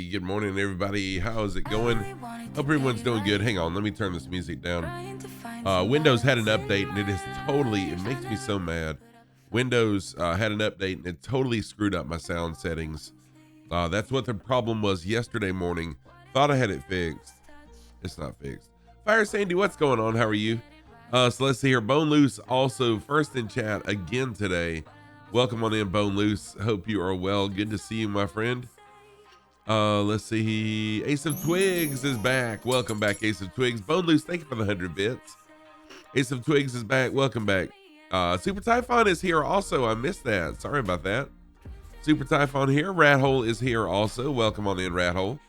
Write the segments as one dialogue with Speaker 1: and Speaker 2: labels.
Speaker 1: Good morning, everybody. How's it going? Hope everyone's doing good. Hang on, let me turn this music down. Windows had an update and it makes me so mad. Windows had an update and it totally screwed up my sound settings. That's what the problem was yesterday morning. Thought I had it fixed. It's not fixed. Fire Sandy, what's going on? How are you? So let's see here. Bone Loose also first in chat again today. Welcome on in, Bone Loose. Hope you are well. Good to see you, my friend. Let's see. Ace of Twigs is back. Welcome back, Ace of Twigs. Bone Loose, thank you for the 100 bits. Ace of Twigs is back. Welcome back. Super Typhon is here also. I missed that. Sorry about that. Super Typhon here. Rat Hole is here also. Welcome on in, Rat Hole.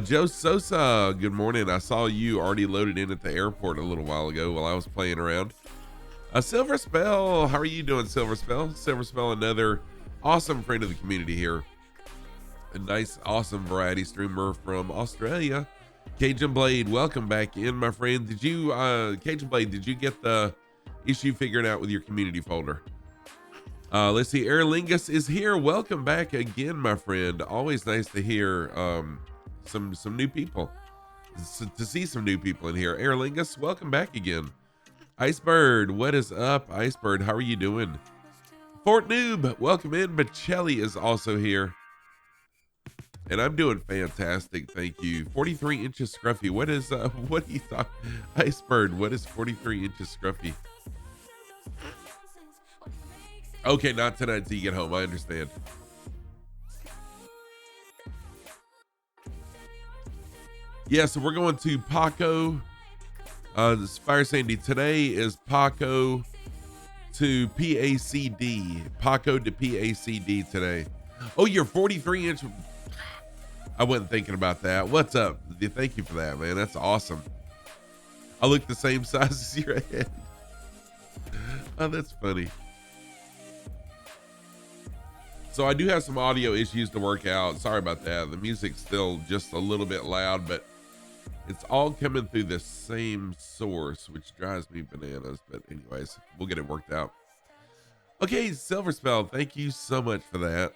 Speaker 1: Joe Sosa, good morning. I saw you already loaded in at the airport a little while ago while I was playing around. Silver Spell, how are you doing, Silver Spell? Silver Spell, another awesome friend of the community here. A nice, awesome variety streamer from Australia. Cajun Blade, welcome back in, my friend. Did you, Cajun Blade, did you get the issue figured out with your community folder? Let's see. Aer Lingus is here. Welcome back again, my friend. Always nice to hear some new people. To see some new people in here. Aer Lingus, welcome back again. Icebird, what is up? Icebird, how are you doing? Fort Noob, welcome in. Michelli is also here. And I'm doing fantastic, thank you. 43 inches scruffy. What is what do you thought? Icebird, what is 43 inches scruffy? Okay, not tonight until you get home. I understand. Yeah, so we're going to Paco. This Fire Sandy, today is Paco to PACD. Paco to PACD today. Oh, you're 43 inch. I wasn't thinking about that. What's up? Thank you for that, man. That's awesome. I look the same size as your head. Oh, that's funny. So I do have some audio issues to work out. Sorry about that. The music's still just a little bit loud, but it's all coming through the same source, which drives me bananas. But anyways, we'll get it worked out. Okay, Silver Spell, thank you so much for that.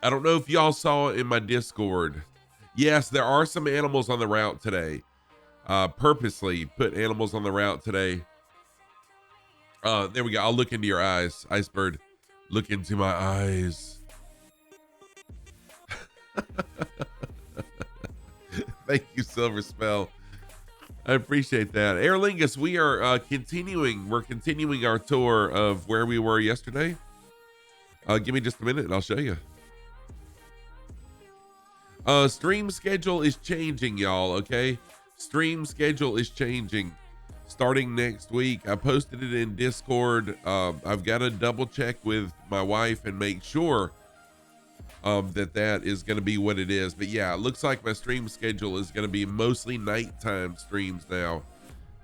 Speaker 1: I don't know if y'all saw in my Discord. Yes, there are some animals on the route today. Purposely put animals on the route today. There we go. I'll look into your eyes, Icebird. Look into my eyes. Thank you, Silver Spell. I appreciate that. Aer Lingus, we are continuing. We're continuing our tour of where we were yesterday. Give me just a minute and I'll show you. Stream schedule is changing, y'all. Okay, stream schedule is changing starting next week. I posted it in Discord. I've got to double check with my wife and make sure that is going to be what it is. But yeah, it looks like my stream schedule is going to be mostly nighttime streams now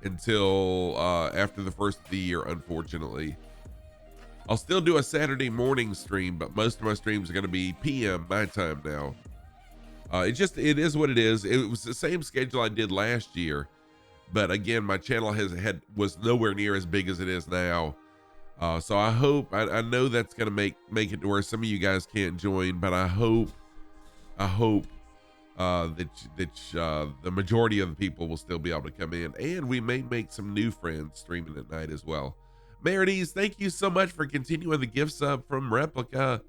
Speaker 1: until after the first of the year, unfortunately. I'll still do a Saturday morning stream, but most of my streams are going to be PM my time now. It is what it is. It was the same schedule I did last year, but again, my channel was nowhere near as big as it is now. So I hope, I know that's going to make it to where some of you guys can't join, but I hope that the majority of the people will still be able to come in, and we may make some new friends streaming at night as well. Merides, thank you so much for continuing the gift sub from Replica.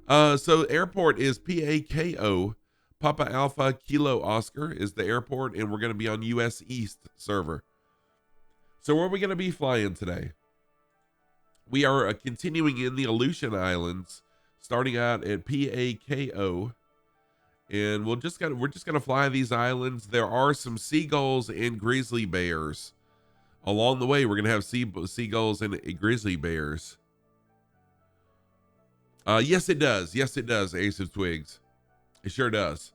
Speaker 1: So airport is PAKO, Papa Alpha Kilo Oscar is the airport, and we're going to be on US East server. So where are we going to be flying today? We are continuing in the Aleutian Islands, starting out at PAKO, and we're just gonna fly these islands. There are some seagulls and grizzly bears along the way. We're gonna have seagulls and grizzly bears. Yes, it does. Yes, it does. Ace of Twigs, it sure does.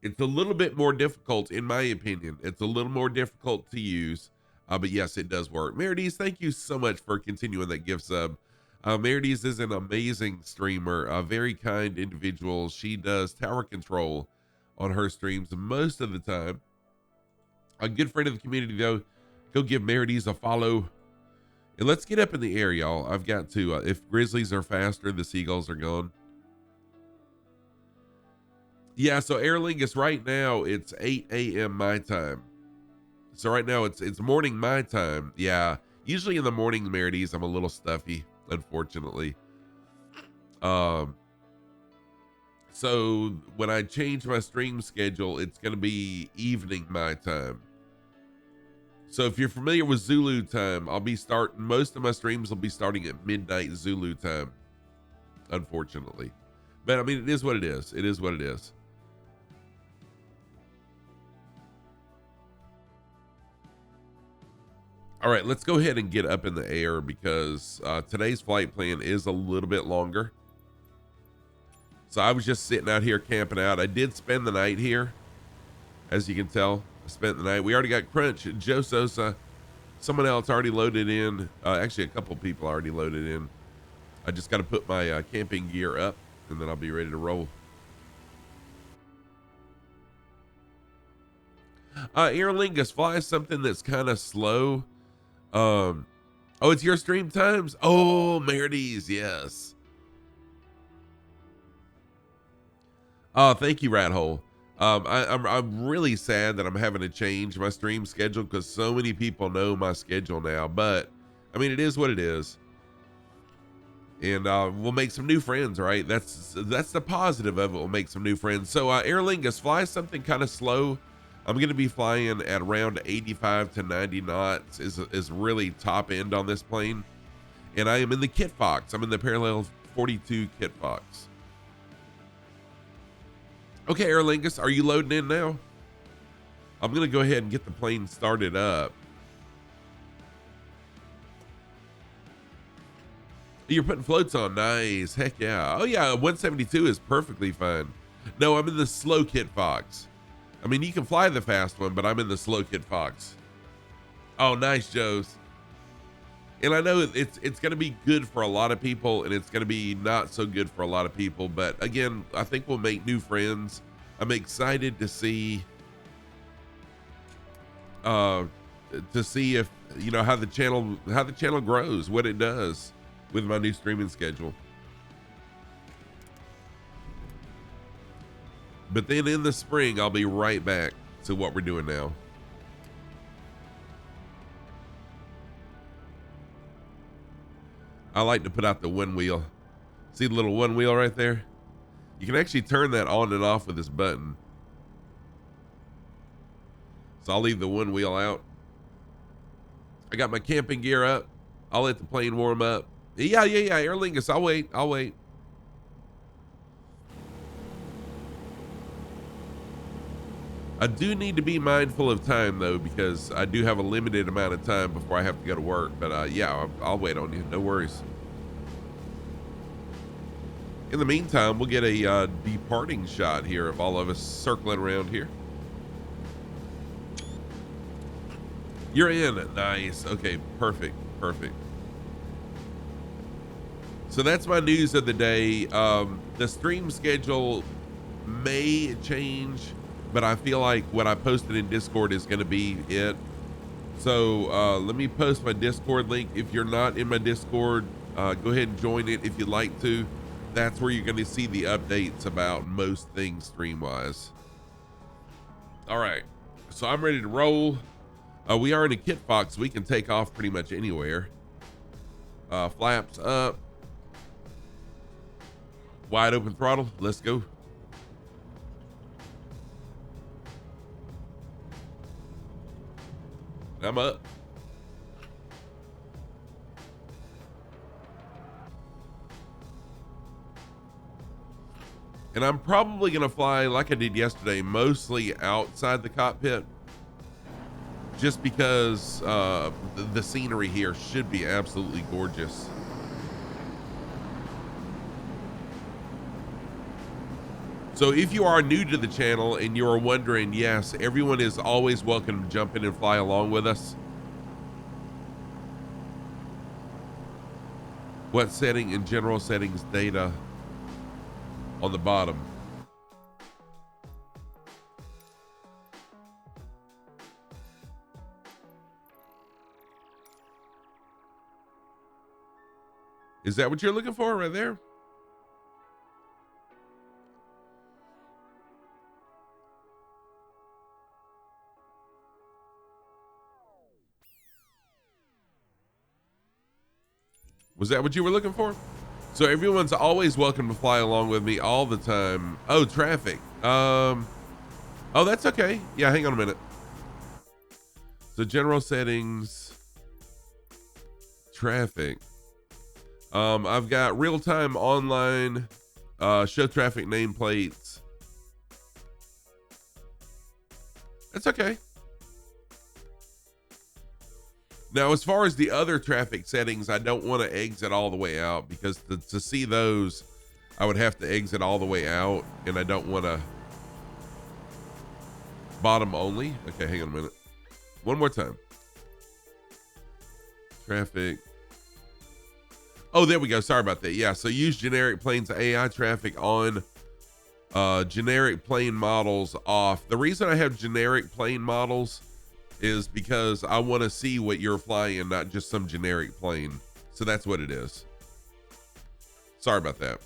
Speaker 1: It's a little bit more difficult, in my opinion. It's a little more difficult to use. But yes, it does work. Merides, thank you so much for continuing that gift sub. Merides is an amazing streamer, a very kind individual. She does tower control on her streams most of the time. A good friend of the community, though. Go give Merides a follow. And let's get up in the air, y'all. I've got to, if grizzlies are faster, the seagulls are gone. Yeah, so Aer Lingus, right now, it's 8 a.m. my time. So right now, it's morning my time. Yeah, usually in the morning, Merides, I'm a little stuffy, unfortunately. So when I change my stream schedule, it's going to be evening my time. So if you're familiar with Zulu time, I'll be starting, most of my streams will be starting at midnight Zulu time, unfortunately. But I mean, it is what it is. It is what it is. All right, let's go ahead and get up in the air because today's flight plan is a little bit longer. So I was just sitting out here camping out. I did spend the night here. As you can tell, I spent the night. We already got Crunch, Joe Sosa, someone else already loaded in. Actually, a couple people already loaded in. I just got to put my camping gear up and then I'll be ready to roll. Aer Lingus, fly something that's kind of slow. Oh, it's your stream times? Oh, Merides, yes. Oh, thank you, Rat Hole. I'm really sad that I'm having to change my stream schedule because so many people know my schedule now. But I mean, it is what it is, and we'll make some new friends, right? That's the positive of it. We'll make some new friends. So Aer Lingus, fly something kind of slow. I'm going to be flying at around 85 to 90 knots is really top end on this plane. And I am in the Kit Fox. I'm in the Parallel 42 Kit Fox. Okay, Aer Lingus, are you loading in now? I'm going to go ahead and get the plane started up. You're putting floats on. Nice. Heck yeah. Oh yeah, 172 is perfectly fine. No, I'm in the slow Kit Fox. I mean, you can fly the fast one, but I'm in the slow Kit Fox. Oh, nice, Joes. And I know it's going to be good for a lot of people, and it's going to be not so good for a lot of people. But again, I think we'll make new friends. I'm excited to see if how the channel grows, what it does with my new streaming schedule. But then in the spring, I'll be right back to what we're doing now. I like to put out the one wheel. See the little one wheel right there? You can actually turn that on and off with this button. So I'll leave the one wheel out. I got my camping gear up. I'll let the plane warm up. Yeah. Aer Lingus, I'll wait. I do need to be mindful of time though, because I do have a limited amount of time before I have to go to work. But yeah, I'll wait on you. No worries. In the meantime, we'll get a departing shot here of all of us circling around here. You're in. Nice. Okay, perfect. So that's my news of the day. The stream schedule may change, but I feel like what I posted in Discord is going to be it. So let me post my Discord link. If you're not in my Discord, go ahead and join it if you'd like to. That's where you're going to see the updates about most things stream-wise. All right, so I'm ready to roll. We are in a Kit Fox. We can take off pretty much anywhere. Flaps up. Wide open throttle. Let's go. I'm up. And I'm probably going to fly like I did yesterday, mostly outside the cockpit, just because the scenery here should be absolutely gorgeous. So if you are new to the channel and you are wondering, yes, everyone is always welcome to jump in and fly along with us. What setting in general settings data on the bottom? Is that what you're looking for right there? Was that what you were looking for? So everyone's always welcome to fly along with me all the time. Oh, traffic. Oh, that's okay. Yeah, hang on a minute. So general settings, traffic. I've got real-time online, show traffic nameplates. That's okay. Now, as far as the other traffic settings, I don't want to exit all the way out because to see those, I would have to exit all the way out, and I don't want to. Bottom only. Okay, hang on a minute. One more time. Traffic. Oh, there we go. Sorry about that. Yeah, so use generic planes AI traffic on, generic plane models off. The reason I have generic plane models is because I want to see what you're flying, not just some generic plane. So that's what it is. Sorry about that.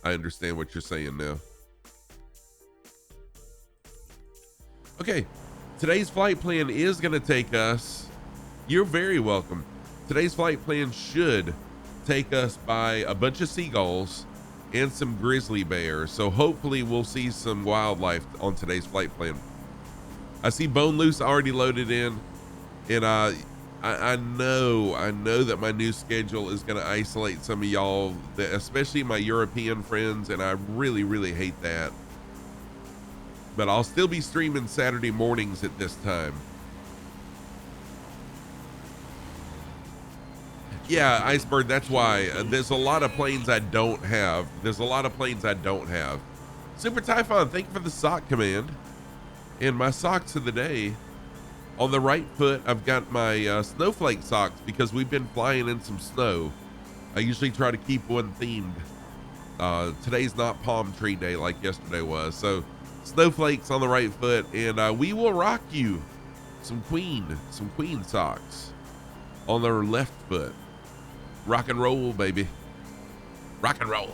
Speaker 1: I understand what you're saying now. Okay, today's flight plan is going to take us, you're very welcome. Today's flight plan should take us by a bunch of seagulls and some grizzly bears. So hopefully we'll see some wildlife on today's flight plan. I see Bone Loose already loaded in, and I know that my new schedule is going to isolate some of y'all, especially my European friends, and I really, really hate that. But I'll still be streaming Saturday mornings at this time. Yeah, Iceberg, that's why. There's a lot of planes I don't have. Super Typhon, thank you for the sock command. And my socks of the day, on the right foot, I've got my snowflake socks because we've been flying in some snow. I usually try to keep one themed. Today's not palm tree day like yesterday was. So snowflakes on the right foot, and we will rock you some queen socks on the left foot. Rock and roll, baby. Rock and roll.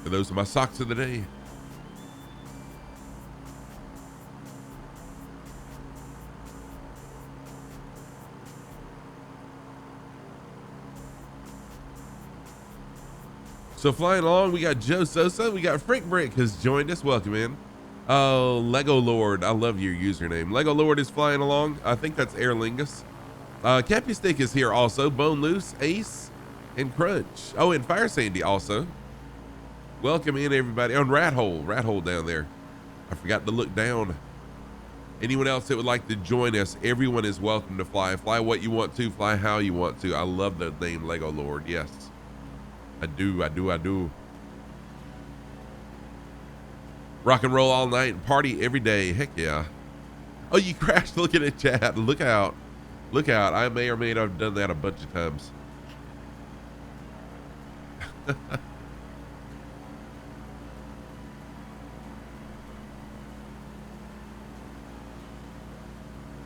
Speaker 1: And those are my socks of the day. So flying along, we got Joe Sosa, we got Frick Brick has joined us. Welcome in. Oh, Lego Lord, I love your username. Lego Lord is flying along. I think that's Aer Lingus. Cappy Stick is here also. Bone Loose, Ace, and Crunch. Oh, and Fire Sandy also. Welcome in, everybody. On Rat Hole down there. I forgot to look down. Anyone else that would like to join us, everyone is welcome to fly. Fly what you want to, fly how you want to. I love the name Lego Lord. Yes, I do. Rock and roll all night and party every day. Heck yeah. Oh, you crashed looking at chat. Look out. I may or may not have done that a bunch of times.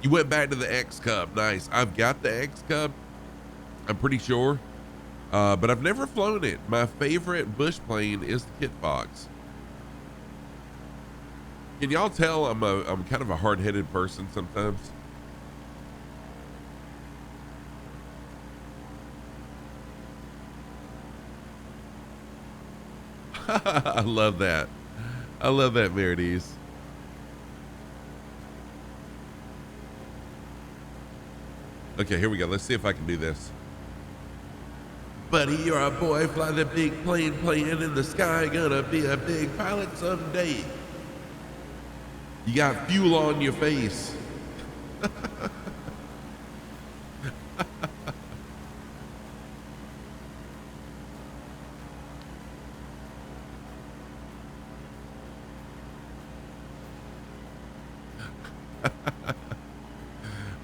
Speaker 1: You went back to the X Cub. Nice. I've got the X Cub, I'm pretty sure, but I've never flown it. My favorite bush plane is the Kit Fox. Can y'all tell I'm kind of a hard-headed person sometimes? I love that. Meredith. Okay, here we go. Let's see if I can do this. Buddy, you're a boy, fly the big plane, playing in the sky, gonna be a big pilot someday. You got fuel on your face.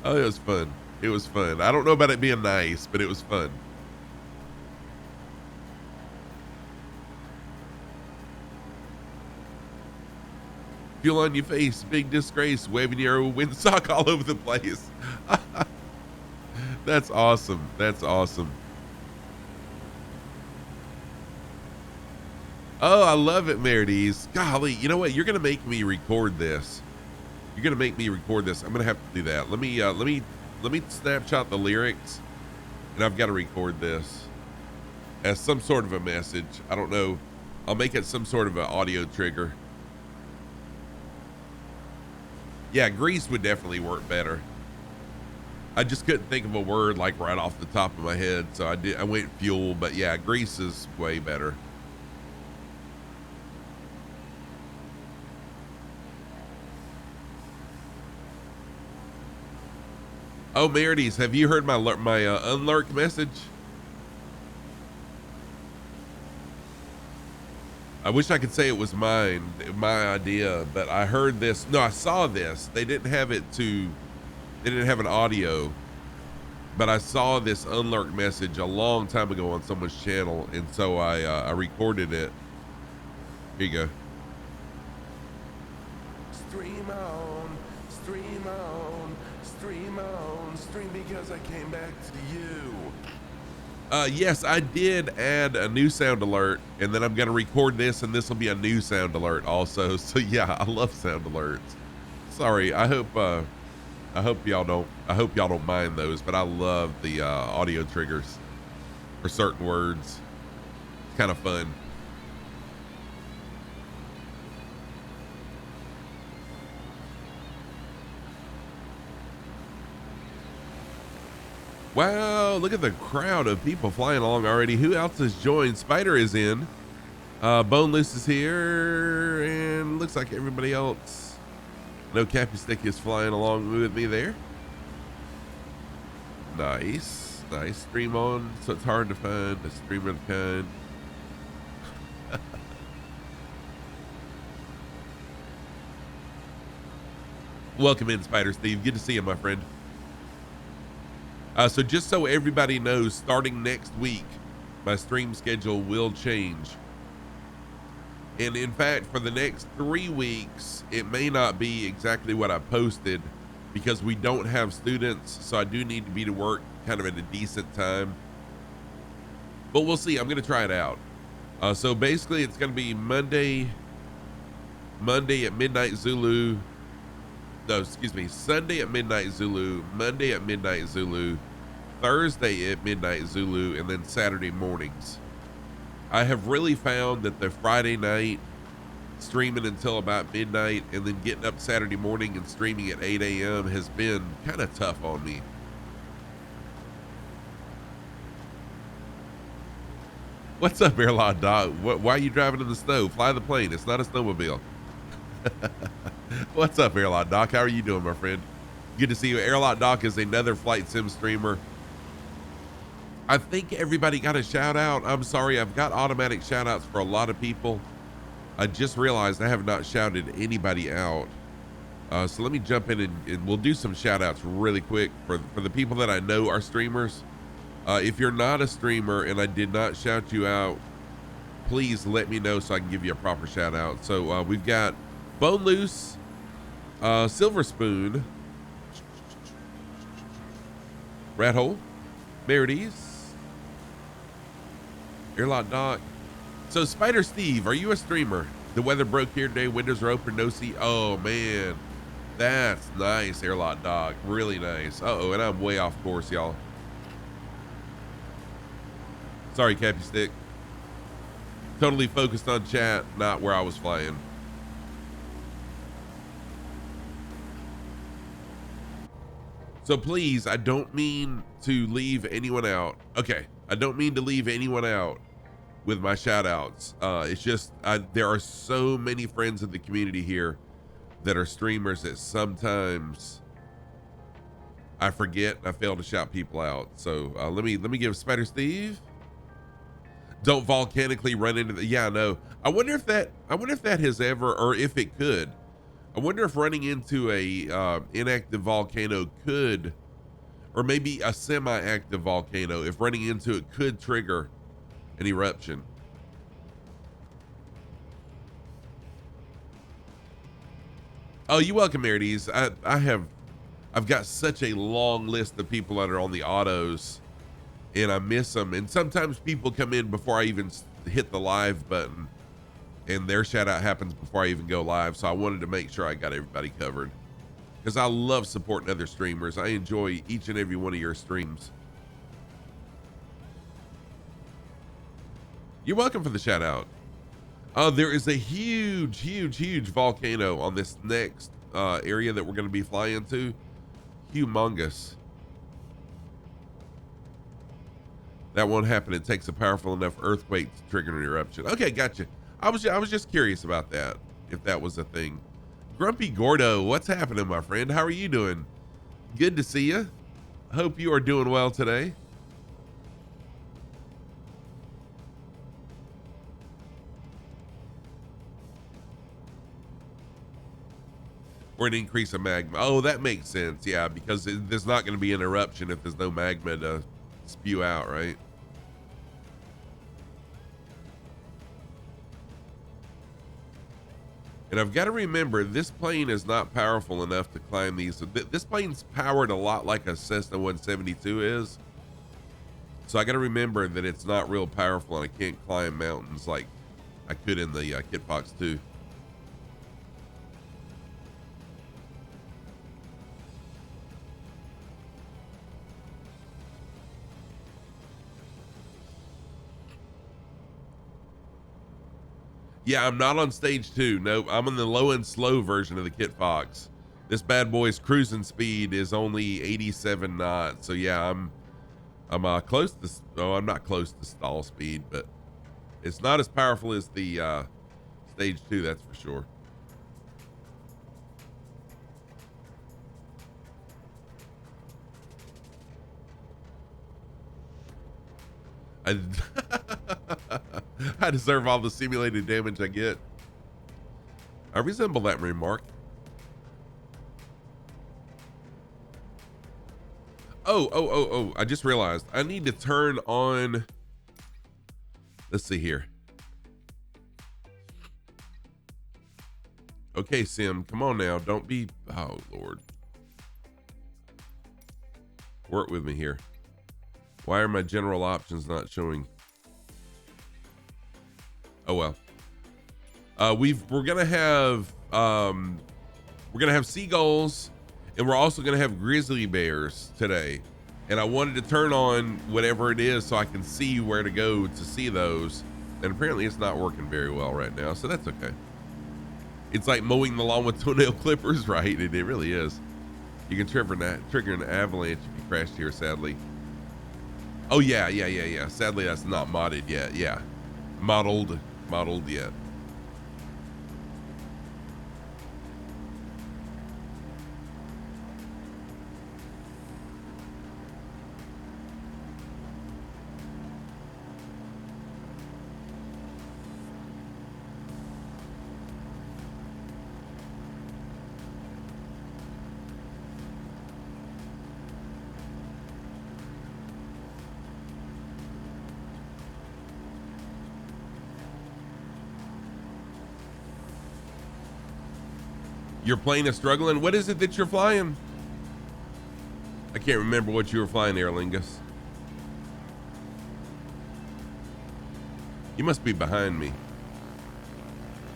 Speaker 1: Oh, it was fun. I don't know about it being nice, but it was fun. Fuel on your face, big disgrace, waving your windsock all over the place. That's awesome. That's awesome. Oh, I love it, Meredith. Golly, you know what? You're gonna make me record this. You're gonna make me record this. I'm gonna have to do that. Let me snapshot the lyrics, and I've got to record this as some sort of a message. I don't know. I'll make it some sort of an audio trigger. Yeah, grease would definitely work better. I just couldn't think of a word like right off the top of my head, so I went fuel, but yeah, grease is way better. Oh, Meredith, have you heard my unlurk message? I wish I could say it was my idea, but I heard this. No, I saw this. They didn't have an audio, but I saw this unlurk message a long time ago on someone's channel, and so I recorded it. Here you go. Stream on, stream on, stream on, stream because I came back to you. Yes, I did add a new sound alert, and then I'm gonna record this, and this will be a new sound alert also. So yeah, I love sound alerts. Sorry, I hope y'all don't mind those, but I love the audio triggers for certain words. It's kind of fun. Wow, look at the crowd of people flying along already. Who else has joined? Spider is in. Bone Loose is here, and looks like everybody else. No Cappy Stick is flying along with me there. Nice, nice. Stream on, so it's hard to find a streamer of the kind. Welcome in, Spider Steve. Good to see you, my friend. So just so everybody knows, starting next week, my stream schedule will change. And in fact, for the next 3 weeks, it may not be exactly what I posted because we don't have students. So I do need to be to work kind of at a decent time. But we'll see. I'm going to try it out. So basically, it's going to be Monday at midnight Zulu. No, excuse me. Sunday at midnight Zulu. Monday at midnight Zulu. Thursday at midnight Zulu, and then Saturday mornings. I have really found that the Friday night streaming until about midnight and then getting up Saturday morning and streaming at 8 a.m. has been kind of tough on me. What's up, Airlock Doc? Why are you driving in the snow? Fly the plane. It's not a snowmobile. What's up, Airlock Doc? How are you doing, my friend? Good to see you. Airlock Doc is another flight sim streamer. I think everybody got a shout out. I'm sorry, I've got automatic shout outs for a lot of people. I just realized I have not shouted anybody out. So let me jump in and we'll do some shout outs really quick for the people that I know are streamers. If you're not a streamer and I did not shout you out, please let me know so I can give you a proper shout out. So we've got Bone Loose, Silver Spoon, Rat Hole, Meredith, Airlock Doc. So Spider Steve, are you a streamer? The weather broke here today. Windows are open. No sea. Oh man, that's nice, Airlock Doc. Really nice. Uh-oh, and I'm way off course, y'all. Sorry, Cappy Stick. Totally focused on chat, not where I was flying. So please, I don't mean to leave anyone out. Okay, I don't mean to leave anyone out with my shout outs. It's just, there are so many friends in the community here that are streamers that sometimes I forget and I fail to shout people out. So let me give Spider Steve. Don't volcanically run into the, yeah, no. I wonder if that has ever, or if it could. I wonder if running into a inactive volcano could, or maybe a semi-active volcano, if running into it could trigger an eruption. Oh, you're welcome, Meredith. I have I've got such a long list of people that are on the autos, and I miss them. And sometimes people come in before I even hit the live button, and their shout out happens before I even go live. So I wanted to make sure I got everybody covered, because I love supporting other streamers. I enjoy each and every one of your streams. You're welcome for the shout out. There is a huge volcano on this next area that we're going to be flying to. Humongous. That won't happen. It takes a powerful enough earthquake to trigger an eruption. Okay, gotcha. I was just curious about that, if that was a thing. Grumpy Gordo, what's happening, my friend? How are you doing? Good to see you. Hope you are doing well today. Or an increase of magma. Oh, that makes sense. Yeah, because there's not going to be an eruption if there's no magma to spew out, right? And I've got to remember, this plane is not powerful enough to climb these. This plane's powered a lot like a Cessna 172 is. So I got to remember that it's not real powerful, and I can't climb mountains like I could in the Kit Fox 2. Yeah, I'm not on stage 2. Nope, I'm in the low and slow version of the Kit Fox. This bad boy's cruising speed is only 87 knots. So yeah, I'm close to. Oh, I'm not close to stall speed, but it's not as powerful as the stage 2. That's for sure. I deserve all the simulated damage I get. I resemble that remark. Oh, I just realized I need to turn on. Let's see here. Okay, Sim, come on now. Don't be. Oh, Lord. Work with me here. Why are my general options not showing? Oh well. We're gonna have seagulls, and we're also gonna have grizzly bears today. And I wanted to turn on whatever it is so I can see where to go to see those. And apparently it's not working very well right now, so that's okay. It's like mowing the lawn with toenail clippers, right? It really is. You can trigger an avalanche if you crash here, sadly. Oh yeah. Sadly, that's not modded yet. Yeah, modeled yet. Your plane is struggling. What is it that you're flying? I can't remember what you were flying, Aer Lingus. You must be behind me.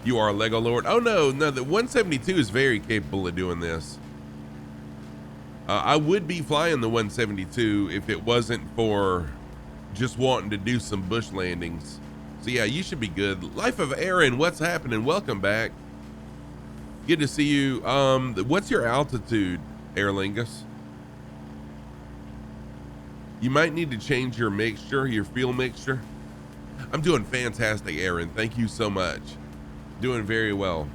Speaker 1: You are a Lego Lord. Oh no, the 172 is very capable of doing this. I would be flying the 172 if it wasn't for just wanting to do some bush landings. So yeah, you should be good. Life of Aaron, what's happening? Welcome back. Good to see you. What's your altitude, Aer Lingus? You might need to change your mixture, your fuel mixture. I'm doing fantastic, Aaron. Thank you so much. Doing very well.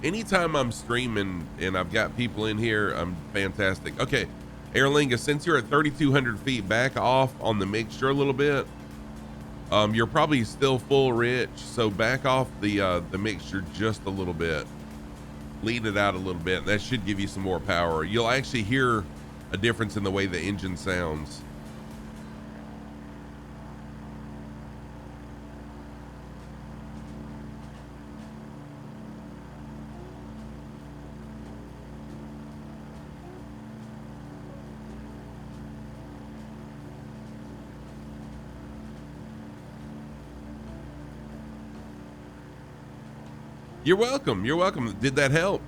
Speaker 1: Anytime I'm streaming and I've got people in here, I'm fantastic. Okay, Aer Lingus, since you're at 3,200 feet, back off on the mixture a little bit. You're probably still full rich, so back off the mixture just a little bit. Lean it out a little bit. That should give you some more power. You'll actually hear a difference in the way the engine sounds. You're welcome. You're welcome. Did that help?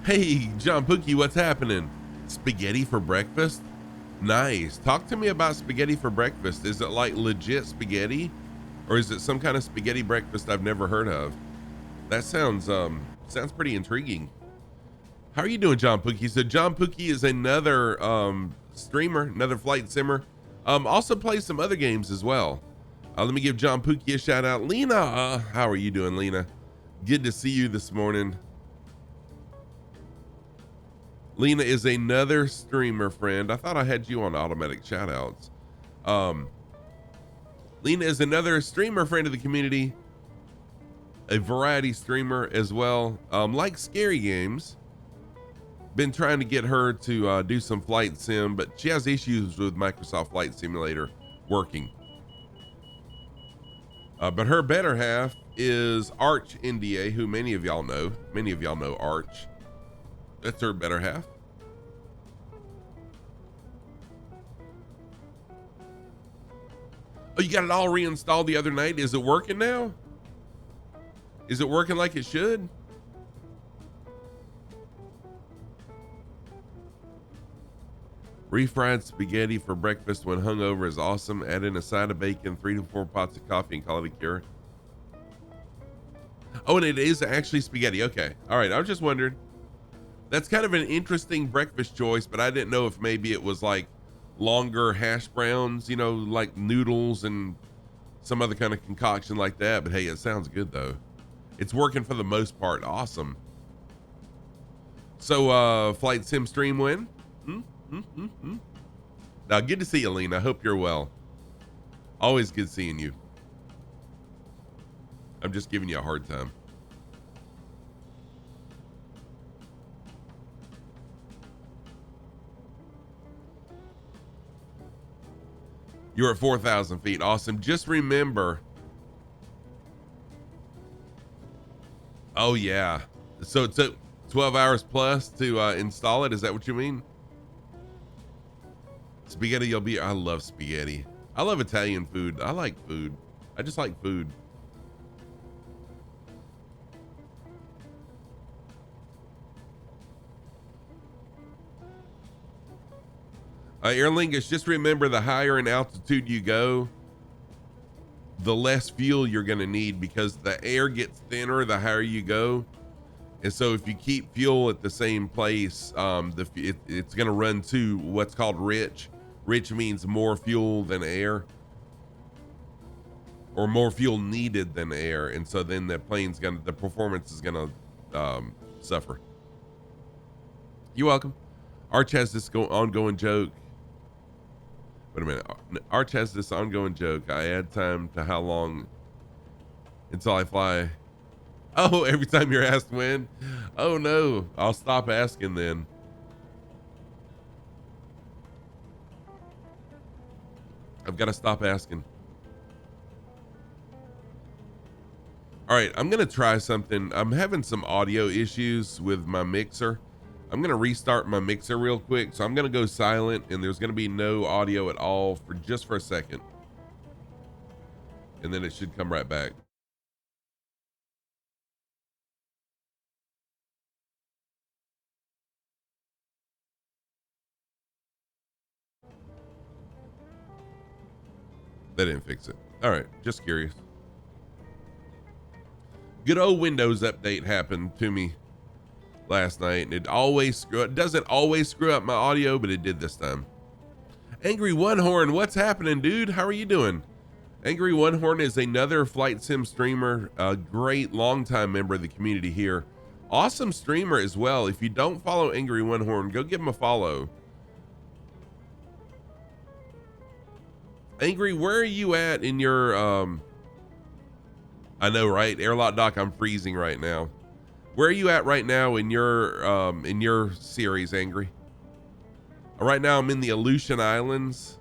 Speaker 1: Hey, John Pookie, what's happening? Spaghetti for breakfast? Nice. Talk to me about spaghetti for breakfast. Is it like legit spaghetti, or is it some kind of spaghetti breakfast I've never heard of? That sounds pretty intriguing. How are you doing, John Pookie? So John Pookie is another streamer, another flight simmer. Also plays some other games as well. Let me give John Pookie a shout out. Lena, how are you doing, Lena? Good to see you this morning. Lena is another streamer friend. I thought I had you on automatic shout outs. Lena is another streamer friend of the community, a variety streamer as well. Like scary games. Been trying to get her to do some flight sim, but she has issues with Microsoft Flight Simulator working. But her better half is Arch NDA, who many of y'all know. Many of y'all know Arch. That's her better half. Oh, you got it all reinstalled the other night. Is it working now? Is it working like it should? Refried spaghetti for breakfast when hungover is awesome. Add in a side of bacon, 3 to 4 pots of coffee, and call it a cure. Oh, and it is actually spaghetti. Okay. All right. I was just wondering. That's kind of an interesting breakfast choice, but I didn't know if maybe it was like longer hash browns, you know, like noodles and some other kind of concoction like that. But hey, it sounds good though. It's working for the most part. Awesome. So, flight sim stream win. Now, good to see you, Lena. I hope you're well. Always good seeing you. I'm just giving you a hard time. You're at 4,000 feet. Awesome. Just remember. Oh, yeah. So it took 12 hours plus to install it. Is that what you mean? Spaghetti, you'll be. I love spaghetti. I love Italian food. I like food. I just like food. Air Lingus, just remember the higher in altitude you go, the less fuel you're going to need because the air gets thinner the higher you go. And so if you keep fuel at the same place, it's going to run to what's called rich. Rich means more fuel than air, or more fuel needed than air. And so then the performance is going to suffer. You're welcome. Arch has this ongoing joke. Wait a minute. Arch has this ongoing joke. I add time to how long until I fly. Oh, every time you're asked when? Oh no. I'll stop asking then. I've got to stop asking. All right, I'm going to try something. I'm having some audio issues with my mixer. I'm going to restart my mixer real quick. So I'm going to go silent and there's going to be no audio at all for just for a second. And then it should come right back. That didn't fix it. All right, just curious. Good old Windows update happened to me last night, and it doesn't always screw up my audio, but it did this time. Angry One Horn, what's happening, dude? How are you doing? Angry One Horn is another flight sim streamer, a great longtime member of the community here. Awesome streamer as well. If you don't follow Angry One Horn, go give him a follow. Angry, where are you at in your I know, right? Airlock Doc, I'm freezing right now. Where are you at right now in your series, Angry? Right now I'm in the Aleutian Islands.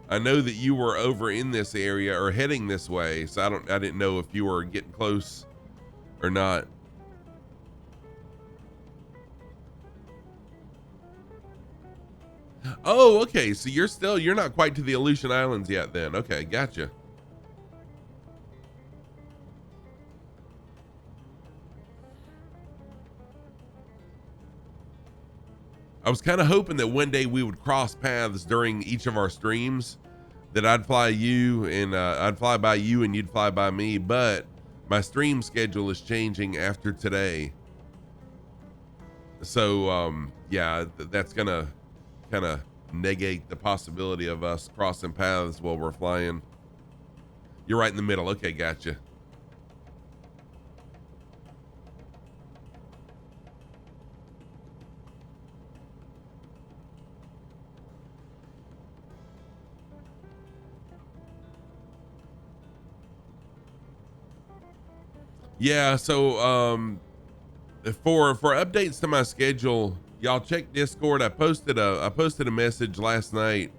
Speaker 1: I know that you were over in this area or heading this way, so I didn't know if you were getting close or not. Oh, okay. So you're not quite to the Aleutian Islands yet then. Okay, gotcha. I was kind of hoping that one day we would cross paths during each of our streams, that I'd fly you and I'd fly by you and you'd fly by me, but my stream schedule is changing after today. So yeah, that's gonna kind of negate the possibility of us crossing paths while we're flying. You're right in the middle. Okay, gotcha. Yeah, so for updates to my schedule, y'all check Discord. I posted a message last night.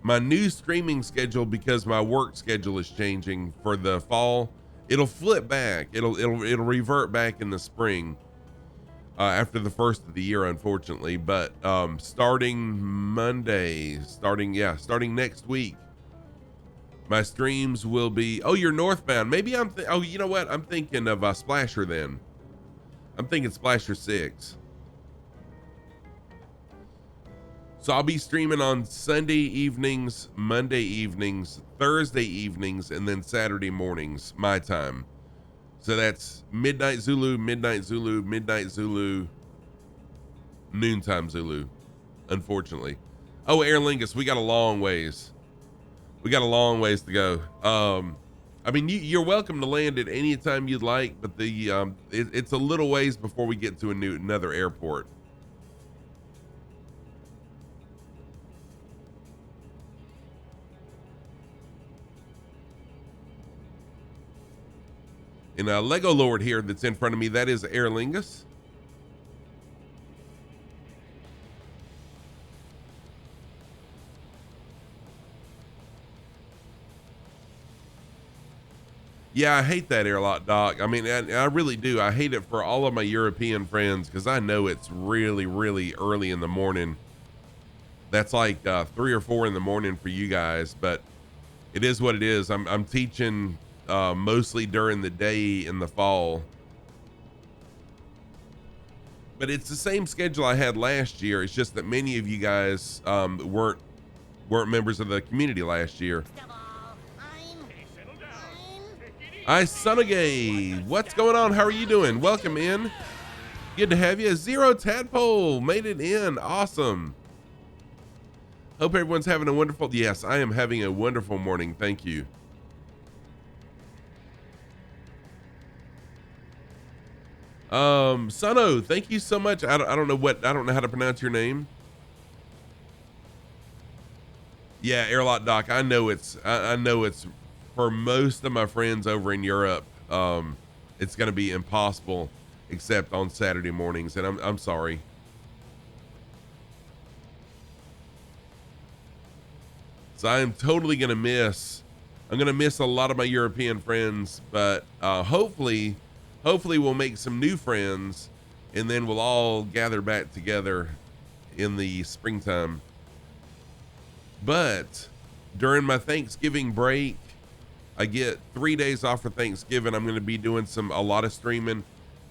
Speaker 1: My new streaming schedule, because my work schedule is changing for the fall, it'll flip back. It'll revert back in the spring, after the first of the year, unfortunately. But starting Monday, starting next week, my streams will be. Oh, you're northbound. Maybe oh, you know what? I'm thinking of Splasher then. I'm thinking Splasher 6. So I'll be streaming on Sunday evenings, Monday evenings, Thursday evenings, and then Saturday mornings, my time. So that's midnight Zulu, midnight Zulu, midnight Zulu, noontime Zulu, unfortunately. Oh, Aer Lingus, we got a long ways. We got a long ways to go. I mean, you're welcome to land at any time you'd like, but it's a little ways before we get to another airport. And Lego Lord here that's in front of me, that is Aer Lingus. Yeah, I hate that airlock dock. I mean, I really do. I hate it for all of my European friends because I know it's really, really early in the morning. That's like 3 or 4 in the morning for you guys, but it is what it is. I'm teaching mostly during the day in the fall. But it's the same schedule I had last year. It's just that many of you guys weren't members of the community last year. Hi, Sonagay. What's going on? How are you doing? Welcome in. Good to have you. Zero Tadpole made it in. Awesome. Hope everyone's having a wonderful. Yes, I am having a wonderful morning. Thank you. Suno, thank you so much. I don't know how to pronounce your name. Yeah, airlock dock. I know it's for most of my friends over in Europe. It's going to be impossible except on Saturday mornings, and I'm sorry. So I am totally going to miss. I'm going to miss a lot of my European friends, but hopefully we'll make some new friends, and then we'll all gather back together in the springtime. But during my Thanksgiving break, I get 3 days off for Thanksgiving. I'm going to be doing a lot of streaming,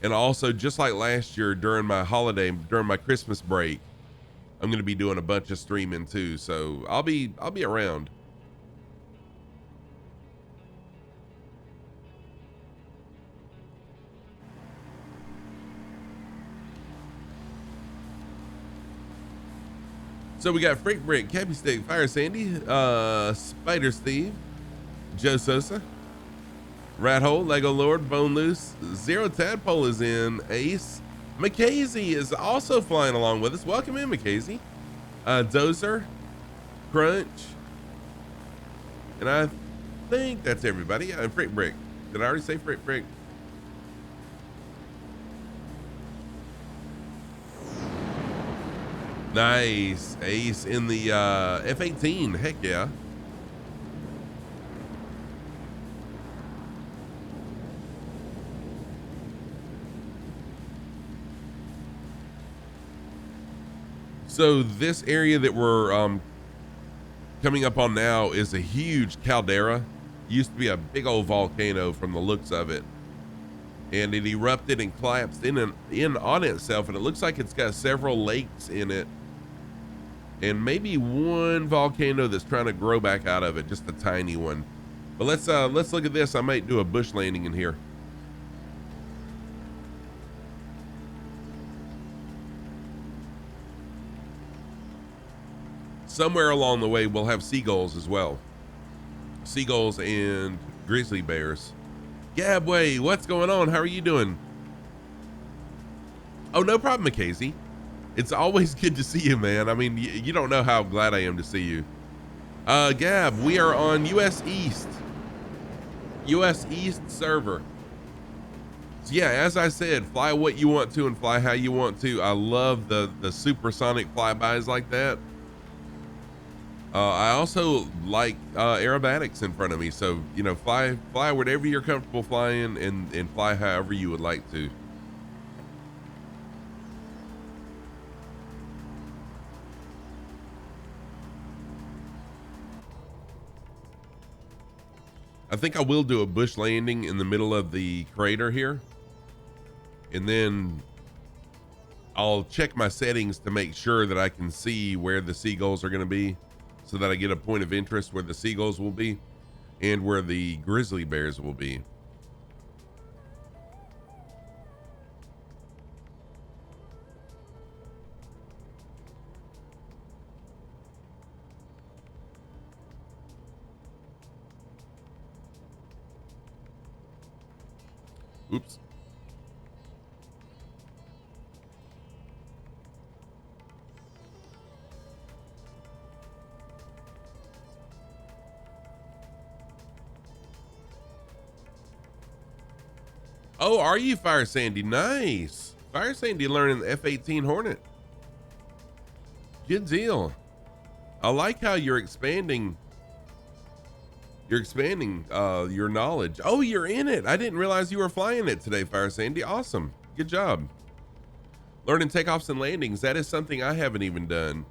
Speaker 1: and also just like last year during my Christmas break, I'm going to be doing a bunch of streaming too. So I'll be around. So we got Freak Brick, Cappy Stick, Fire Sandy, Spider Steve, Joe Sosa, Rat Hole, Lego Lord, Bone Loose, Zero Tadpole is in, Ace, Mackenzie is also flying along with us. Welcome in, Mackenzie. Dozer, Crunch, and I think that's everybody. Freak Brick. Did I already say Freak Brick? Nice. Ace in the F-18. Heck yeah. So this area that we're coming up on now is a huge caldera. Used to be a big old volcano from the looks of it, and it erupted and collapsed in on itself, and it looks like it's got several lakes in it, and maybe one volcano that's trying to grow back out of it, just a tiny one. But let's look at this. I might do a bush landing in here. Somewhere along the way, we'll have seagulls as well. Seagulls and grizzly bears. Gabway, what's going on? How are you doing? Oh, no problem, Mackenzie. It's always good to see you, man. I mean, you don't know how glad I am to see you. Gab, we are on US East server. So yeah, as I said, fly what you want to and fly how you want to. I love the supersonic flybys like that. I also like aerobatics in front of me, so you know, fly whatever you're comfortable flying, and fly however you would like to. I think I will do a bush landing in the middle of the crater here, and then I'll check my settings to make sure that I can see where the seagulls are going to be, so that I get a point of interest where the seagulls will be and where the grizzly bears will be. Oops. Oh, are you Fire Sandy? Nice. Fire Sandy learning the F-18 Hornet. Good deal. I like how you're expanding. You're expanding your knowledge. Oh, you're in it. I didn't realize you were flying it today, Fire Sandy. Awesome. Good job. Learning takeoffs and landings. That is something I haven't even done.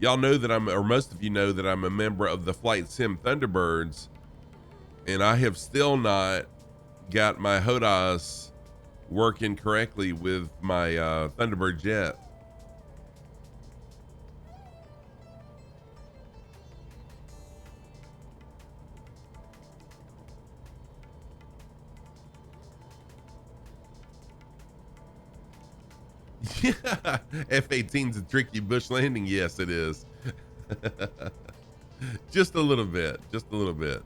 Speaker 1: Y'all know that or most of you know that I'm a member of the Flight Sim Thunderbirds, and I have still not got my HOTAS working correctly with my Thunderbird jet. Yeah, F-18's a tricky bush landing. Yes, it is. Just a little bit. Just a little bit.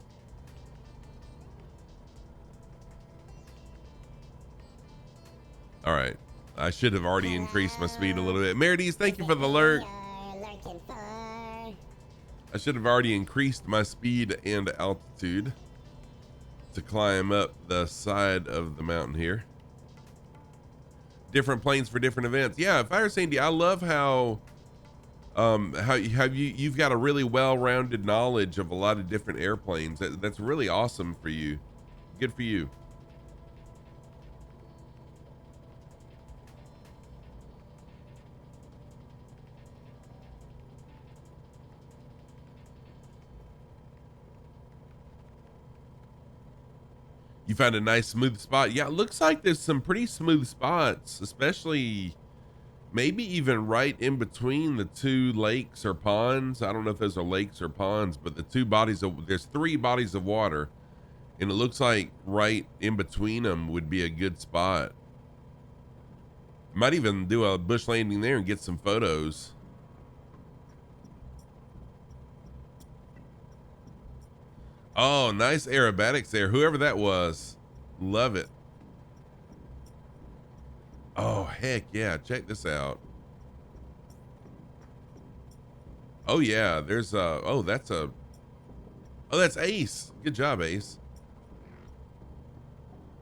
Speaker 1: All right. I should have already increased my speed a little bit. Meredith, thank you for the alert. I should have already increased my speed and altitude to climb up the side of the mountain here. Different planes for different events. Yeah, Fire Sandy, I love how you've got a really well-rounded knowledge of a lot of different airplanes. That's really awesome for you. Good for you. You found a nice smooth spot. Yeah, it looks like there's some pretty smooth spots, especially maybe even right in between the two lakes or ponds. I don't know if those are lakes or ponds, but there's 3 bodies of water, and it looks like right in between them would be a good spot. Might even do a bush landing there and get some photos. Oh, nice aerobatics there. Whoever that was. Love it. Oh, heck yeah. Check this out. Oh, yeah. There's that's Ace. Good job, Ace.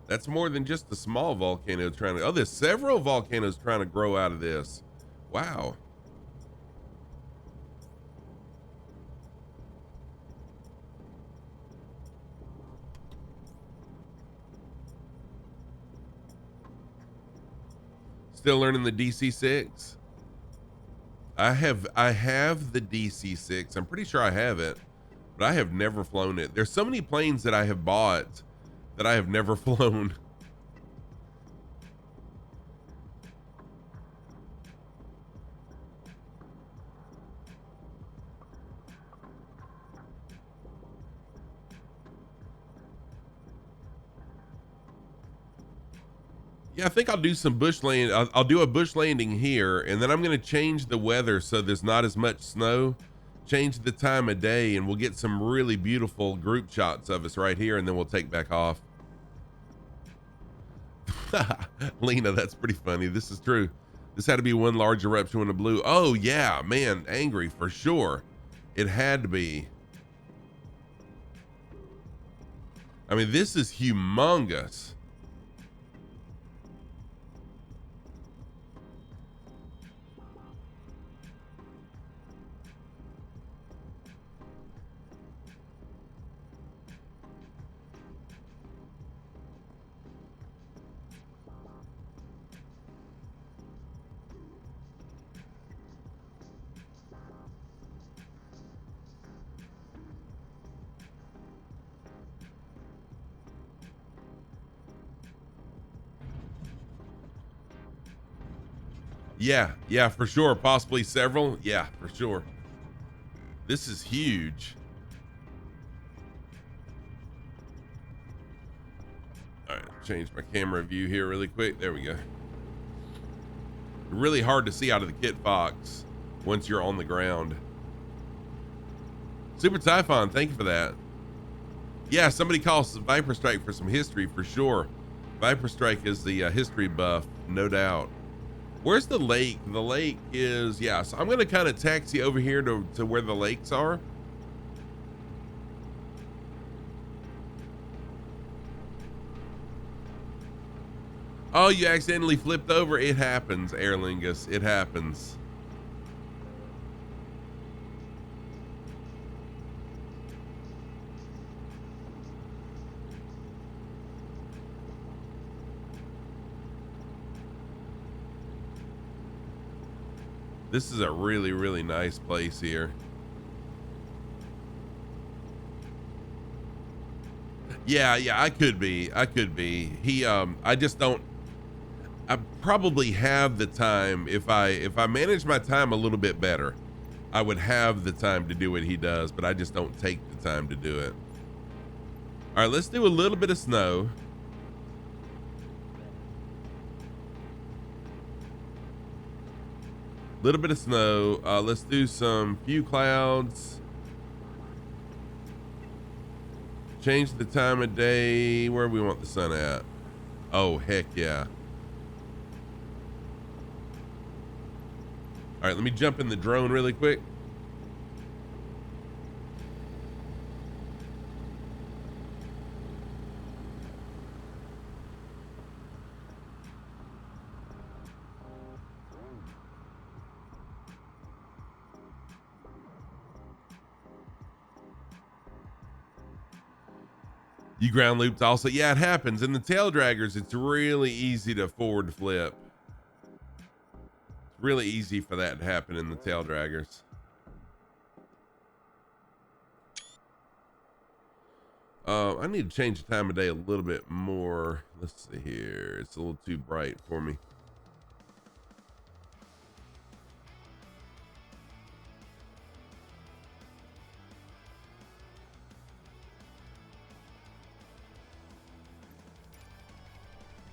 Speaker 1: That's more than just a small volcano there's several volcanoes trying to grow out of this. Wow. Still learning the DC-6. I have the DC-6. I'm pretty sure I have it, but I have never flown it. There's so many planes that I have bought that I have never flown. Yeah, I think I'll do some bush land. I'll do a bush landing here, and then I'm going to change the weather so there's not as much snow. Change the time of day, and we'll get some really beautiful group shots of us right here, and then we'll take back off. Lena, that's pretty funny. This is true. This had to be one large eruption when it blew. Oh yeah, man, angry for sure. It had to be. I mean, this is humongous. Yeah, for sure. Possibly several. Yeah, for sure. This is huge. All right, change my camera view here really quick. There we go. Really hard to see out of the Kit Fox once you're on the ground. Super Typhon, thank you for that. Yeah, somebody calls Viper Strike for some history for sure. Viper Strike is the history buff, no doubt. Where's the lake? The lake is, yeah, so I'm going to kind of taxi over here to where the lakes are. Oh, you accidentally flipped over. It happens, Aer Lingus. It happens. This is a really, really nice place here. Yeah, I could be. I just don't. I probably have the time if I manage my time a little bit better. I would have the time to do what he does, but I just don't take the time to do it. All right, let's do a little bit of snow. Little bit of snow. Let's do some few clouds. Change the time of day. Where we want the sun at? Oh, heck yeah. All right, let me jump in the drone really quick. You ground looped also. Yeah, it happens. In the tail draggers, it's really easy to forward flip. It's really easy for that to happen in the tail draggers. I need to change the time of day a little bit more. Let's see here. It's a little too bright for me.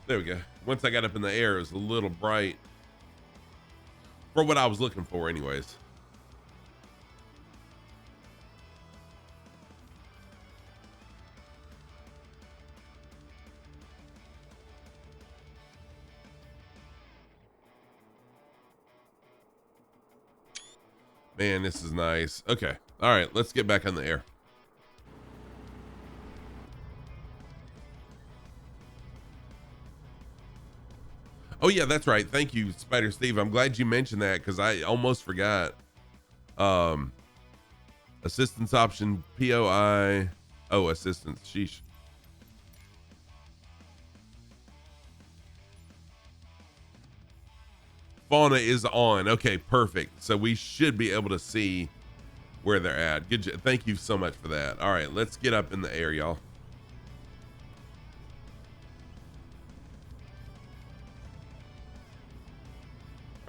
Speaker 1: There we go. Once I got up in the air, it was a little bright for what I was looking for anyways. Man, this is nice. Okay. All right, let's get back on the air. Oh yeah, that's right. Thank you, Spider Steve. I'm glad you mentioned that because I almost forgot. Assistance option POI. Oh, assistance. Sheesh. Fauna is on. Okay, perfect. So we should be able to see where they're at. Good. Thank you so much for that. All right, let's get up in the air, y'all.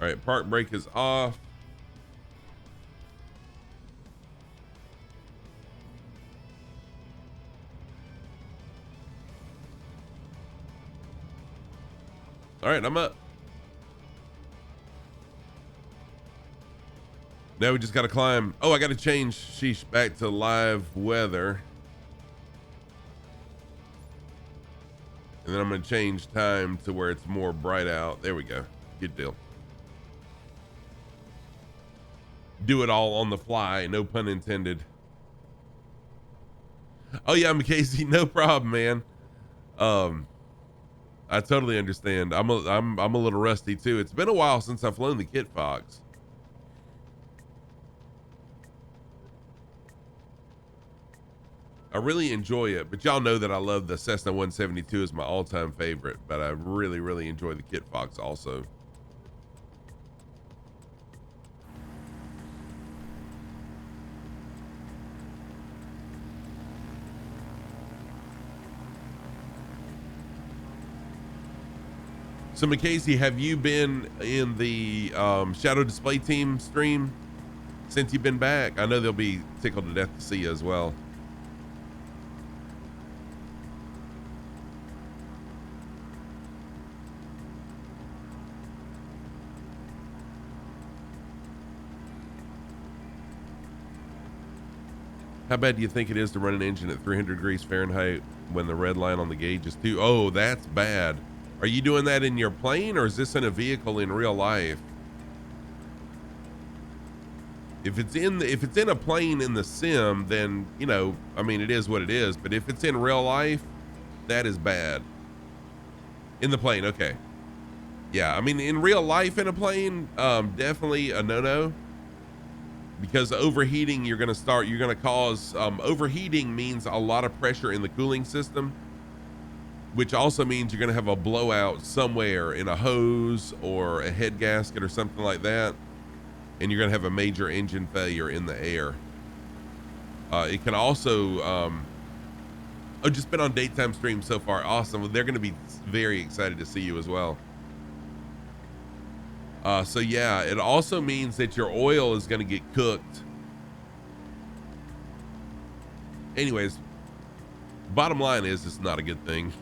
Speaker 1: All right, park brake is off. All right, I'm up. Now we just got to climb. Oh, I got to change, sheesh, back to live weather. And then I'm going to change time to where it's more bright out. There we go. Good deal. Do it all on the fly. No pun intended. Oh yeah, Casey, no problem, man. I totally understand. I'm a little rusty too. It's been a while since I've flown the Kit Fox. I really enjoy it, but y'all know that I love the Cessna 172 as my all-time favorite, but I really, really enjoy the Kit Fox also. So Macasey, have you been in the Shadow Display Team stream since you've been back? I know they'll be tickled to death to see you as well. How bad do you think it is to run an engine at 300 degrees Fahrenheit when the red line on the gauge is 2? Oh, that's bad. Are you doing that in your plane, or is this in a vehicle in real life? If it's in a plane in the sim, then, you know, I mean, it is what it is. But if it's in real life, that is bad. In the plane, okay. Yeah, I mean, in real life in a plane, definitely a no-no. Because overheating, you're going to cause, overheating means a lot of pressure in the cooling system, which also means you're going to have a blowout somewhere in a hose or a head gasket or something like that. And you're going to have a major engine failure in the air. It can also, just been on daytime stream so far. Awesome. They're going to be very excited to see you as well. So yeah, it also means that your oil is going to get cooked. Anyways, bottom line is it's not a good thing.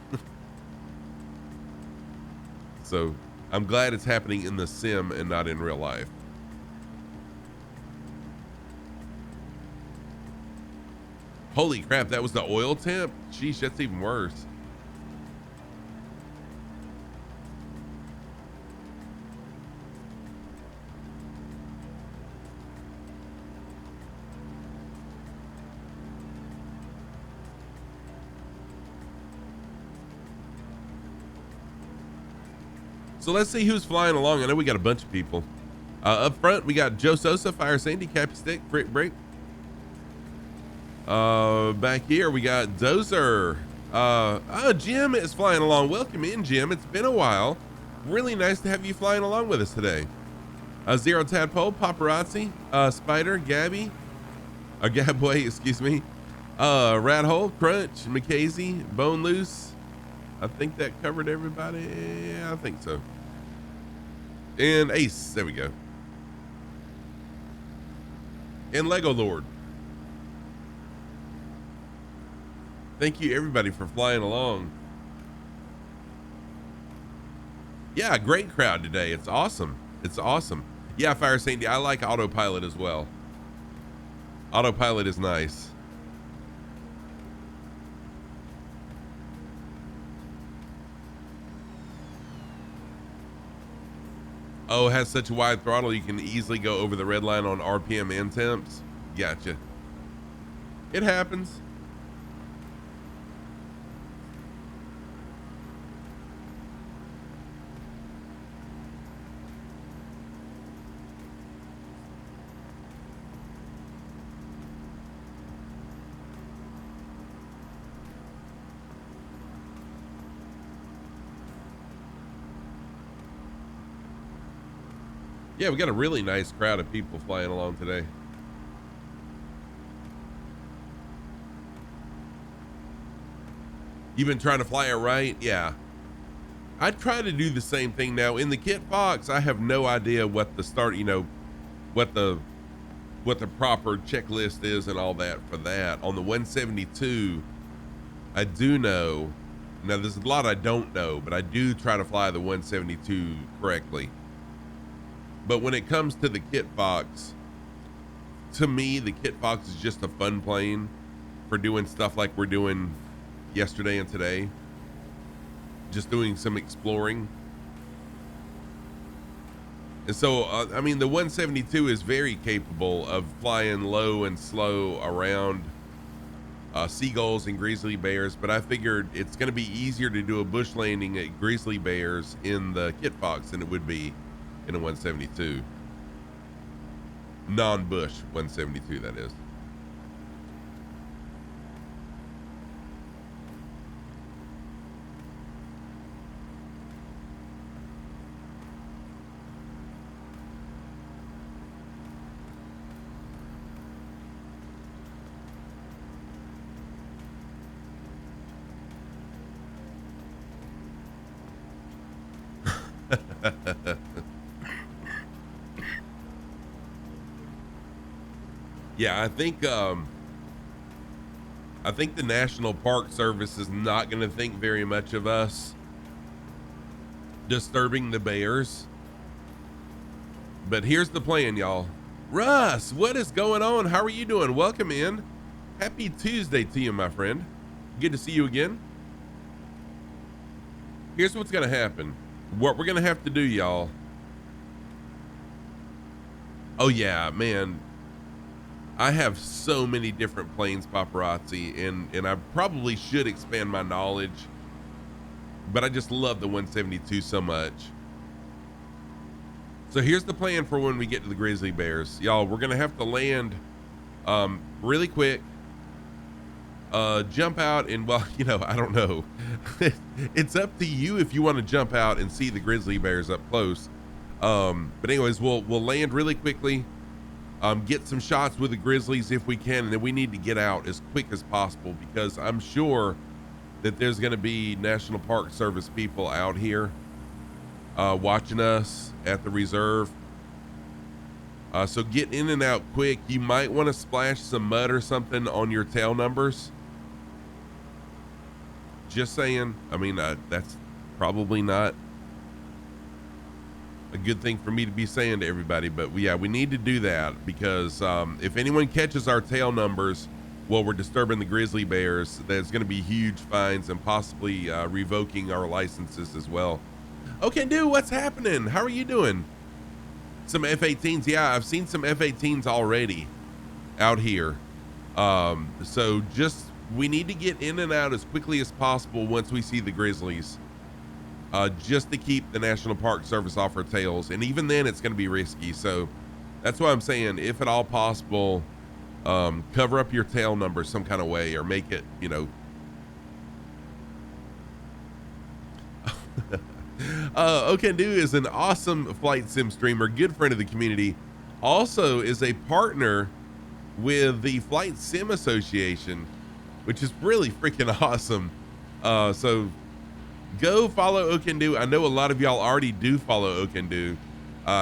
Speaker 1: So I'm glad it's happening in the sim and not in real life. Holy crap, that was the oil temp? Sheesh, that's even worse. So let's see who's flying along. I know we got a bunch of people. Up front, we got Joe Sosa, Fire Sandy, Cappy Stick, Brick Break. Back here, we got Dozer. Jim is flying along. Welcome in, Jim. It's been a while. Really nice to have you flying along with us today. Zero Tadpole, Paparazzi, Spider, Gabby, Gabway, excuse me. Rat Hole, Crunch, Macasey, Bone Loose. I think that covered everybody. Yeah, I think so. And Ace, there we go. And Lego Lord. Thank you everybody for flying along. Yeah, great crowd today. It's awesome. It's awesome. Yeah, Fire Sandy, I like autopilot as well. Autopilot is nice. Oh, it has such a wide throttle you can easily go over the red line on RPM and temps. Gotcha. It happens. Yeah, we got a really nice crowd of people flying along today. You've been trying to fly it right? Yeah. I try to do the same thing now. In the Kit Fox, I have no idea what the start, what the proper checklist is and all that for that. On the 172, I do know. Now, there's a lot I don't know, but I do try to fly the 172 correctly. But when it comes to the Kit Fox, to me, the Kit Fox is just a fun plane for doing stuff like we're doing yesterday and today. Just doing some exploring. And so, I mean, the 172 is very capable of flying low and slow around seagulls and grizzly bears, but I figured it's going to be easier to do a bush landing at grizzly bears in the Kit Fox than it would be in a 172. Non-bush 172, that is. Yeah, I think the National Park Service is not going to think very much of us disturbing the bears. But here's the plan, y'all. Russ, what is going on? How are you doing? Welcome in. Happy Tuesday to you, my friend. Good to see you again. Here's what's going to happen. What we're going to have to do, y'all. Oh, yeah, man. I have so many different planes, paparazzi, and I probably should expand my knowledge, but I just love the 172 so much. So here's the plan for when we get to the Grizzly Bears. Y'all, we're going to have to land really quick, jump out, and, well, I don't know. It's up to you if you want to jump out and see the Grizzly Bears up close. But anyways, we'll land really quickly. Get some shots with the grizzlies if we can, and then we need to get out as quick as possible because I'm sure that there's going to be National Park Service people out here watching us at the reserve. So get in and out quick. You might want to splash some mud or something on your tail numbers. Just saying. I mean, that's probably not a good thing for me to be saying to everybody, but we need to do that because if anyone catches our tail numbers while we're disturbing the grizzly bears, there's going to be huge fines and possibly revoking our licenses as well. Okay, dude, what's happening? How are you doing? Some F-18s. Yeah, I've seen some F-18s already out here. So we need to get in and out as quickly as possible once we see the grizzlies. Just to keep the National Park Service off our tails. And even then, it's going to be risky. So that's why I'm saying, if at all possible, cover up your tail number some kind of way or make it, Okandu is an awesome flight sim streamer, good friend of the community. Also is a partner with the Flight Sim Association, which is really freaking awesome. So go follow Okandu. I know a lot of y'all already do follow Okandu.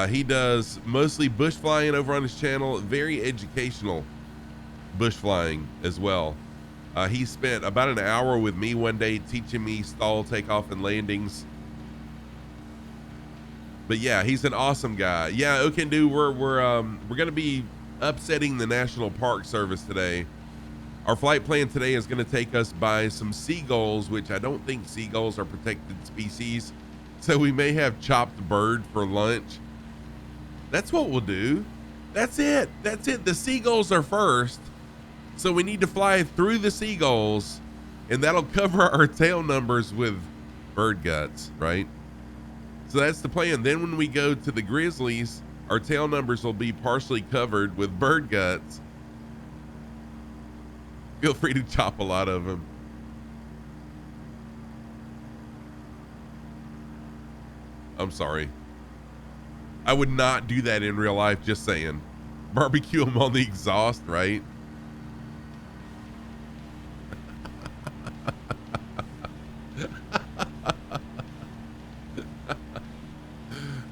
Speaker 1: He does mostly bush flying over on his channel, very educational bush flying as well. He spent about an hour with me one day teaching me stall, takeoff, and landings. But yeah, he's an awesome guy. Yeah, Okandu, we're gonna be upsetting the National Park Service today. Our flight plan today is going to take us by some seagulls, which I don't think seagulls are protected species. So we may have chopped bird for lunch. That's what we'll do. That's it. That's it. The seagulls are first. So we need to fly through the seagulls, and that'll cover our tail numbers with bird guts, right? So that's the plan. Then when we go to the grizzlies, our tail numbers will be partially covered with bird guts. Feel free to chop a lot of them. I'm sorry. I would not do that in real life, just saying. Barbecue them on the exhaust, right?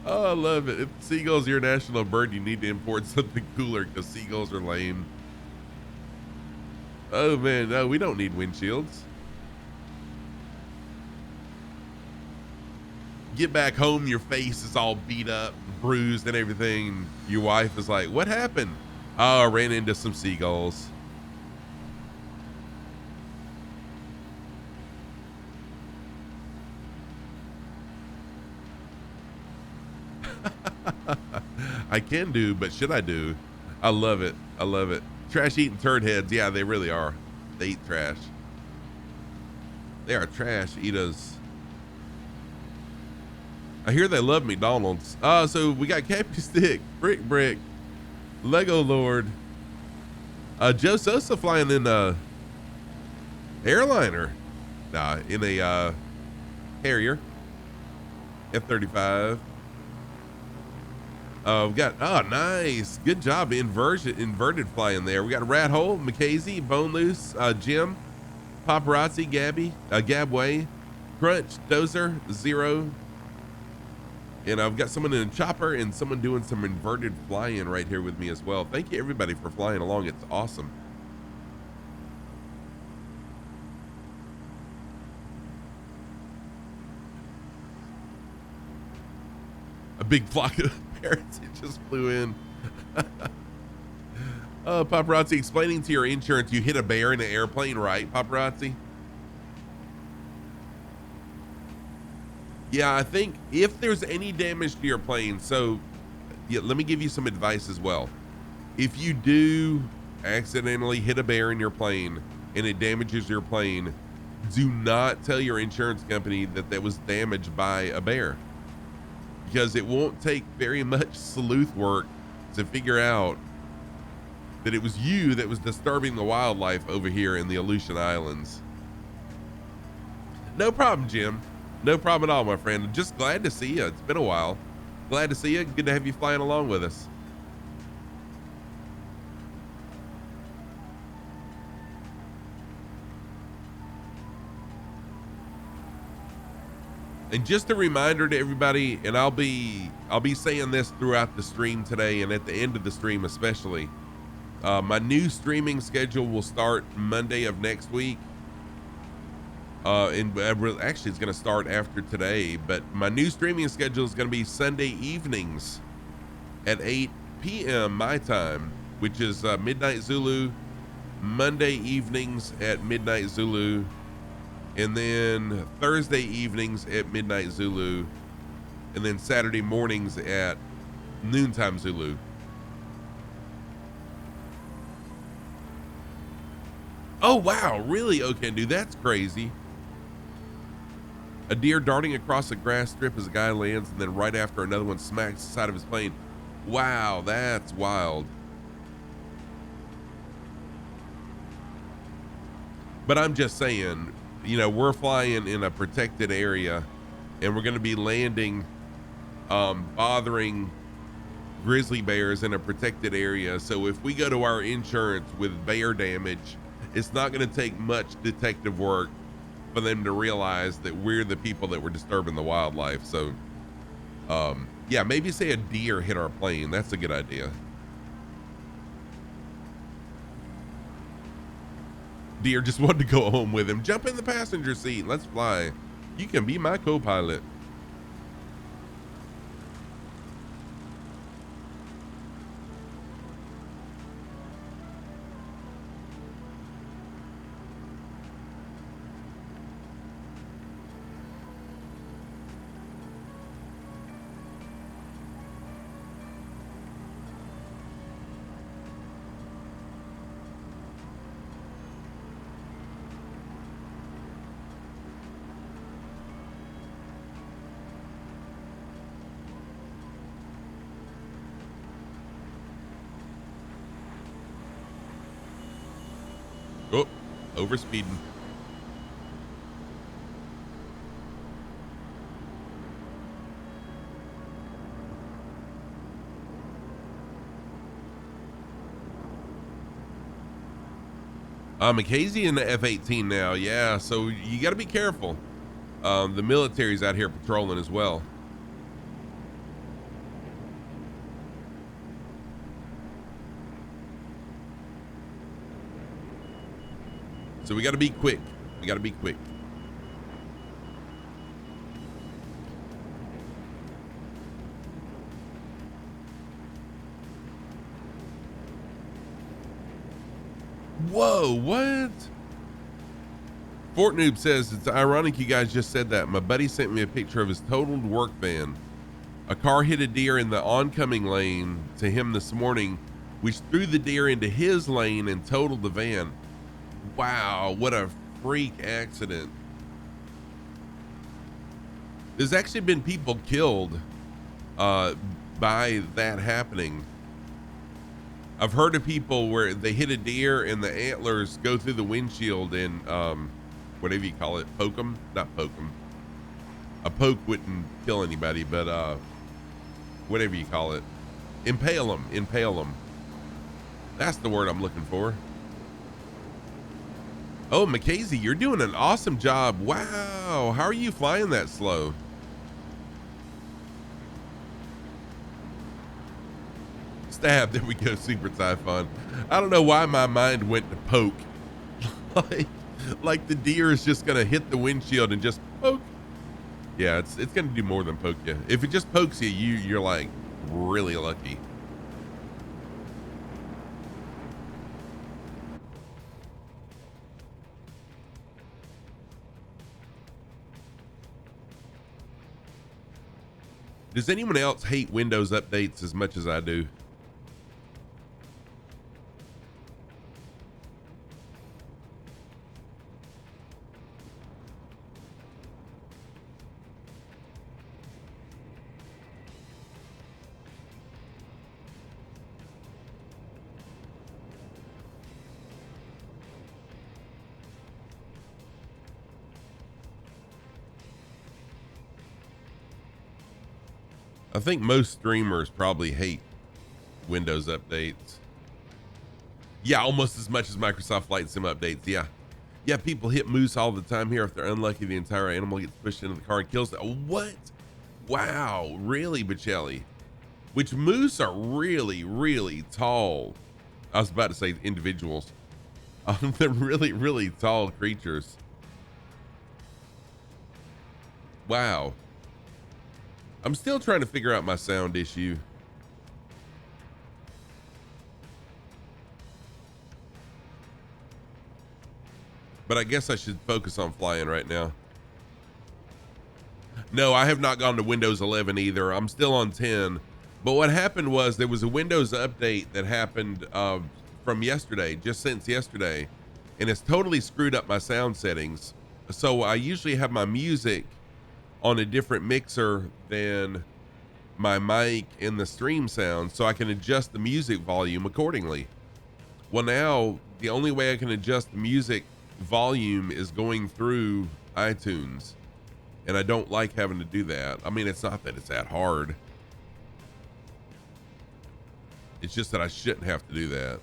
Speaker 1: Oh, I love it. If seagulls are your national bird, you need to import something cooler because seagulls are lame. Oh man, no, we don't need windshields. Get back home, your face is all beat up, bruised and everything. Your wife is like, what happened? Oh, I ran into some seagulls. I can do, but should I do? I love it. I love it. Trash eating turd heads. Yeah, they really are. They eat trash. They are trash eaters. I hear they love McDonald's. So we got Cappy Stick, Brick, Lego Lord, Joe Sosa flying in a airliner. Nah, in a Harrier F-35. We got, oh, nice. Good job. Inverted flying there. We got Rat Hole, McKazy, Bone Loose, Jim, Paparazzi, Gabby, Gabway, Crunch, Dozer, Zero. And I've got someone in a chopper and someone doing some inverted flying right here with me as well. Thank you, everybody, for flying along. It's awesome. A big flock of parrots. It just flew in. Paparazzi, explaining to your insurance you hit a bear in an airplane, right, Paparazzi? Yeah, I think if there's any damage to your plane, so yeah, let me give you some advice as well. If you do accidentally hit a bear in your plane and it damages your plane, do not tell your insurance company that that was damaged by a bear, because it won't take very much sleuth work to figure out that it was you that was disturbing the wildlife over here in the Aleutian Islands. No problem, Jim. No problem at all, my friend. Just glad to see you. It's been a while. Glad to see you. Good to have you flying along with us. And just a reminder to everybody, and I'll be saying this throughout the stream today and at the end of the stream especially. My new streaming schedule will start Monday of next week. And actually it's going to start after today, but my new streaming schedule is going to be Sunday evenings at 8 p.m. my time, which is midnight Zulu, Monday evenings at midnight Zulu, and then Thursday evenings at midnight Zulu, and then Saturday mornings at noontime Zulu. Oh, wow. Really? Okay, dude, that's crazy. A deer darting across a grass strip as a guy lands, and then right after another one smacks the side of his plane. Wow, that's wild. But I'm just saying, you know, we're flying in a protected area, and we're going to be landing, bothering grizzly bears in a protected area. So if we go to our insurance with bear damage, it's not going to take much detective work for them to realize that we're the people that were disturbing the wildlife. So, yeah, maybe say a deer hit our plane. That's a good idea. Deer just wanted to go home with him. Jump in the passenger seat. Let's fly. You can be my co-pilot. Oh, overspeeding. Mackenzie in the F-18 now. Yeah, so you got to be careful. The military's out here patrolling as well. So we got to be quick. We got to be quick. Whoa, what? Fort Noob says, it's ironic you guys just said that. My buddy sent me a picture of his totaled work van. A car hit a deer in the oncoming lane to him this morning, which threw the deer into his lane and totaled the van. Wow, what a freak accident. There's actually been people killed by that happening. I've heard of people where they hit a deer and the antlers go through the windshield and whatever you call it, poke them, not poke them. A poke wouldn't kill anybody, but whatever you call it, impale them. That's the word I'm looking for. Oh, Mackenzie, you're doing an awesome job. Wow, how are you flying that slow? Stab, there we go, Super Typhon. I don't know why my mind went to poke. like the deer is just gonna hit the windshield and just poke. Yeah, it's gonna do more than poke you. If it just pokes you, you're like really lucky. Does anyone else hate Windows updates as much as I do? I think most streamers probably hate Windows updates. Yeah, almost as much as Microsoft Flight Sim updates. Yeah, people hit moose all the time here. If they're unlucky, the entire animal gets pushed into the car and kills them. What? Wow, really, Bocelli? Which moose are really, really tall. I was about to say individuals. They're really, really tall creatures. Wow. I'm still trying to figure out my sound issue. But I guess I should focus on flying right now. No, I have not gone to Windows 11 either. I'm still on 10. But what happened was there was a Windows update that happened from yesterday, just since yesterday. And it's totally screwed up my sound settings. So I usually have my music on a different mixer than my mic and the stream sound, so I can adjust the music volume accordingly. Well, now the only way I can adjust the music volume is going through iTunes, and I don't like having to do that. I mean, it's not that it's that hard. It's just that I shouldn't have to do that.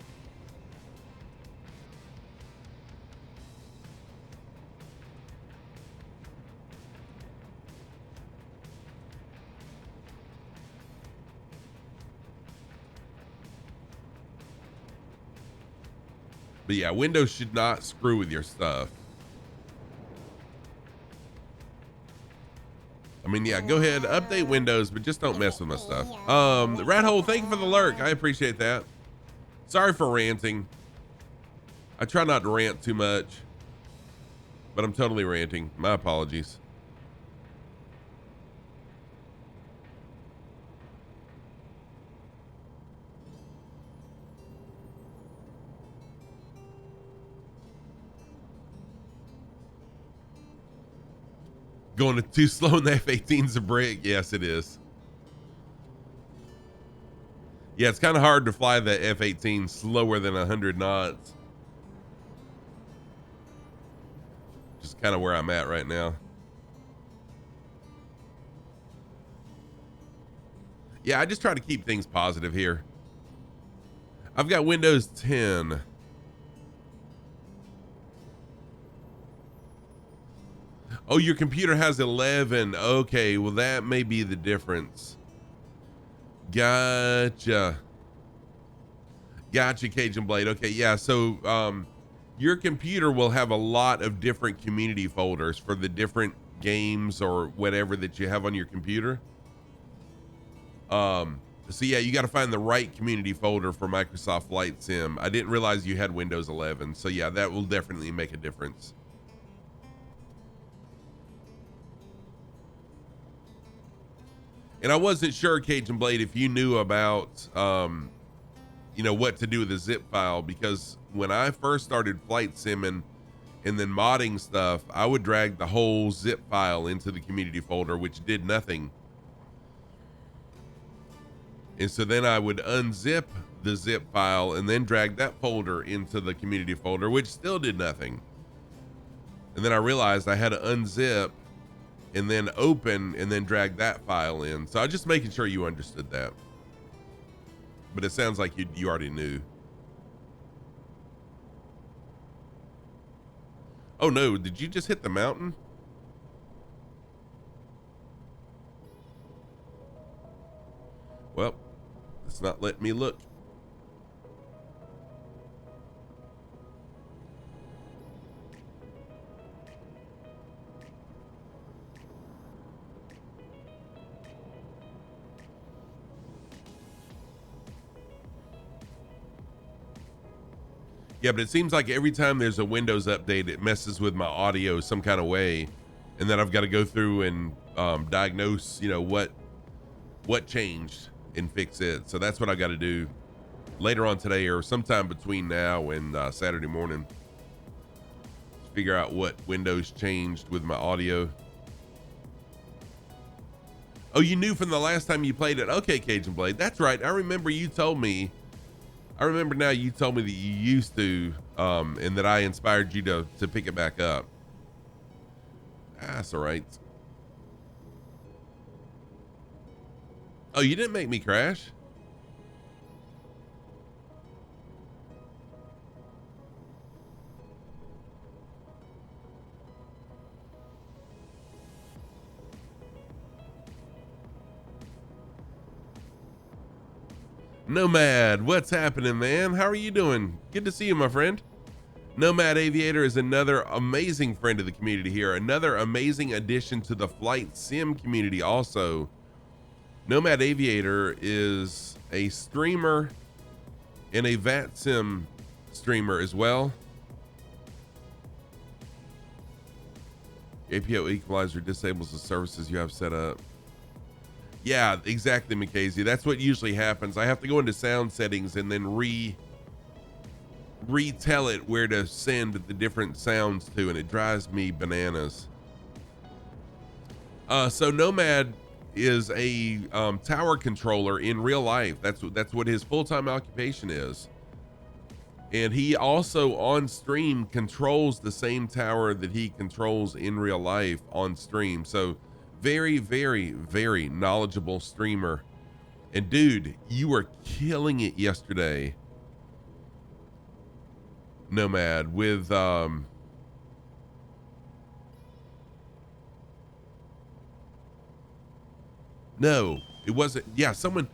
Speaker 1: But yeah, Windows should not screw with your stuff. I mean, yeah, go ahead, update Windows, but just don't mess with my stuff. Rat Hole, thank you for the lurk. I appreciate that. Sorry for ranting. I try not to rant too much, but I'm totally ranting. My apologies. Going too slow in the F-18's a brick. Yes, it is. Yeah, it's kind of hard to fly the F-18 slower than 100 knots. Just kind of where I'm at right now. Yeah, I just try to keep things positive here. I've got Windows 10. Oh, your computer has 11. Okay, well that may be the difference. Gotcha. Gotcha, Cajun Blade. Okay, yeah. So your computer will have a lot of different community folders for the different games or whatever that you have on your computer. So yeah, you got to find the right community folder for Microsoft Flight Sim. I didn't realize you had Windows 11. So yeah, that will definitely make a difference. And I wasn't sure, Cajun Blade, if you knew about, what to do with a zip file, because when I first started flight simming and then modding stuff, I would drag the whole zip file into the community folder, which did nothing. And so then I would unzip the zip file and then drag that folder into the community folder, which still did nothing. And then I realized I had to unzip and then open and then drag that file in. So I was just making sure you understood that. But it sounds like you already knew. Oh no, did you just hit the mountain? Well, it's not letting me look. Yeah, but it seems like every time there's a Windows update, it messes with my audio some kind of way. And then I've got to go through and diagnose, what changed and fix it. So that's what I got to do later on today or sometime between now and Saturday morning. Figure out what Windows changed with my audio. Oh, you knew from the last time you played it. Okay, Cajun Blade. That's right. I remember you told me. I remember now you told me that you used to, and that I inspired you to pick it back up. That's all right. Oh, you didn't make me crash? Nomad, what's happening, man? How are you doing? Good to see you, my friend. Nomad Aviator is another amazing friend of the community here. Another amazing addition to the flight sim community also. Nomad Aviator is a streamer and a VAT sim streamer as well. APO equalizer disables the services you have set up. Yeah, exactly, Mackenzie. That's what usually happens. I have to go into sound settings and then retell it where to send the different sounds to, and it drives me bananas. So Nomad is a tower controller in real life. That's what his full-time occupation is. And he also on stream controls the same tower that he controls in real life on stream. So very, very, very knowledgeable streamer. And dude, you were killing it yesterday, Nomad, with no, it wasn't. Yeah, someone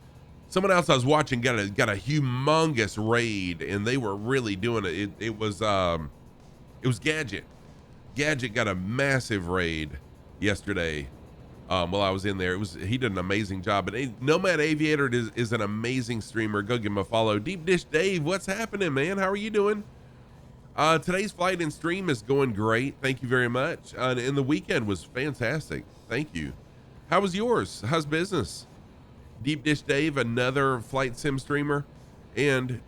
Speaker 1: else I was watching got a humongous raid, and they were really doing it. It was Gadget. Gadget got a massive raid yesterday. While I was in there, he did an amazing job. But Nomad Aviator is an amazing streamer. Go give him a follow. Deep Dish Dave, what's happening, man? How are you doing? Today's flight and stream is going great. Thank you very much. And the weekend was fantastic. Thank you. How was yours? How's business? Deep Dish Dave, another flight sim streamer. And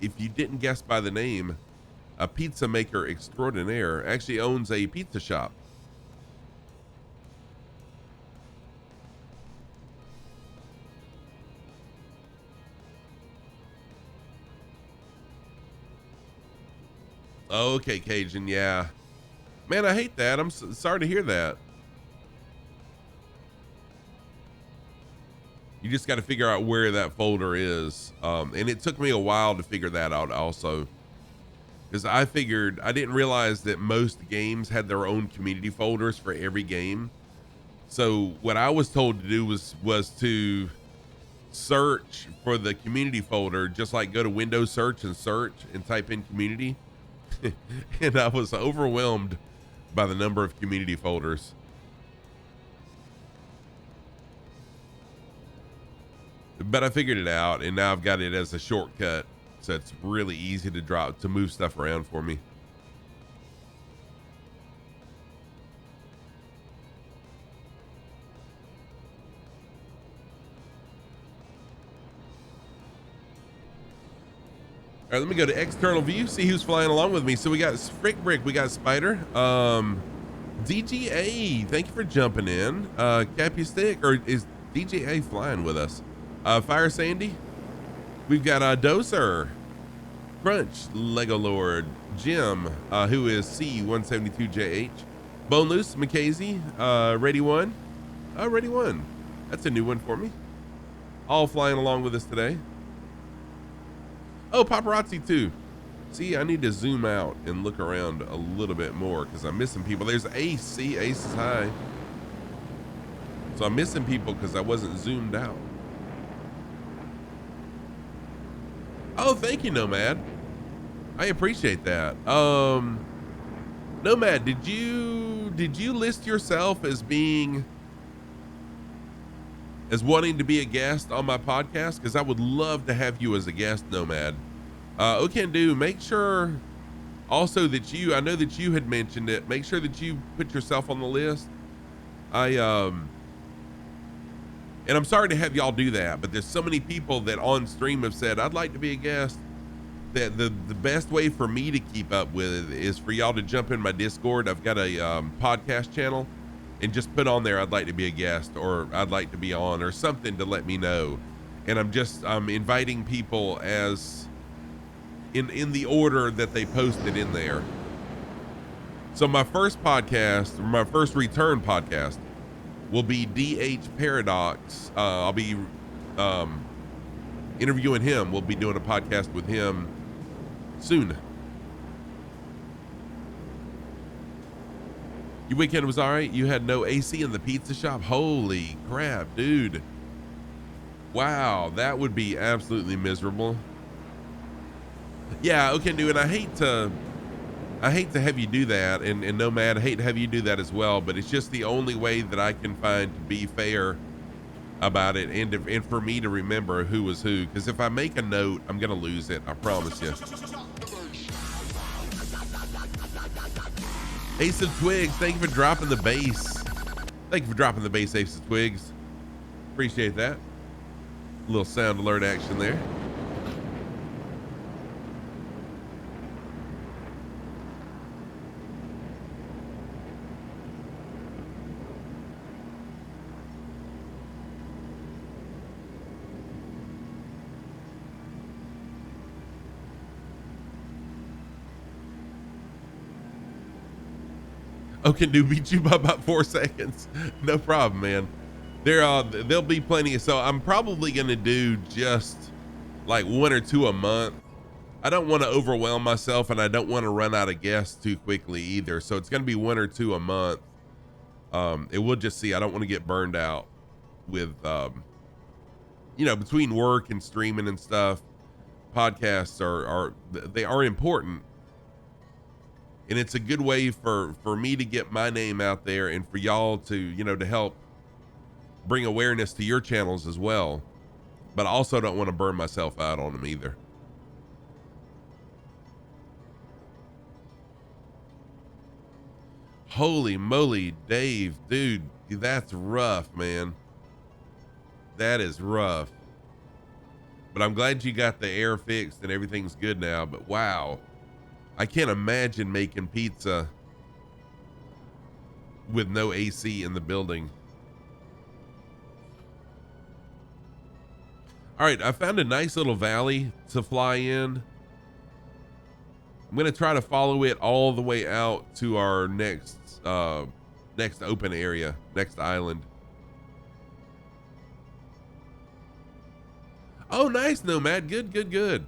Speaker 1: if you didn't guess by the name, a pizza maker extraordinaire, actually owns a pizza shop. Okay, Cajun, yeah. Man, I hate that. I'm sorry to hear that. You just got to figure out where that folder is. And it took me a while to figure that out also. Because I figured, I didn't realize that most games had their own community folders for every game. So what I was told to do was to search for the community folder, just like go to Windows search and type in community. And I was overwhelmed by the number of community folders. But I figured it out, and now I've got it as a shortcut, so it's really easy to move stuff around for me. All right, let me go to external view, see who's flying along with me. So we got Frick Brick, we got Spider, DGA, thank you for jumping in. Cappy Stick, or is DGA flying with us? Fire Sandy, we've got Doser, Crunch, Lego Lord, Jim, who is C172JH, Bone Loose, Mackenzie, Ready One, Ready One. That's a new one for me. All flying along with us today. Oh, paparazzi too. See, I need to zoom out and look around a little bit more because I'm missing people. There's Ace. See, Ace is high. So I'm missing people because I wasn't zoomed out. Oh, thank you, Nomad. I appreciate that. Nomad, did you list yourself as wanting to be a guest on my podcast? Because I would love to have you as a guest, Nomad. Okandu, make sure also that I know that you had mentioned it. Make sure that you put yourself on the list. And I'm sorry to have y'all do that, but there's so many people that on stream have said, I'd like to be a guest, that the best way for me to keep up with it is for y'all to jump in my Discord. I've got a podcast channel, and just put on there, I'd like to be a guest, or I'd like to be on, or something to let me know. And I'm inviting people as in the order that they posted in there. So my first return podcast will be DH Paradox. I'll be interviewing him. We'll be doing a podcast with him soon. Your weekend was all right? You had no AC in the pizza shop? Holy crap, dude. Wow, that would be absolutely miserable. Yeah, okay, dude, and I hate to have you do that, and Nomad, I hate to have you do that as well, but it's just the only way that I can find to be fair about it, and for me to remember who was who, because if I make a note, I'm gonna lose it, I promise you. Ace of Twigs, thank you for dropping the bass. Thank you for dropping the bass, Ace of Twigs. Appreciate that. A little sound alert action there. Okay, do beat you by about 4 seconds. No problem, man. There'll be plenty. So I'm probably going to do just like 1 or 2 a month. I don't want to overwhelm myself, and I don't want to run out of guests too quickly either. So it's going to be 1 or 2 a month. And we'll just see. I don't want to get burned out with, between work and streaming and stuff. Podcasts are important. And it's a good way for me to get my name out there, and for y'all to, to help bring awareness to your channels as well. But I also don't want to burn myself out on them either. Holy moly, Dave, dude, that's rough, man. That is rough. But I'm glad you got the air fixed and everything's good now, but wow. I can't imagine making pizza with no AC in the building. All right, I found a nice little valley to fly in. I'm going to try to follow it all the way out to our next open area, next island. Oh, nice, Nomad. Good.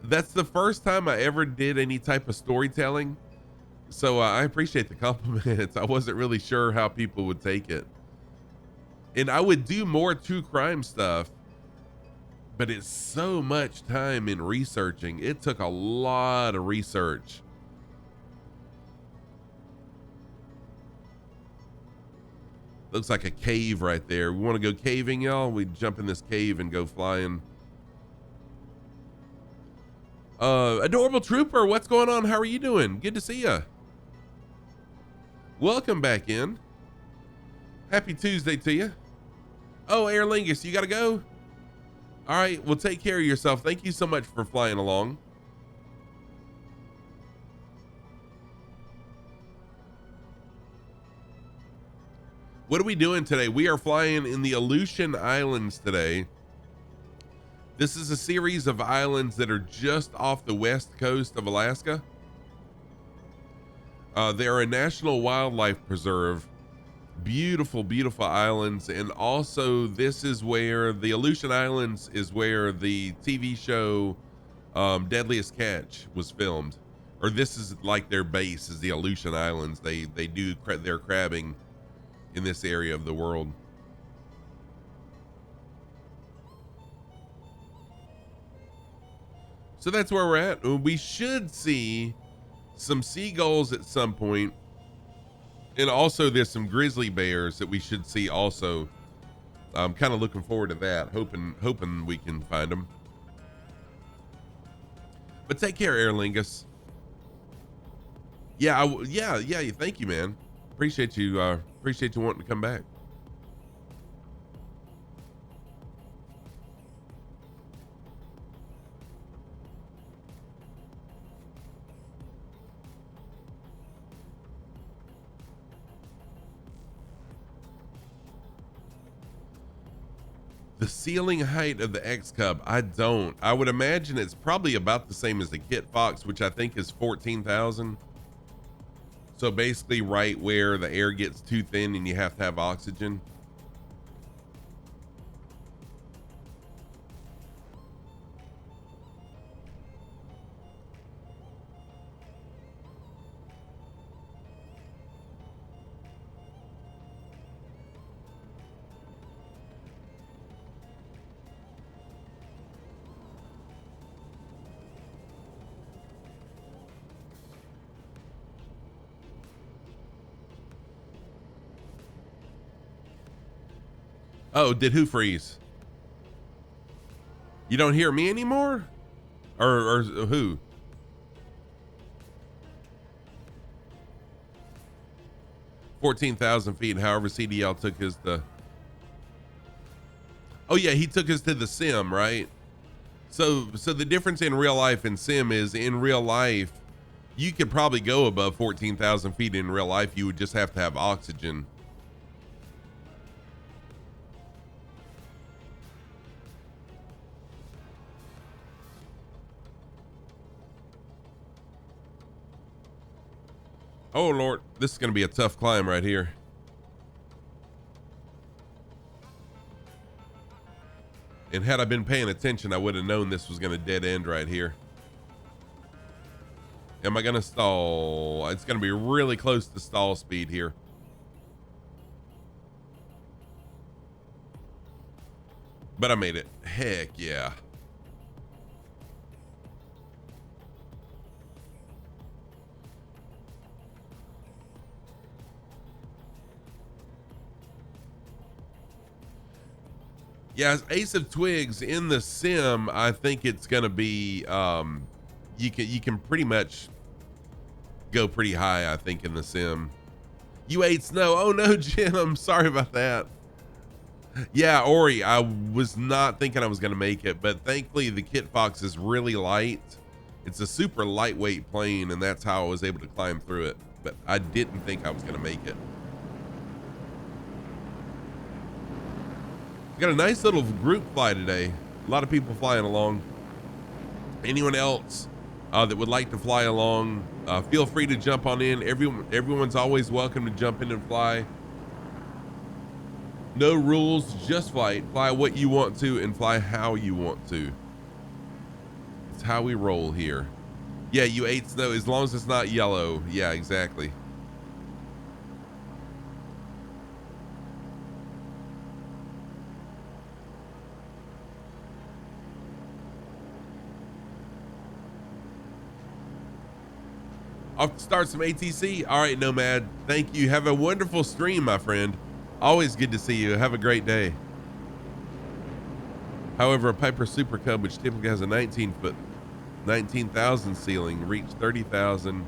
Speaker 1: That's the first time I ever did any type of storytelling. So I appreciate the compliments. I wasn't really sure how people would take it. And I would do more true crime stuff, but it's so much time in researching. It took a lot of research. Looks like a cave right there. We want to go caving, y'all? We jump in this cave and go flying. Adorable Trooper, what's going on? How are you doing? Good to see ya. Welcome back in. Happy Tuesday to you. Oh, Aer Lingus, you gotta go? All right, well, take care of yourself. Thank you so much for flying along. What are we doing today? We are flying in the Aleutian Islands today. This is a series of islands that are just off the west coast of Alaska. They are a national wildlife preserve. Beautiful, beautiful islands. And also this is where the Aleutian Islands is where the TV show Deadliest Catch was filmed. Or this is like their base is the Aleutian Islands. They do their crabbing in this area of the world. So that's where we're at. We should see some seagulls at some point. And also there's some grizzly bears that we should see also. I'm kind of looking forward to that. Hoping we can find them. But take care, Aer Lingus. Yeah, yeah. Thank you, man. Appreciate you wanting to come back. The ceiling height of the X Cub, I don't. I would imagine it's probably about the same as the Kit Fox, which I think is 14,000. So basically right where the air gets too thin and you have to have oxygen. Oh, did who freeze? You don't hear me anymore? Or who? $14,000 however CDL took his to. Oh yeah, he took us to the sim, right? So the difference in real life and sim is in real life, you could probably go above 14,000 feet in real life. You would just have to have oxygen. Oh Lord, this is going to be a tough climb right here. And had I been paying attention, I would have known this was going to dead end right here. Am I going to stall? It's going to be really close to stall speed here. But I made it. Heck yeah. Yeah, Ace of Twigs in the sim, I think it's gonna be you can pretty much go pretty high, I think, in the sim. You ate snow. Oh no, Jim, I'm sorry about that. Yeah, Ori, I was not thinking I was gonna make it, but thankfully the Kit Fox is really light. It's a super lightweight plane, and that's how I was able to climb through it. But I didn't think I was gonna make it. Got a nice little group fly today. A lot of people flying along. Anyone else that would like to fly along, feel free to jump on in. Everyone's always welcome to jump in and fly. No rules, just flight. Fly what you want to and fly how you want to. It's how we roll here. Yeah, you ate snow as long as it's not yellow. Yeah, exactly. Off to start some ATC. All right, Nomad. Thank you. Have a wonderful stream, my friend. Always good to see you. Have a great day. However, a Piper Super Cub, which typically has a 19-foot, 19,000 ceiling, reached 30,000.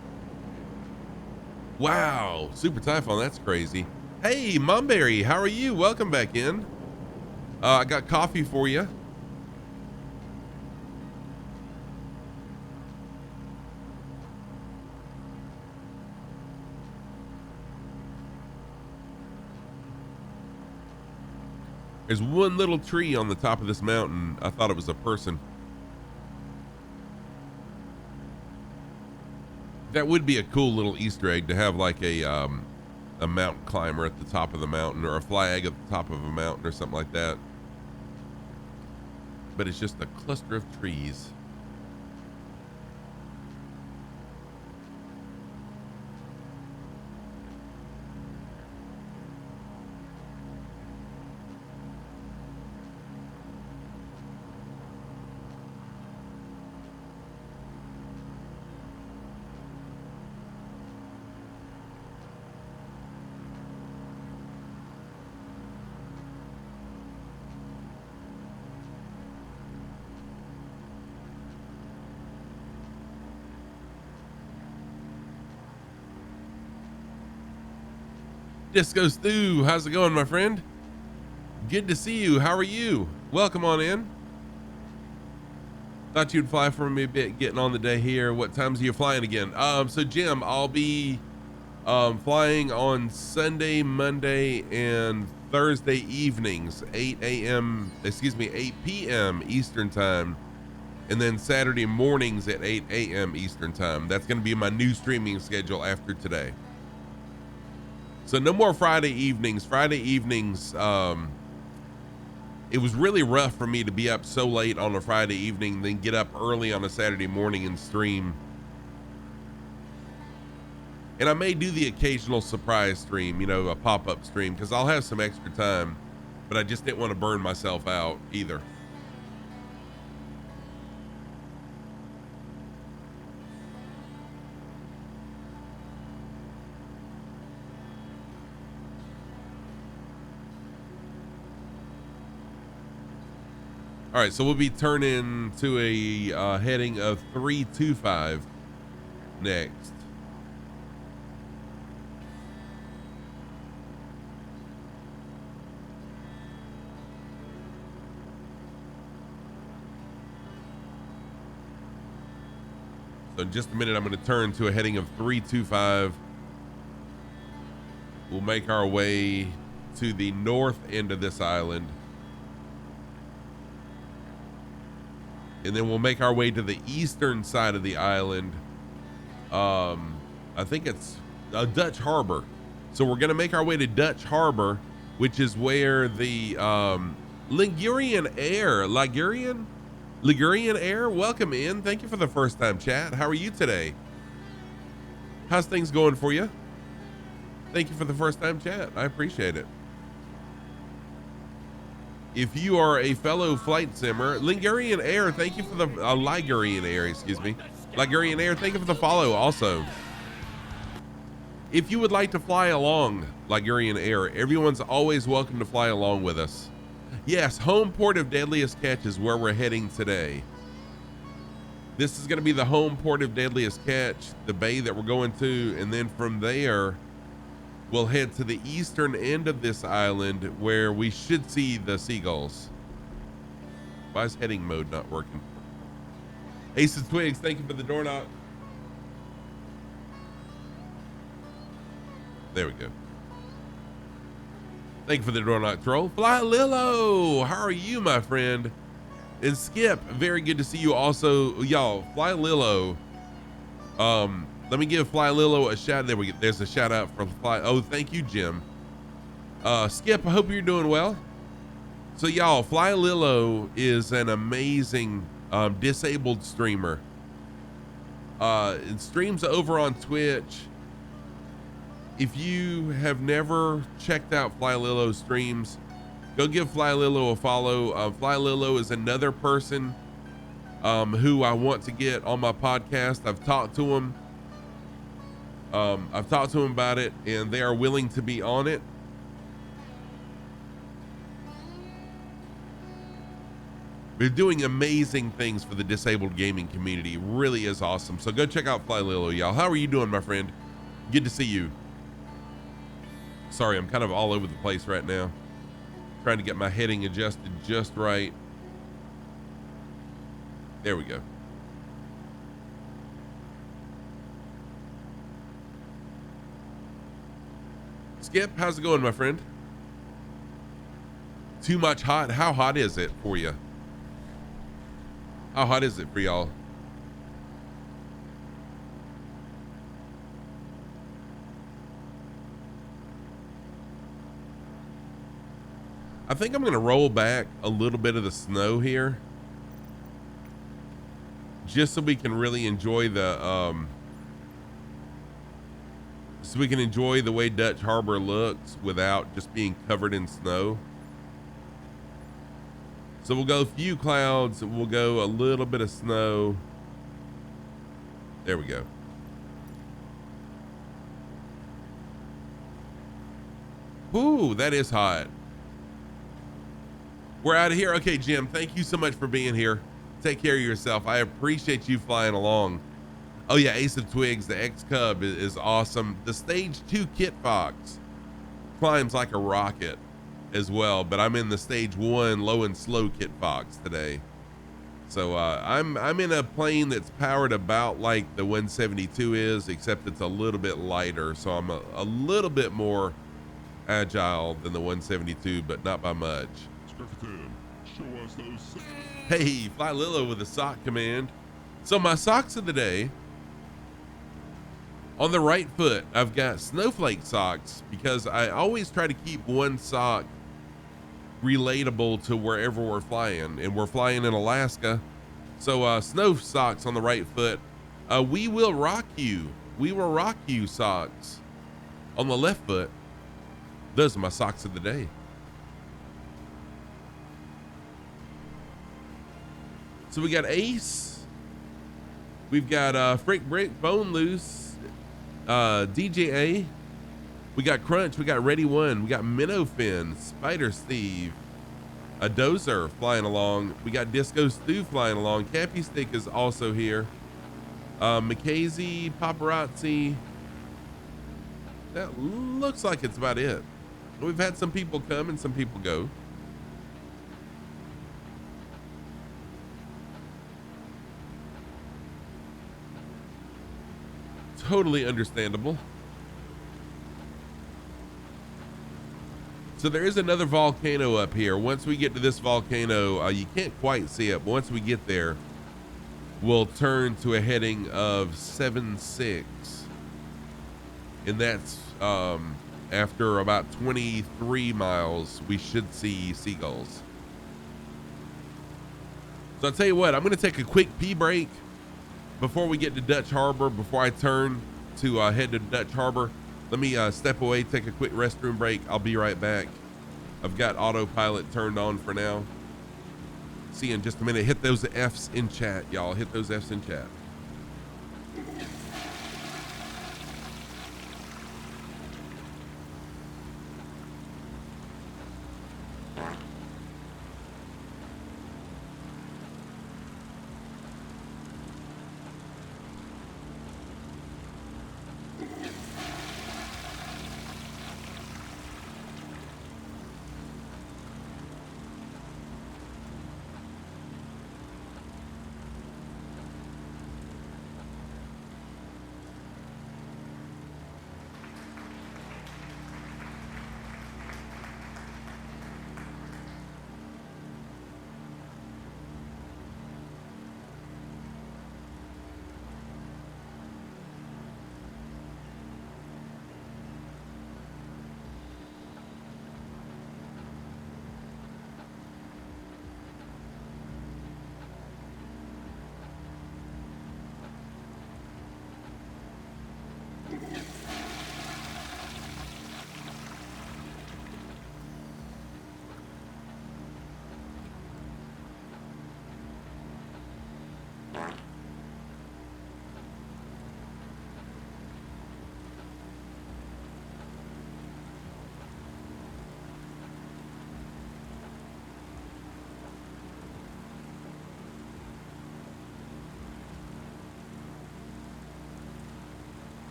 Speaker 1: Wow. Super Typhon. That's crazy. Hey, Momberry. How are you? Welcome back in. I got coffee for you. There's one little tree on the top of this mountain. I thought it was a person. That would be a cool little Easter egg to have, like a mountain climber at the top of the mountain, or a flag at the top of a mountain or something like that. But it's just a cluster of trees. Disco Stew, how's it going, my friend? Good to see you. How are you? Welcome on in. Thought you'd fly for me a bit, getting on the day here. What times are you flying again? So Jim, I'll be flying on Sunday, Monday, and Thursday evenings, 8 p.m. Eastern time, and then Saturday mornings at 8 a.m. Eastern time. That's going to be my new streaming schedule after today. So no more Friday evenings. Friday evenings, it was really rough for me to be up so late on a Friday evening, then get up early on a Saturday morning and stream. And I may do the occasional surprise stream, you know, a pop-up stream, because I'll have some extra time, but I just didn't want to burn myself out either. All right, so we'll be turning to a heading of 325 next. So in just a minute, I'm going to turn to a heading of 325. We'll make our way to the north end of this island. And then we'll make our way to the eastern side of the island. I think it's Dutch Harbor. So we're going to make our way to Dutch Harbor, which is where the Ligurian Air, welcome in. Thank you for the first time chat. How are you today? How's things going for you? Thank you for the first time chat. I appreciate it. If you are a fellow flight simmer, Ligurian Air, thank you for the Ligurian Air, excuse me. Ligurian Air, thank you for the follow also. If you would like to fly along Ligurian Air, everyone's always welcome to fly along with us. Yes, home port of Deadliest Catch is where we're heading today. This is going to be the home port of Deadliest Catch, the bay that we're going to, and then from there, we'll head to the eastern end of this island where we should see the seagulls. Why is heading mode not working? Ace of Twigs, thank you for the door knock. There we go. Thank you for the door knock, troll. Fly Lilo, how are you, my friend? And Skip, very good to see you also. Y'all, Fly Lilo, let me give Fly Lilo a shout. There we go. There's a shout out from Fly. Oh, thank you, Jim. Skip, I hope you're doing well. So y'all, Fly Lilo is an amazing disabled streamer. It streams over on Twitch. If you have never checked out Flylilo streams, go give Flylilo a follow. Flylilo is another person who I want to get on my podcast. I've talked to him. I've talked to him about it, and they are willing to be on it. They're doing amazing things for the disabled gaming community. It really is awesome. So go check out Flylilo, y'all. How are you doing, my friend? Good to see you. Sorry, I'm kind of all over the place right now. Trying to get my heading adjusted just right. There we go. Skip, how's it going, my friend? Too much hot? How hot is it for you? How hot is it for y'all? I think I'm going to roll back a little bit of the snow here, just so we can really enjoy the way Dutch Harbor looks without just being covered in snow. So we'll go a few clouds, we'll go a little bit of snow. There we go. Ooh, that is hot. We're out of here. Okay, Jim, thank you so much for being here. Take care of yourself. I appreciate you flying along. Oh yeah, Ace of Twigs, the X-Cub is awesome. The Stage 2 Kit Fox climbs like a rocket as well, but I'm in the Stage 1 low and slow Kit Fox today. So I'm in a plane that's powered about like the 172 is, except it's a little bit lighter. So I'm a little bit more agile than the 172, but not by much. Hey, Flylilo with a sock command. So my socks of the day, on the right foot, I've got snowflake socks because I always try to keep one sock relatable to wherever we're flying, and we're flying in Alaska. So snow socks on the right foot. We will rock you socks on the left foot. Those are my socks of the day. So we got Ace, we've got Frick Brick, Bone Loose, DJA, we got Crunch, we got Ready One, we got Minnow Fin, Spider Steve, a Dozer flying along, we got Disco Stew flying along, Cappy Stick is also here, Mackenzie, Paparazzi. That looks like it's about it. We've had some people come and some people go. Totally understandable. So there is another volcano up here. Once we get to this volcano, you can't quite see it, but once we get there, we'll turn to a heading of 7.6, and that's after about 23 miles we should see seagulls. So I'll tell you what, I'm going to take a quick pee break before we get to Dutch Harbor. Before I turn to head to Dutch Harbor, let me step away, take a quick restroom break. I'll be right back. I've got autopilot turned on for now. See you in just a minute. Hit those F's in chat, y'all. Hit those F's in chat.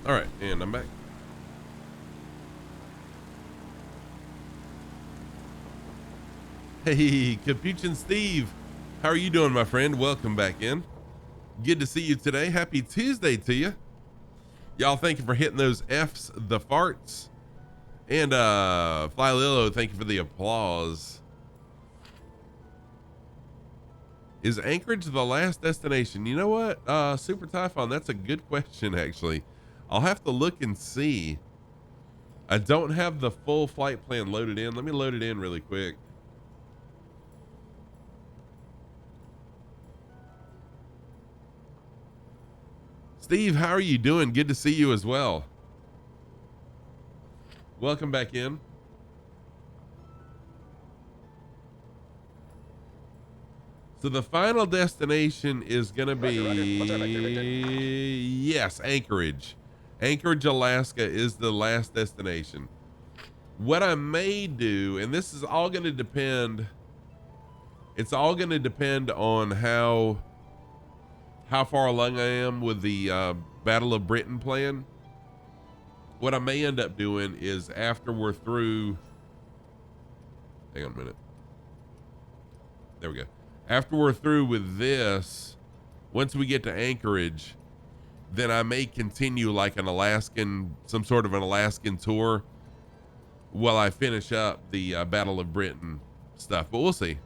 Speaker 1: All right, and I'm back. Hey, Capuchin Steve, how are you doing, my friend? Welcome back in. Good to see you today. Happy Tuesday to you. Y'all, thank you for hitting those F's, the farts. And Fly Lilo, thank you for the applause. Is Anchorage the last destination? You know what, Super Typhon, that's a good question, actually. I'll have to look and see. I don't have the full flight plan loaded in. Let me load it in really quick. Steve, how are you doing? Good to see you as well. Welcome back in. So the final destination is going to be, yes, Anchorage. Anchorage, Alaska is the last destination. What I may do, and this is all going to depend, it's all going to depend on how far along I am with the Battle of Britain plan. What I may end up doing is after we're through, hang on a minute. There we go. After we're through with this, once we get to Anchorage, then I may continue like an Alaskan, some sort of an Alaskan tour while I finish up the Battle of Britain stuff, but we'll see.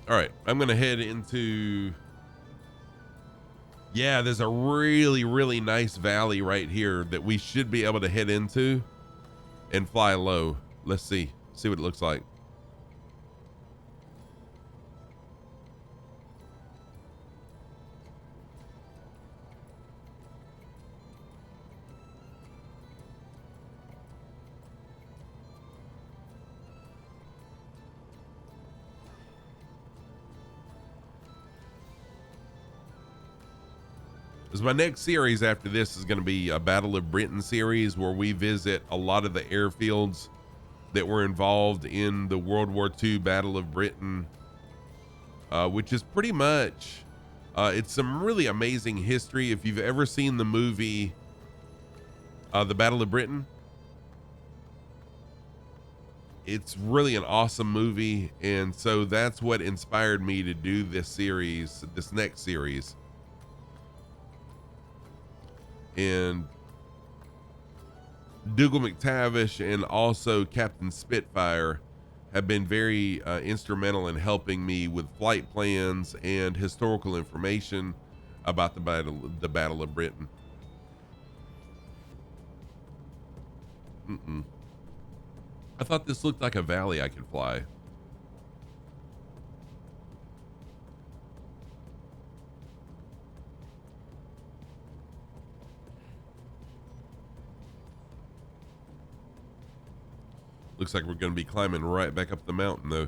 Speaker 1: All right, I'm going to head into, yeah, there's a really, really nice valley right here that we should be able to head into and fly low. Let's see what it looks like. My next series after this is going to be a Battle of Britain series where we visit a lot of the airfields that were involved in the World War II Battle of Britain, which is pretty much, it's some really amazing history. If you've ever seen the movie, The Battle of Britain, it's really an awesome movie. And so that's what inspired me to do this series, this next series. And Dougal McTavish and also Captain Spitfire have been very instrumental in helping me with flight plans and historical information about the Battle of Britain. I thought this looked like a valley I could fly. Looks like we're going to be climbing right back up the mountain, though.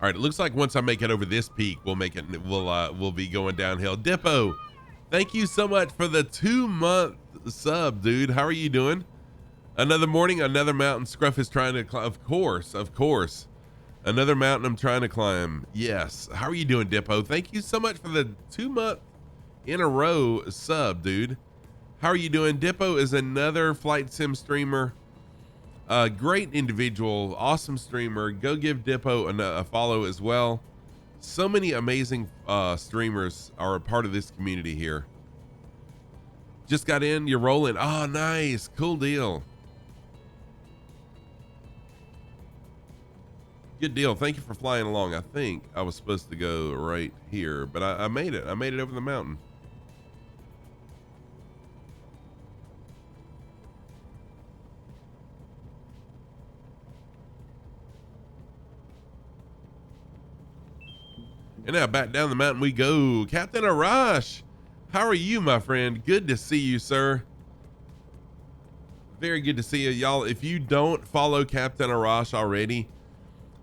Speaker 1: All right, it looks like once I make it over this peak, we'll be going downhill. Dippo, thank you so much for the 2-month sub, dude. How are you doing? Another morning, another mountain Scruff is trying to climb. Of course. Another mountain I'm trying to climb. Yes. How are you doing, Dippo? Thank you so much for the 2-month in a row sub, dude. How are you doing? Dippo is another flight sim streamer. Great individual, awesome streamer. Go give Dippo a follow as well. So many amazing streamers are a part of this community here. Just got in, you're rolling. Oh, nice, cool deal. Good deal. Thank you for flying along. I think I was supposed to go right here, but I made it. I made it over the mountain. And now back down the mountain we go. Captain Arash, how are you, my friend? Good to see you, sir. Very good to see you, y'all. If you don't follow Captain Arash already,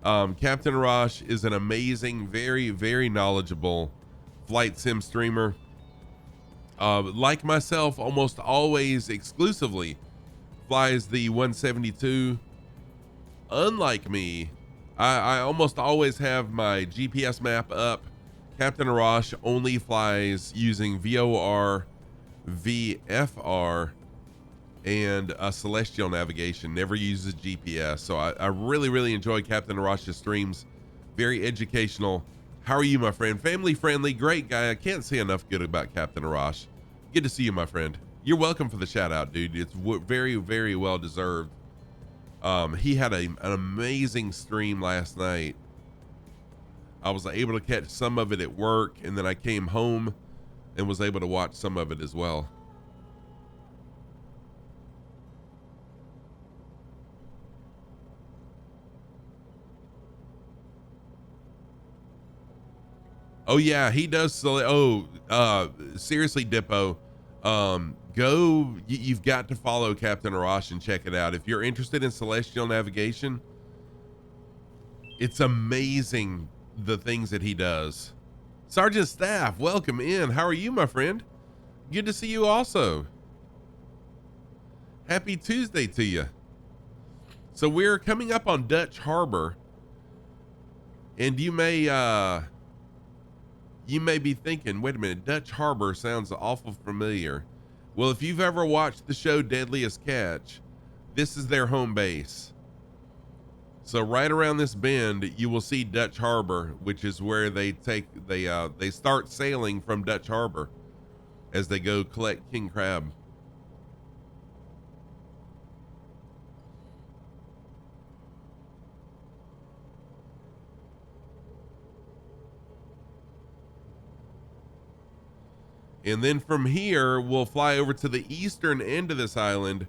Speaker 1: Captain Arash is an amazing, very, very knowledgeable flight sim streamer. Like myself, almost always exclusively flies the 172. Unlike me, I almost always have my GPS map up. Captain Arash only flies using VOR, VFR, and celestial navigation, never uses GPS. So I really, really enjoy Captain Arash's streams. Very educational. How are you, my friend? Family friendly, great guy. I can't say enough good about Captain Arash. Good to see you, my friend. You're welcome for the shout out, dude. It's very, very well deserved. He had an amazing stream last night. I was able to catch some of it at work, and then I came home and was able to watch some of it as well. Oh yeah, he does. Seriously, Dippo, you've got to follow Captain Arash and check it out. If you're interested in celestial navigation, it's amazing the things that he does. Sergeant Staff, welcome in. How are you, my friend? Good to see you also. Happy Tuesday to you. So we're coming up on Dutch Harbor, and you may be thinking, wait a minute, Dutch Harbor sounds awful familiar. Well, if you've ever watched the show Deadliest Catch, this is their home base. So right around this bend, you will see Dutch Harbor, which is where they start sailing from Dutch Harbor as they go collect king crab. And then from here, we'll fly over to the eastern end of this island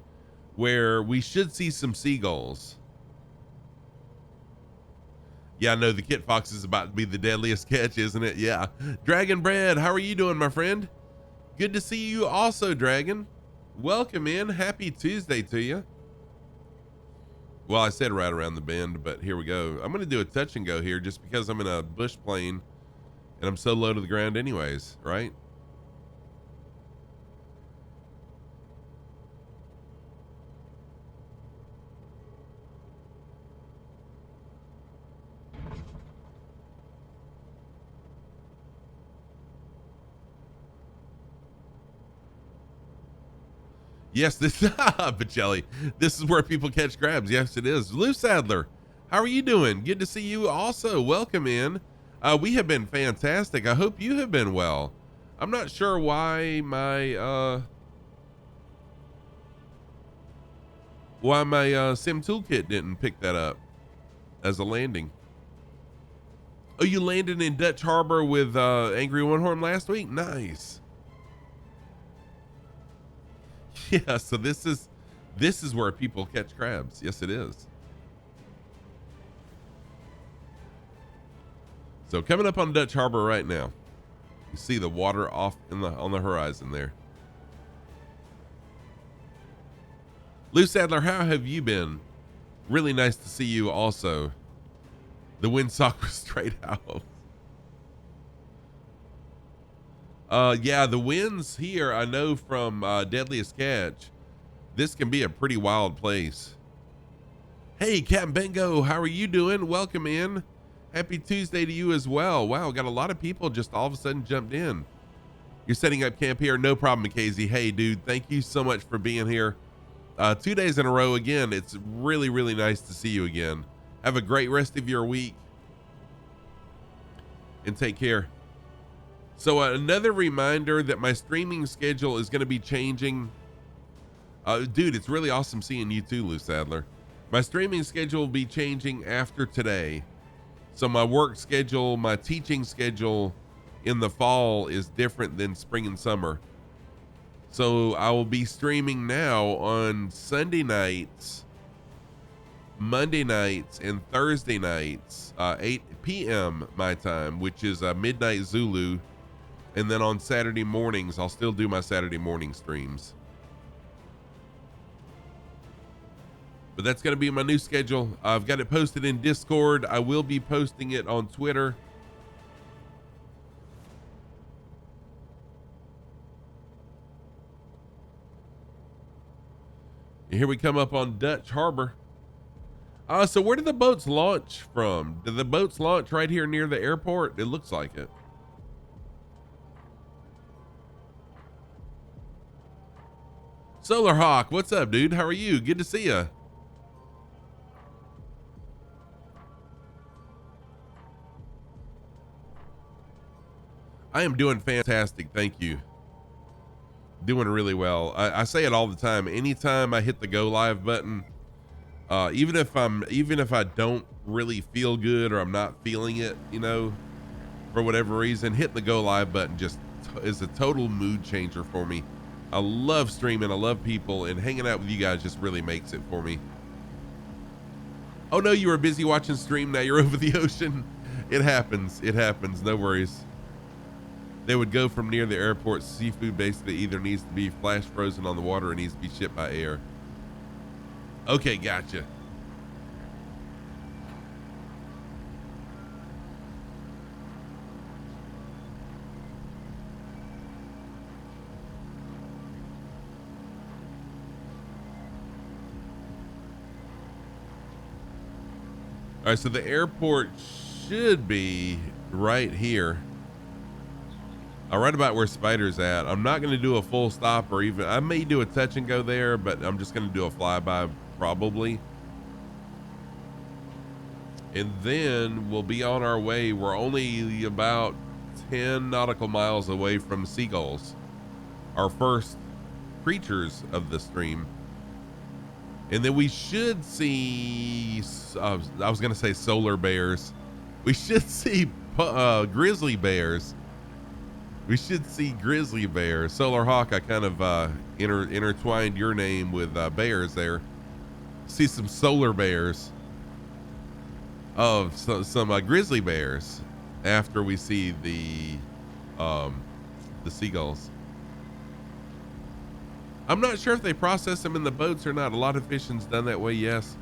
Speaker 1: where we should see some seagulls. Yeah, I know the Kit Fox is about to be the deadliest catch, isn't it? Yeah. Dragon Bread, how are you doing, my friend? Good to see you also, Dragon. Welcome in. Happy Tuesday to you. Well, I said right around the bend, but here we go. I'm going to do a touch and go here just because I'm in a bush plane and I'm so low to the ground anyways, right? Yes, Pacelli, this is where people catch crabs. Yes, it is. Lou Sadler, how are you doing? Good to see you also. Welcome in. We have been fantastic. I hope you have been well. I'm not sure why my sim toolkit didn't pick that up as a landing. Oh, you landed in Dutch Harbor with Angry One Horn last week? Nice. Yeah, so this is where people catch crabs. Yes, it is. So coming up on Dutch Harbor right now, you see the water off on the horizon there. Lou Sadler, how have you been? Really nice to see you also. The windsock was straight out. Yeah, the winds here, I know from Deadliest Catch, this can be a pretty wild place. Hey, Captain Bengo, how are you doing? Welcome in. Happy Tuesday to you as well. Wow, got a lot of people just all of a sudden jumped in. You're setting up camp here? No problem, Mackenzie. Hey, dude, thank you so much for being here. 2 days in a row again. It's really, really nice to see you again. Have a great rest of your week. And take care. So another reminder that my streaming schedule is going to be changing. Dude, it's really awesome seeing you too, Lou Sadler. My streaming schedule will be changing after today. So my work schedule, my teaching schedule in the fall is different than spring and summer. So I will be streaming now on Sunday nights, Monday nights and Thursday nights, 8 p.m. my time, which is midnight Zulu. And then on Saturday mornings, I'll still do my Saturday morning streams. But that's going to be my new schedule. I've got it posted in Discord. I will be posting it on Twitter. And here we come up on Dutch Harbor. So where do the boats launch from? Do the boats launch right here near the airport? It looks like it. Solar Hawk, what's up, dude? How are you? Good to see you. I am doing fantastic, thank you. Doing really well. I say it all the time. Anytime I hit the go live button, even if I don't really feel good or I'm not feeling it, you know, for whatever reason, hitting the go live button just is a total mood changer for me. I love streaming, I love people, and hanging out with you guys just really makes it for me. Oh no, you were busy watching stream, now you're over the ocean. It happens, no worries. They would go from near the airport. Seafood basically either needs to be flash frozen on the water or needs to be shipped by air. Okay, gotcha. All right, so the airport should be right here. Right about where Spider's at. I'm not going to do a full stop, or even, I may do a touch and go there, but I'm just going to do a flyby probably. And then we'll be on our way. We're only about 10 nautical miles away from seagulls, our first creatures of the stream. And then we should see, I was going to say solar bears. We should see grizzly bears. We should see grizzly bears. Solar Hawk, I kind of intertwined your name with bears there. See some solar bears. Some grizzly bears after we see the seagulls. I'm not sure if they process them in the boats or not. A lot of fishing's done that way, yes.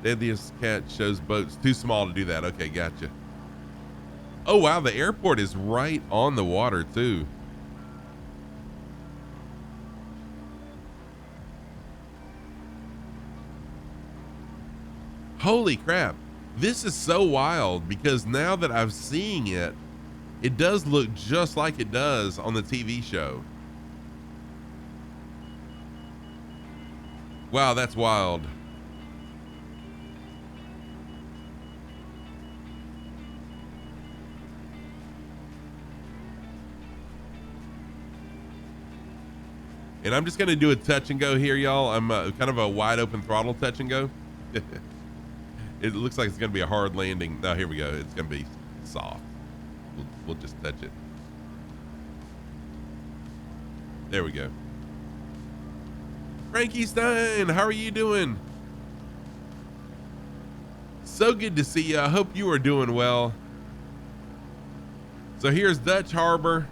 Speaker 1: Deadliest Catch shows boats too small to do that. Okay, gotcha. Oh wow, the airport is right on the water too. Holy crap. This is so wild because now that I'm seeing it, it does look just like it does on the TV show. Wow, that's wild. And I'm just going to do a touch and go here, y'all. I'm kind of a wide open throttle touch and go. It looks like it's going to be a hard landing. No, here we go. It's going to be soft. We'll just touch it. There we go. Frankie Stein, how are you doing? So good to see you. I hope you are doing well. So here's Dutch Harbor.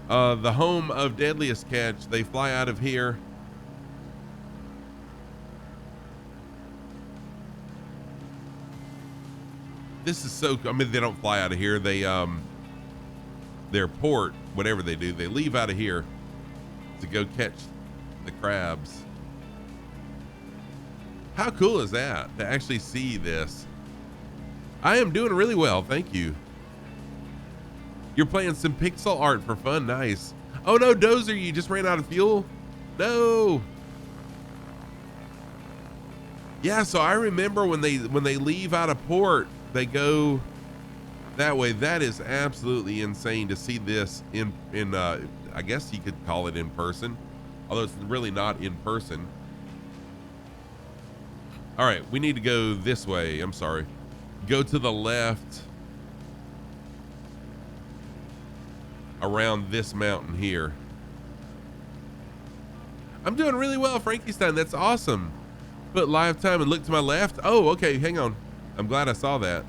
Speaker 1: The home of Deadliest Catch. They fly out of here. This is so, I mean, they don't fly out of here. They, their port, whatever they do, they leave out of here to go catch the crabs. How cool is that to actually see this? I am doing really well. Thank you. You're playing some pixel art for fun. Nice. Oh no, Dozer, you just ran out of fuel? No. Yeah, so I remember when they leave out of port, they go that way. That is absolutely insane to see this in I guess you could call it in person, although it's really not in person. All right, we need to go this way. I'm sorry. Go to the left around this mountain here. I'm doing really well, Frankie Stein. That's awesome. Put live time and look to my left. Oh, okay. Hang on. I'm glad I saw that.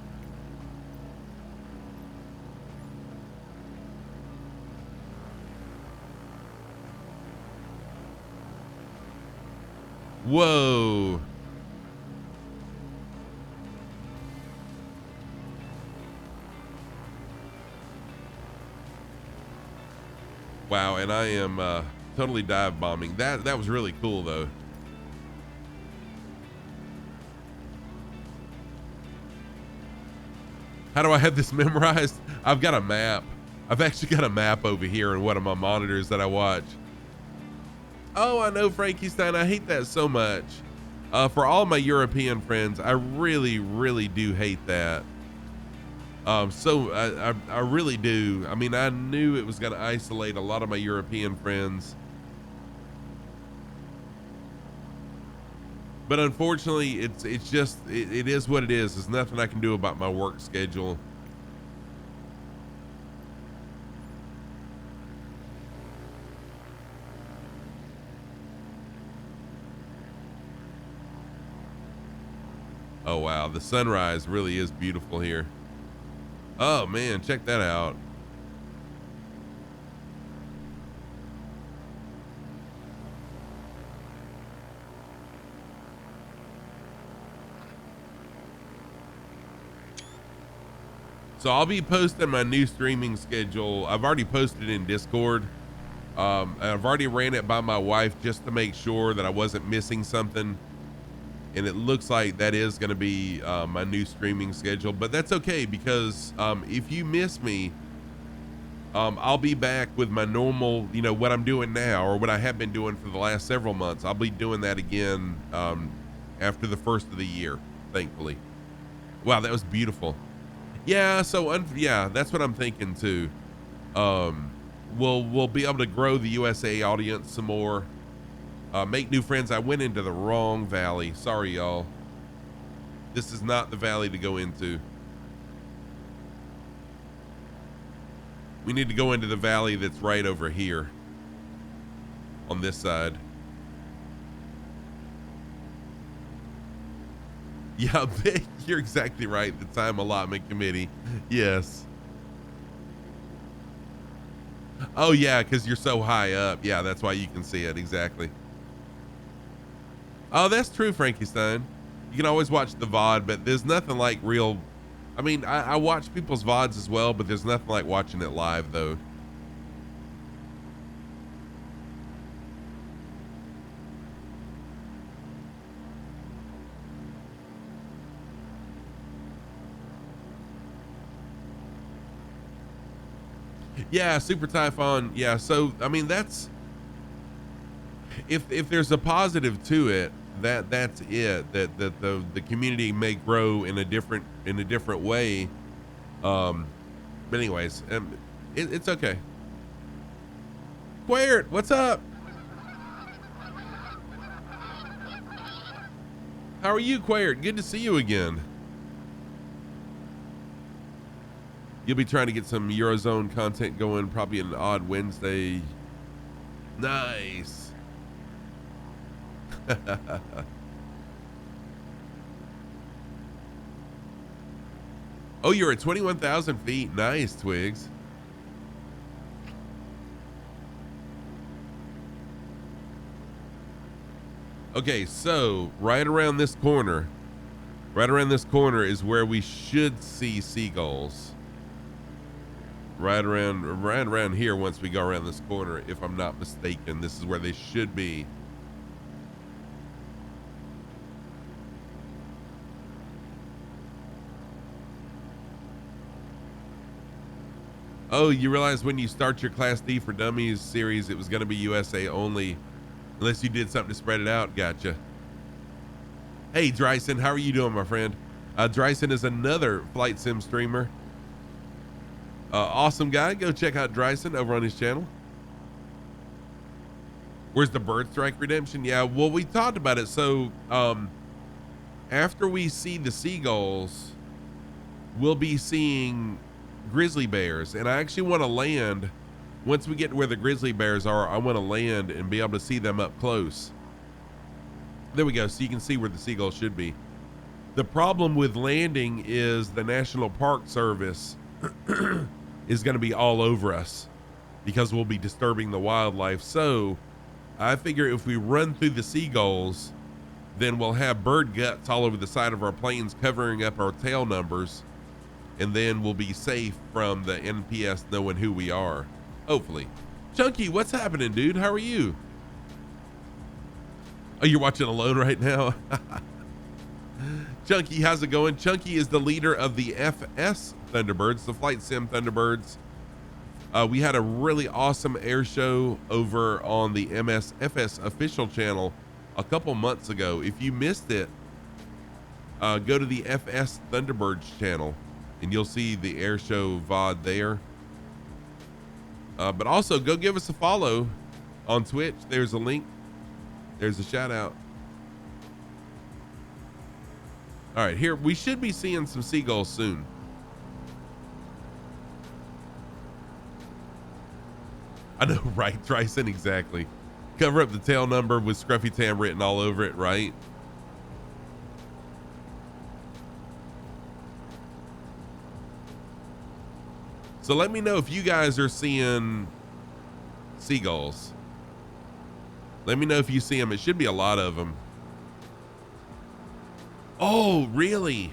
Speaker 1: Whoa. Wow, and I am totally dive bombing. That was really cool though. How do I have this memorized? I've got a map. I've actually got a map over here in one of my monitors that I watch. Oh, I know, Frankie Stein. I hate that so much. For all my European friends, I really, really do hate that. So I really do. I mean, I knew it was going to isolate a lot of my European friends. But unfortunately, it's just, it is what it is. There's nothing I can do about my work schedule. Oh, wow. The sunrise really is beautiful here. Oh, man. Check that out. So I'll be posting my new streaming schedule. I've already posted it in Discord. I've already ran it by my wife just to make sure that I wasn't missing something. And it looks like that is going to be my new streaming schedule, but that's okay because if you miss me, I'll be back with my normal, you know, what I'm doing now or what I have been doing for the last several months. I'll be doing that again after the first of the year, thankfully. Wow, that was beautiful. Yeah, so yeah, that's what I'm thinking too. We'll be able to grow the USA audience some more. Make new friends. I went into the wrong valley. Sorry, y'all. This is not the valley to go into. We need to go into the valley that's right over here on this side. Yeah, you're exactly right. The time allotment committee. Yes. Oh, yeah, because you're so high up. Yeah, that's why you can see it. Exactly. Oh, that's true, Frankie Stein. You can always watch the VOD, but there's nothing like real. I mean, I watch people's VODs as well, but there's nothing like watching it live, though. Yeah, Super Typhon. Yeah, so I mean that's if there's a positive to it, that's it. That the community may grow in a different way. But anyways, it's okay. Quared, what's up? How are you, Quared? Good to see you again. You'll be trying to get some Eurozone content going, probably an odd Wednesday. Nice. Oh, you're at 21,000 feet. Nice, Twigs. Okay, so right around this corner is where we should see seagulls. Right around here once we go around this corner, if I'm not mistaken. This is where they should be. Oh, you realize when you start your Class D for Dummies series, it was going to be USA only, unless you did something to spread it out. Gotcha. Hey, Dryson, how are you doing, my friend? Dryson is another flight sim streamer. Awesome guy. Go check out Dryson over on his channel. Where's the Bird Strike Redemption? Yeah, well, we talked about it. So after we see the seagulls, we'll be seeing grizzly bears. And I actually want to land, once we get to where the grizzly bears are, I want to land and be able to see them up close. There we go. So you can see where the seagull should be. The problem with landing is the National Park Service is going to be all over us because we'll be disturbing the wildlife. So I figure if we run through the seagulls, then we'll have bird guts all over the side of our planes covering up our tail numbers, and then we'll be safe from the NPS knowing who we are, hopefully. Chunky, what's happening, dude? How are you? Oh, you're watching alone right now? Chunky, how's it going? Chunky is the leader of the FS Thunderbirds, the Flight Sim Thunderbirds. We had a really awesome air show over on the MSFS official channel a couple months ago. If you missed it, go to the FS Thunderbirds channel and you'll see the air show VOD there. But also go give us a follow on Twitch. There's a link. There's a shout out. All right, here we should be seeing some seagulls soon. I know, right, Tryson, exactly. Cover up the tail number with Scruffy Tam written all over it, right? So let me know if you guys are seeing seagulls. Let me know if you see them. It should be a lot of them. Oh, really?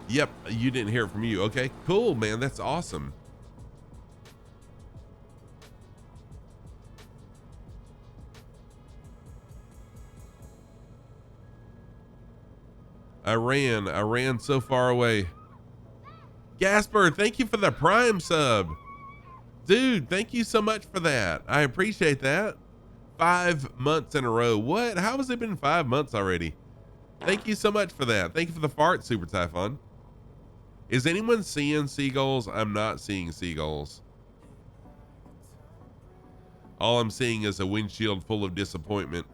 Speaker 1: Yep, you didn't hear it from you. Okay, cool, man. That's awesome. I ran so far away. Gasper, thank you for the Prime sub. Dude, thank you so much for that. I appreciate that. 5 months in a row. What? How has it been 5 months already? Thank you so much for that. Thank you for the fart, Super Typhon. Is anyone seeing seagulls? I'm not seeing seagulls. All I'm seeing is a windshield full of disappointment.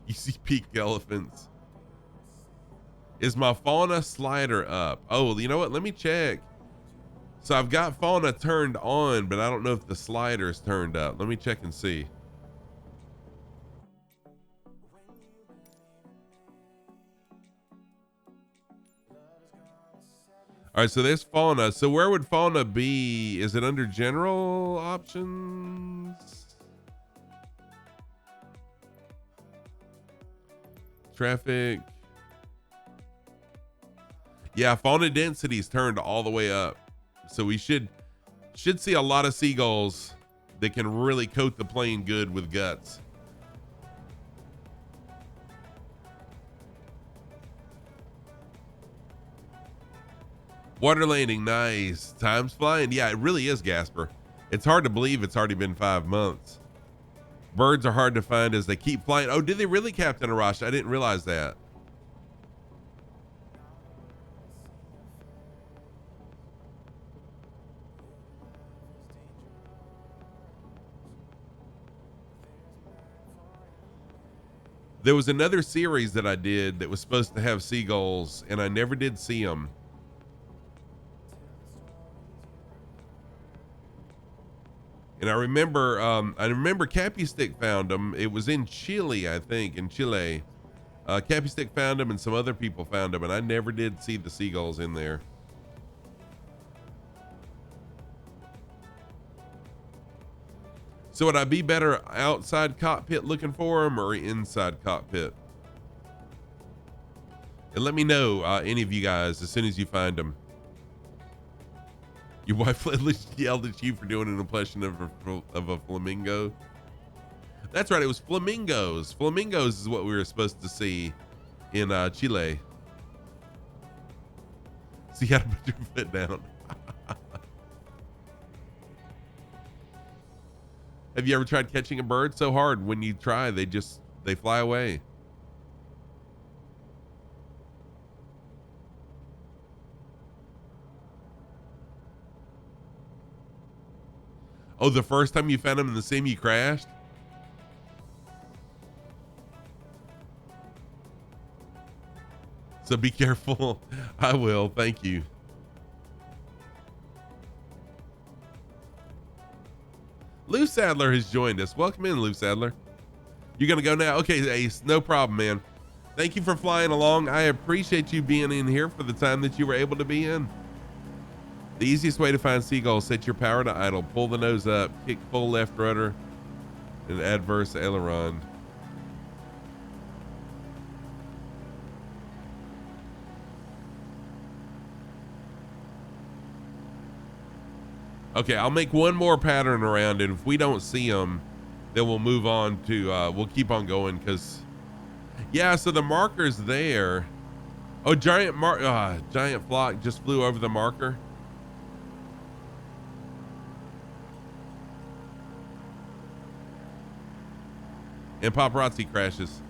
Speaker 1: You see peak elephants. Is my fauna slider up? Oh, you know what? Let me check. So I've got fauna turned on, but I don't know if the slider is turned up. Let me check and see. All right, so there's fauna. So where would fauna be? Is it under general options? Traffic. Yeah, fauna density is turned all the way up. So we should see a lot of seagulls that can really coat the plane good with guts. Water landing, nice. Time's flying. Yeah, it really is, Gasper. It's hard to believe it's already been 5 months. Birds are hard to find as they keep flying. Oh, did they really, Captain Arash? I didn't realize that. There was another series that I did that was supposed to have seagulls, and I never did see them. And I remember Cappy Stick found them. It was in Chile, I think, in Chile. Cappy Stick found them, and some other people found them, and I never did see the seagulls in there. So would I be better outside cockpit looking for them or inside cockpit? And let me know, any of you guys, as soon as you find them. Your wife yelled at you for doing an impression of a flamingo. That's right, it was flamingos. Flamingos is what we were supposed to see in Chile. So you gotta put your foot down. Have you ever tried catching a bird so hard? When you try, they fly away. Oh, the first time you found them in the sim, you crashed? So be careful. I will. Thank you. Sadler has joined us. Welcome in, Lou Sadler. You gonna go now? Okay, Ace, no problem, man. Thank you for flying along. I appreciate you being in here for the time that you were able to be in. The easiest way to find seagulls: set your power to idle, pull the nose up, kick full left rudder, and adverse aileron. Okay, I'll make one more pattern around, and if we don't see them, then we'll move on to, we'll keep on going, because, yeah, so the marker's there. Oh, giant flock just flew over the marker. And paparazzi crashes.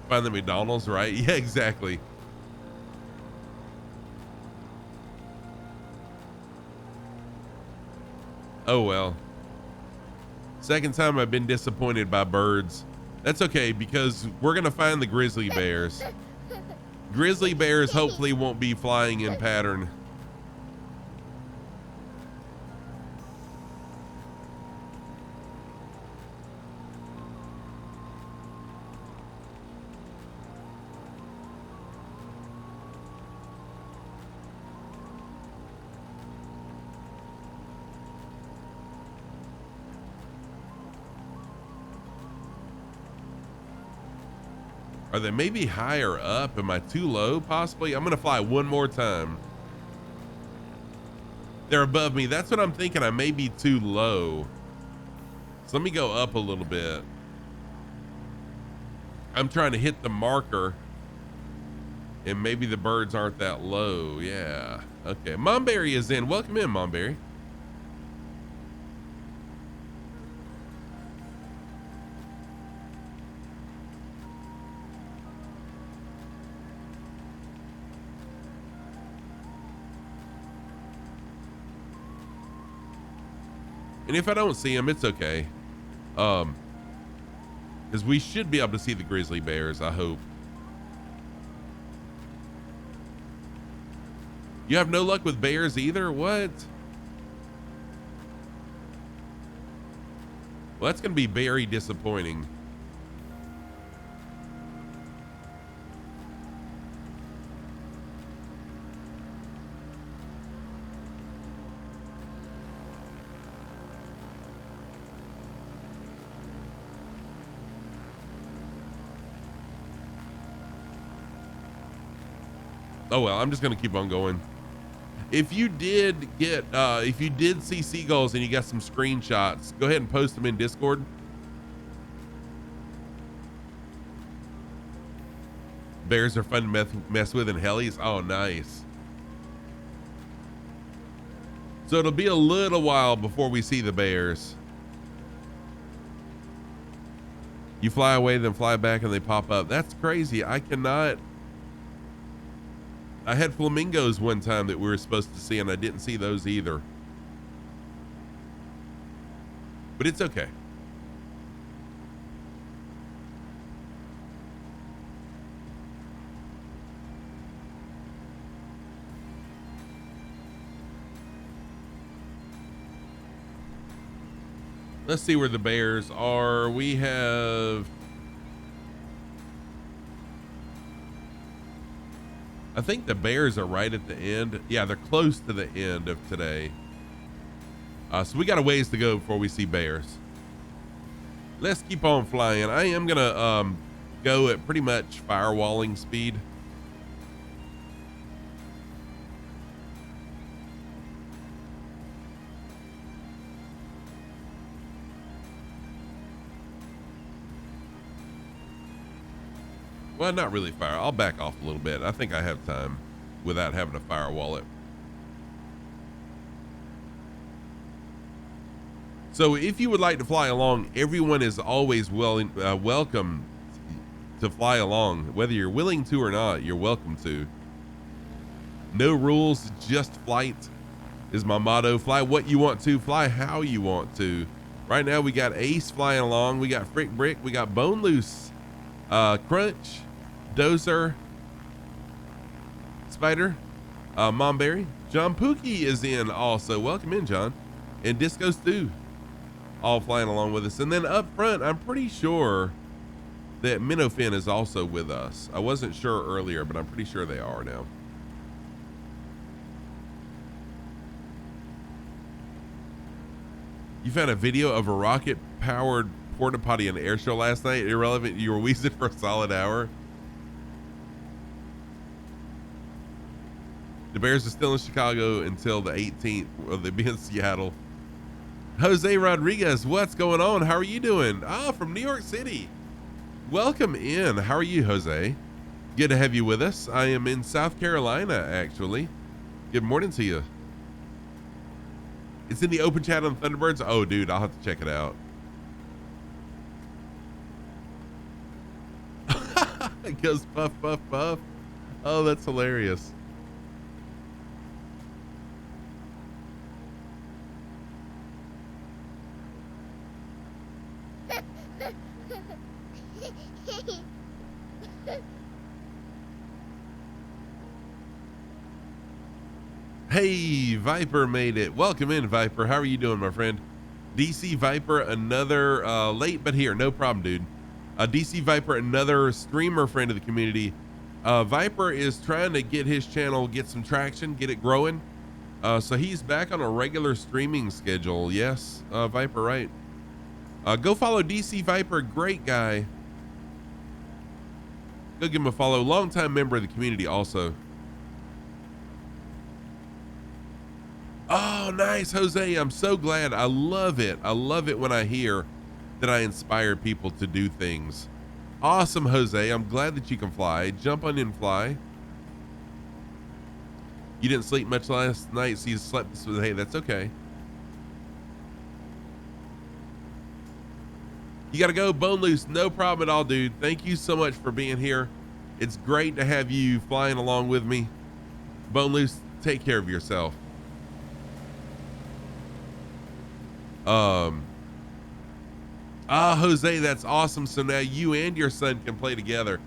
Speaker 1: Find the McDonald's, right? Yeah, exactly. Oh well. Second time I've been disappointed by birds. That's okay, because we're gonna find the grizzly bears. Grizzly bears hopefully won't be flying in pattern. Are they maybe higher up? Am I too low? Possibly. I'm gonna fly one more time. They're above me. That's what I'm thinking. I may be too low. So let me go up a little bit. I'm trying to hit the marker, and maybe the birds aren't that low. Yeah. Okay. Momberry is in. Welcome in, Momberry. And if I don't see them, it's okay. Because we should be able to see the grizzly bears, I hope. You have no luck with bears either? What? Well, that's going to be very disappointing. Oh well, I'm just gonna keep on going. If you did see seagulls and you got some screenshots, go ahead and post them in Discord. Bears are fun to mess with in helis. Oh, nice. So it'll be a little while before we see the bears. You fly away, then fly back, and they pop up. That's crazy. I cannot. I had flamingos one time that we were supposed to see, and I didn't see those either. But it's okay. Let's see where the bears are. We have, I think the bears are right at the end. Yeah, they're close to the end of today. So we got a ways to go before we see bears. Let's keep on flying. I am gonna go at pretty much firewalling speed. Well, not really fire. I'll back off a little bit. I think I have time without having to firewall it. So if you would like to fly along, everyone is always welcome to fly along. Whether you're willing to or not, you're welcome to. No rules, just flight is my motto. Fly what you want to, fly how you want to. Right now we got Ace flying along. We got Frick Brick. We got Bone Loose, Crunch, Dozer, Spider, Mom Berry, John Pookie is in also. Welcome in, John. And Disco Stew, all flying along with us. And then up front, I'm pretty sure that Minnowfin is also with us. I wasn't sure earlier, but I'm pretty sure they are now. You found a video of a rocket-powered porta potty in the air show last night. Irrelevant. You were wheezing for a solid hour. The Bears are still in Chicago until the 18th. Well, they'll be in Seattle. Jose Rodriguez, what's going on? How are you doing? From New York City. Welcome in. How are you, Jose? Good to have you with us. I am in South Carolina, actually. Good morning to you. It's in the open chat on Thunderbirds. Oh, dude, I'll have to check it out. It goes puff, puff, puff. Oh, that's hilarious. Hey, Viper made it. Welcome in, Viper. How are you doing, my friend? DC Viper, another late but here. No problem, dude. DC Viper, another streamer friend of the community. Viper is trying to get his channel, get some traction, get it growing. So he's back on a regular streaming schedule. Yes, Viper, right. Go follow DC Viper, great guy. Go give him a follow. Longtime member of the community also. Oh, nice, Jose. I'm so glad. I love it. I love it when I hear that I inspire people to do things. Awesome, Jose. I'm glad that you can fly. Jump on in and fly. You didn't sleep much last night, so you slept this. Hey, that's okay. You got to go, Bone Loose. No problem at all, dude. Thank you so much for being here. It's great to have you flying along with me. Bone Loose, take care of yourself. Jose, that's awesome. So now you and your son can play together.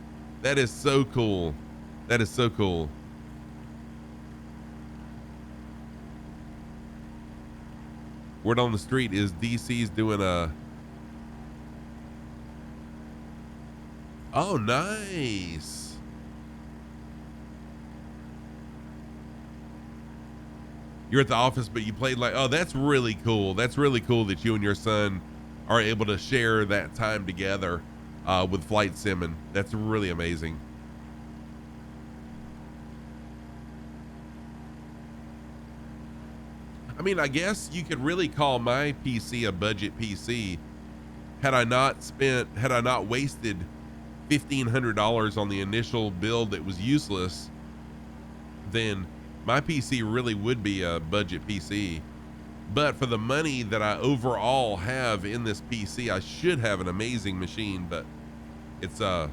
Speaker 1: That is so cool. That is so cool. Word on the street is DC's doing a... Oh, nice. You're at the office, but you played like... Oh, that's really cool. That's really cool that you and your son are able to share that time together with flight simming. That's really amazing. I mean, I guess you could really call my PC a budget PC. Had I not wasted $1,500 on the initial build that was useless, then my PC really would be a budget PC. But for the money that I overall have in this PC, I should have an amazing machine, but it's a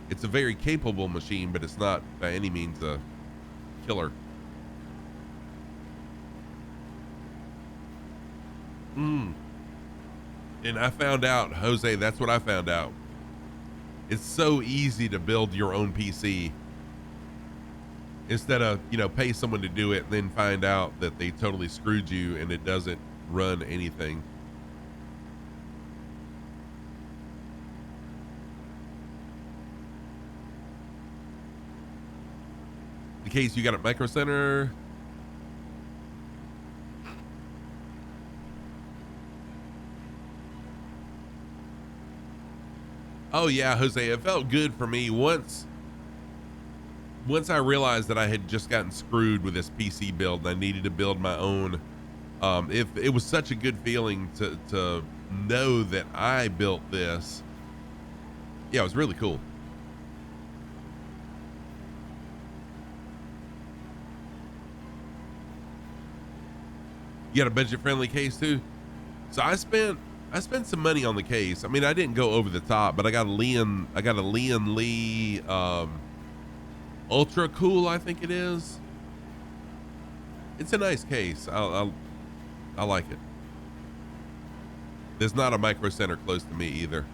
Speaker 1: very capable machine, but it's not by any means a killer. And I found out, Jose, that's what I found out. It's so easy to build your own PC instead of, pay someone to do it and then find out that they totally screwed you and it doesn't run anything. The case you got at Micro Center. Oh yeah, Jose, it felt good for me once I realized that I had just gotten screwed with this PC build and I needed to build my own. If it was such a good feeling to know that I built this. Yeah, it was really cool. You got a budget friendly case too? So I spent some money on the case. I mean, I didn't go over the top, but I got a Lian Lee Ultra Cool, I think it is. It's a nice case. I like it. There's not a Micro Center close to me either.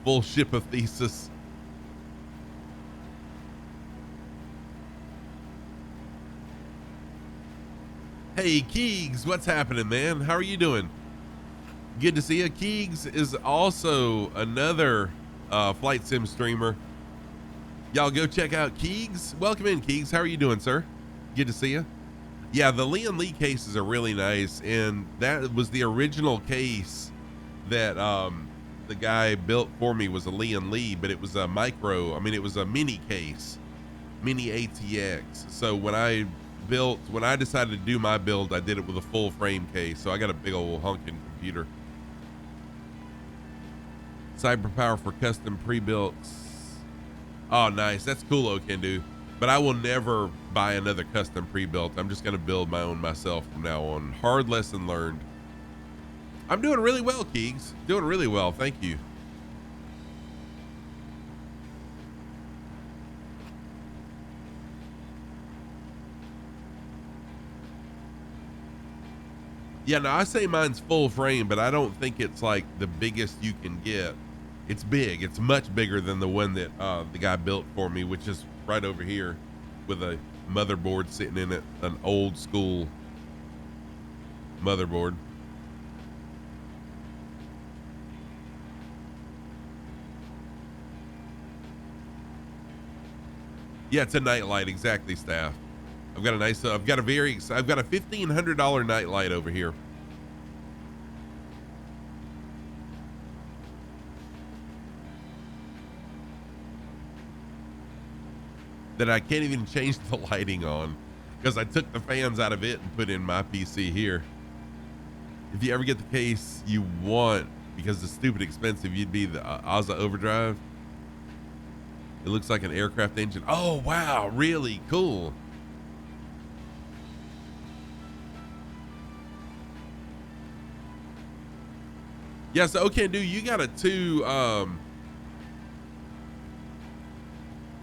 Speaker 1: full ship of thesis. Hey, Keegs, what's happening, man? How are you doing? Good to see you. Keegs is also another flight sim streamer. Y'all go check out Keegs. Welcome in, Keegs. How are you doing, sir? Good to see you. Yeah, the Lian Lee cases are really nice, and that was the original case that the guy built for me was a Lian Lee, but it was a it was a mini case, mini ATX. So when I decided to do my build, I did it with a full frame case. So I got a big old honking computer. Cyber power for custom pre-built. Oh, nice. That's cool, Okendu. But I will never buy another custom pre-built. I'm just going to build my own myself from now on. Hard lesson learned. I'm doing really well, Keegs. Doing really well. Thank you. Yeah, no, I say mine's full frame, but I don't think it's like the biggest you can get. It's big. It's much bigger than the one that the guy built for me, which is right over here with a motherboard sitting in it, an old school motherboard. Yeah, it's a nightlight, exactly, Staff. I've got a $1,500 nightlight over here. That I can't even change the lighting on because I took the fans out of it and put in my PC here. If you ever get the case you want, because it's stupid expensive, you'd be the Ozza Overdrive. It looks like an aircraft engine. Oh, wow. Really cool. Yeah, so Okendu, you got a two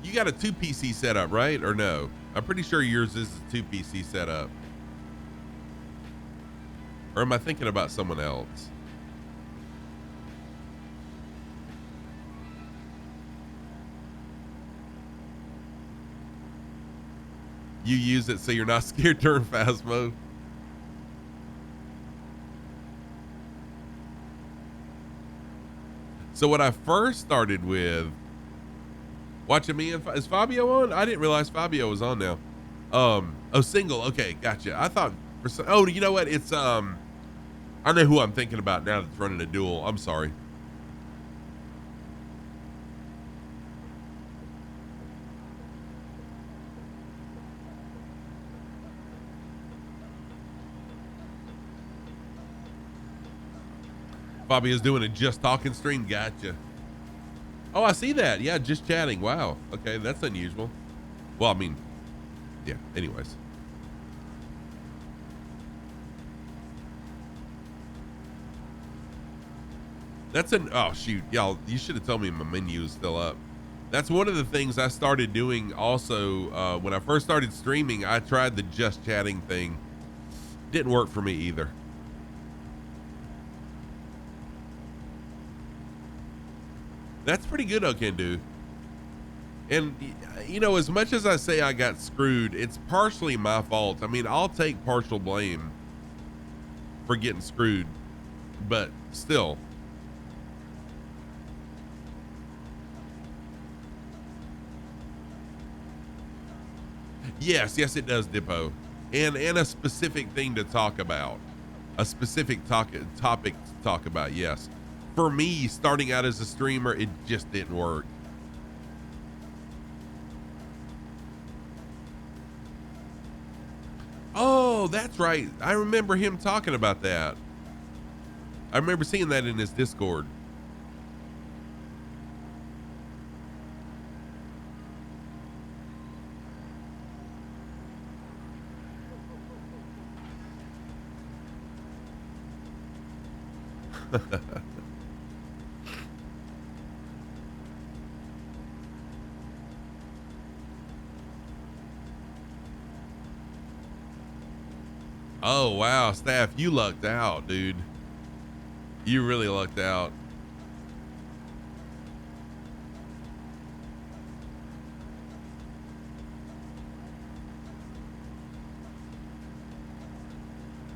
Speaker 1: PC setup, right? Or no? I'm pretty sure yours is a 2 PC setup. Or am I thinking about someone else? You use it so you're not scared during Phasmo. So what I first started with, watching me and is Fabio on? I didn't realize Fabio was on now. Oh, single. Okay, gotcha. I thought oh, you know what? It's I know who I'm thinking about now that's running a duel. I'm sorry. Fabio's doing a just talking stream. Gotcha. Oh, I see that. Yeah, just chatting. Wow. Okay, that's unusual. Well, I mean, yeah, anyways. Oh shoot, y'all, you should have told me my menu is still up. That's one of the things I started doing also. When I first started streaming, I tried the just chatting thing. Didn't work for me either. That's pretty good, Okendu. And, you know, as much as I say I got screwed, it's partially my fault. I mean, I'll take partial blame for getting screwed, but still. Yes, it does, Dippo. And a specific thing to talk about. A specific topic to talk about, yes. For me, starting out as a streamer, it just didn't work. Oh, that's right. I remember him talking about that. I remember seeing that in his Discord. Oh, wow. Staff, you lucked out, dude. You really lucked out.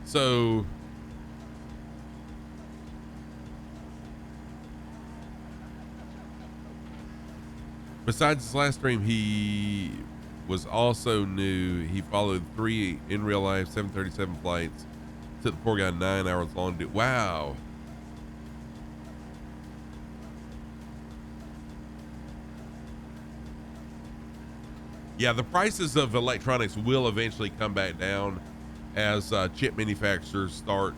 Speaker 1: So besides his last stream, he was also new. He followed 3 in real life 737 flights. Took the poor guy 9 hours long to do. Wow. Yeah, the prices of electronics will eventually come back down as chip manufacturers start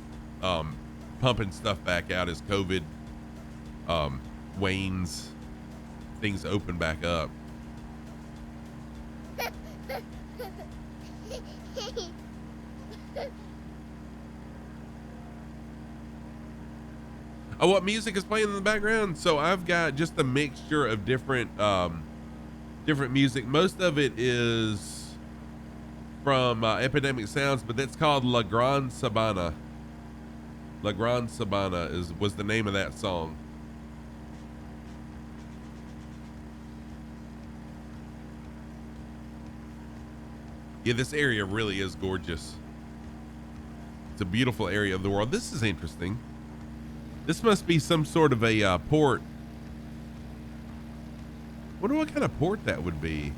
Speaker 1: pumping stuff back out as COVID wanes, things open back up. Oh, what music is playing in the background? So I've got just a mixture of different different music. Most of it is from Epidemic Sounds, but that's called La Grande Sabana. La Grande Sabana was the name of that song. Yeah, this area really is gorgeous. It's a beautiful area of the world. This is interesting. This must be some sort of a port. Wonder what kind of port that would be.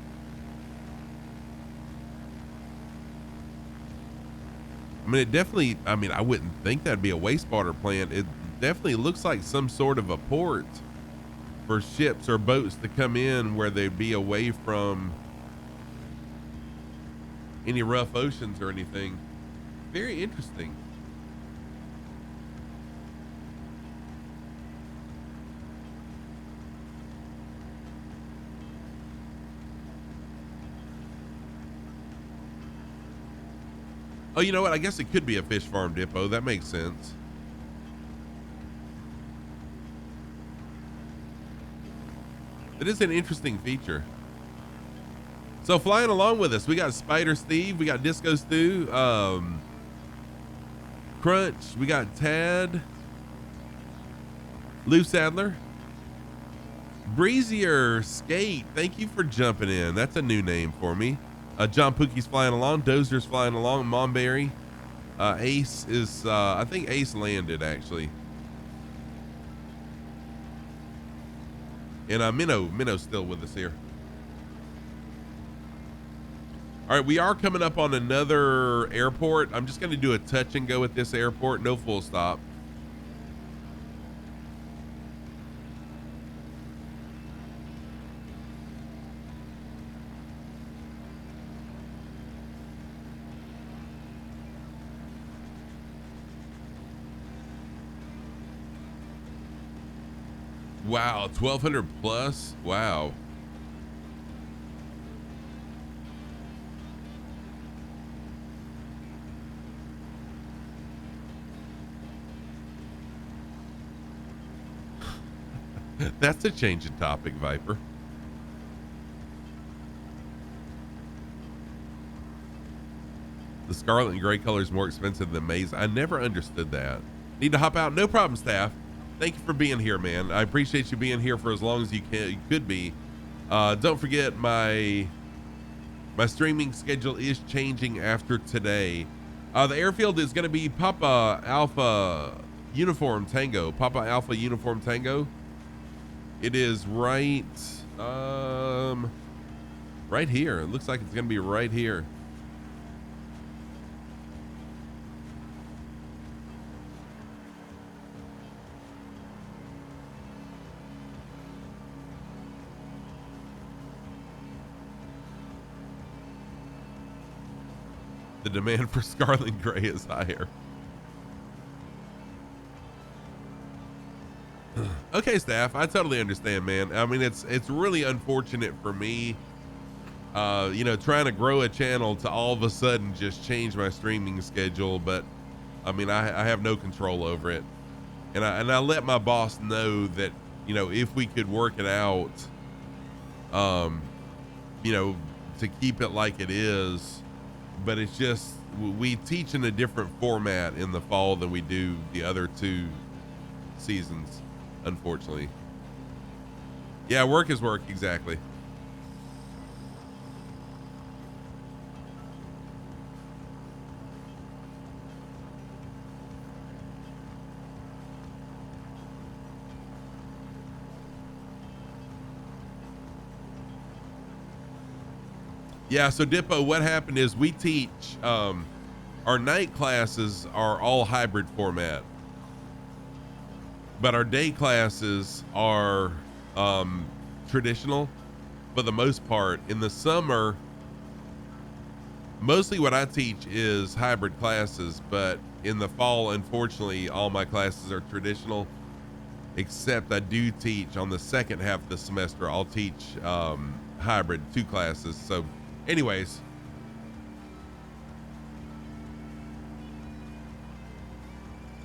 Speaker 1: I mean, it definitely, I mean, I wouldn't think that'd be a wastewater plant. It definitely looks like some sort of a port for ships or boats to come in where they'd be away from any rough oceans or anything. Very interesting. Oh, you know what? I guess it could be a fish farm depot. That makes sense. It is an interesting feature. So flying along with us, we got Spider Steve, we got Disco Stew, Crunch, we got Tad, Lou Sadler, Breezier Skate. Thank you for jumping in. That's a new name for me. John Pookie's flying along. Dozer's flying along. Momberry. Ace is, I think Ace landed actually. And Minno's still with us here. All right, we are coming up on another airport. I'm just going to do a touch and go at this airport. No full stop. Wow, 1,200 plus. Wow. That's a change in topic, Viper. The scarlet and gray color is more expensive than maize. I never understood that. Need to hop out? No problem, staff. Thank you for being here, man. I appreciate you being here for as long as you could be. Don't forget my streaming schedule is changing after today. The airfield is going to be Papa Alpha Uniform Tango. Papa Alpha Uniform Tango. It is right here. It looks like it's going to be right here. The demand for scarlet gray is higher. Okay, staff, I totally understand, man. I mean, it's really unfortunate for me, you know, trying to grow a channel to all of a sudden just change my streaming schedule. But I mean, I have no control over it, and I let my boss know that, you know, if we could work it out, you know, to keep it like it is. But it's just, we teach in a different format in the fall than we do the other 2 seasons, unfortunately. Yeah, work is work, exactly. Yeah, so Dippo, what happened is we teach, our night classes are all hybrid format, but our day classes are traditional for the most part. In the summer, mostly what I teach is hybrid classes, but in the fall, unfortunately, all my classes are traditional, except I do teach on the second half of the semester. I'll teach hybrid 2 classes. So anyways,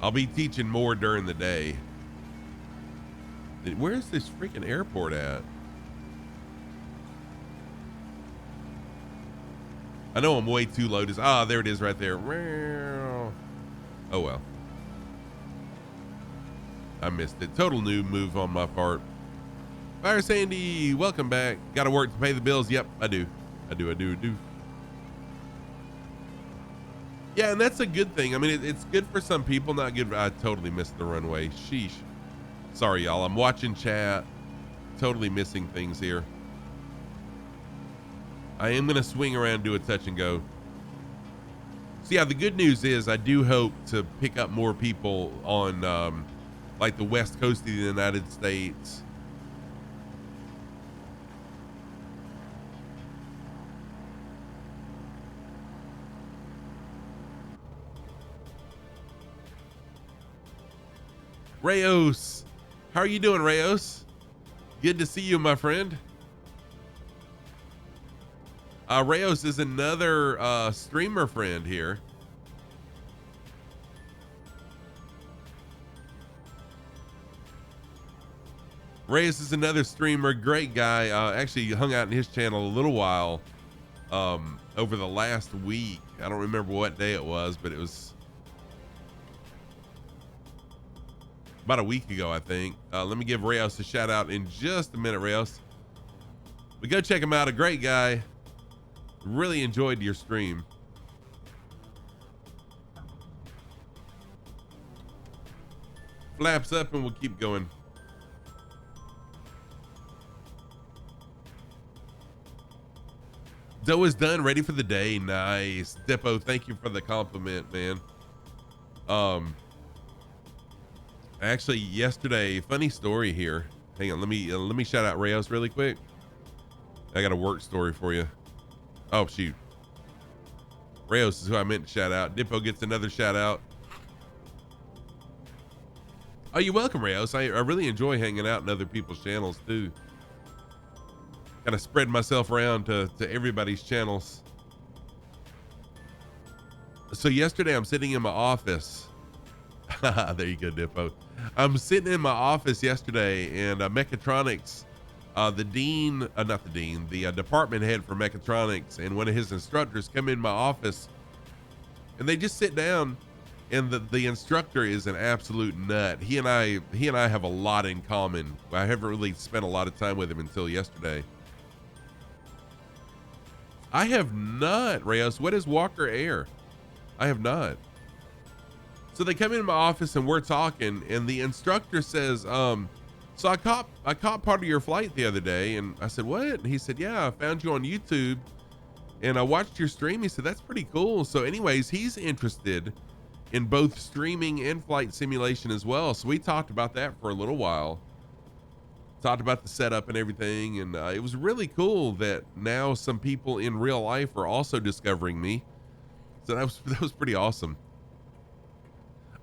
Speaker 1: I'll be teaching more during the day. Where's this freaking airport at? I know I'm way too low. There it is right there. Oh well. I missed it. Total new move on my part. Fire Sandy, welcome back. Got to work to pay the bills. Yep, I do. I do. Yeah, and that's a good thing. I mean, it's good for some people, not good. I totally missed the runway. Sheesh. Sorry, y'all. I'm watching chat. Totally missing things here. I am going to swing around and do a touch and go. So yeah, the good news is I do hope to pick up more people on like the West Coast of the United States. Rayos, how are you doing, Rayos? Good to see you, my friend. Rayos is another streamer friend here. Reyes is another streamer, great guy. Actually hung out in his channel a little while over the last week. I don't remember what day it was, but it was about a week ago, I think. Let me give Reyes a shout out in just a minute, Reyes. But go check him out, a great guy. Really enjoyed your stream. Flaps up and we'll keep going. Dough is done, ready for the day. Nice. Depot, thank you for the compliment, man. Actually yesterday, funny story here. Hang on, let me shout out Rayos really quick. I got a work story for you. Oh shoot. Rayos is who I meant to shout out. Dippo gets another shout out. Oh, you're welcome, Rayos. I really enjoy hanging out in other people's channels too. Kind of spread myself around to everybody's channels. So yesterday I'm sitting in my office. There you go, Dippo. I'm sitting in my office yesterday, and mechatronics, the department head for mechatronics and one of his instructors come in my office, and they just sit down, and the instructor is an absolute nut. He and I have a lot in common. I haven't really spent a lot of time with him until yesterday. I have not, Reyes. What is Walker Air? I have not. So they come into my office and we're talking, and the instructor says, so I caught part of your flight the other day. And I said, what? And he said, yeah, I found you on YouTube and I watched your stream. He said, that's pretty cool. So anyways, he's interested in both streaming and flight simulation as well. So we talked about that for a little while. Talked about the setup and everything. And it was really cool that now some people in real life are also discovering me. So that was pretty awesome.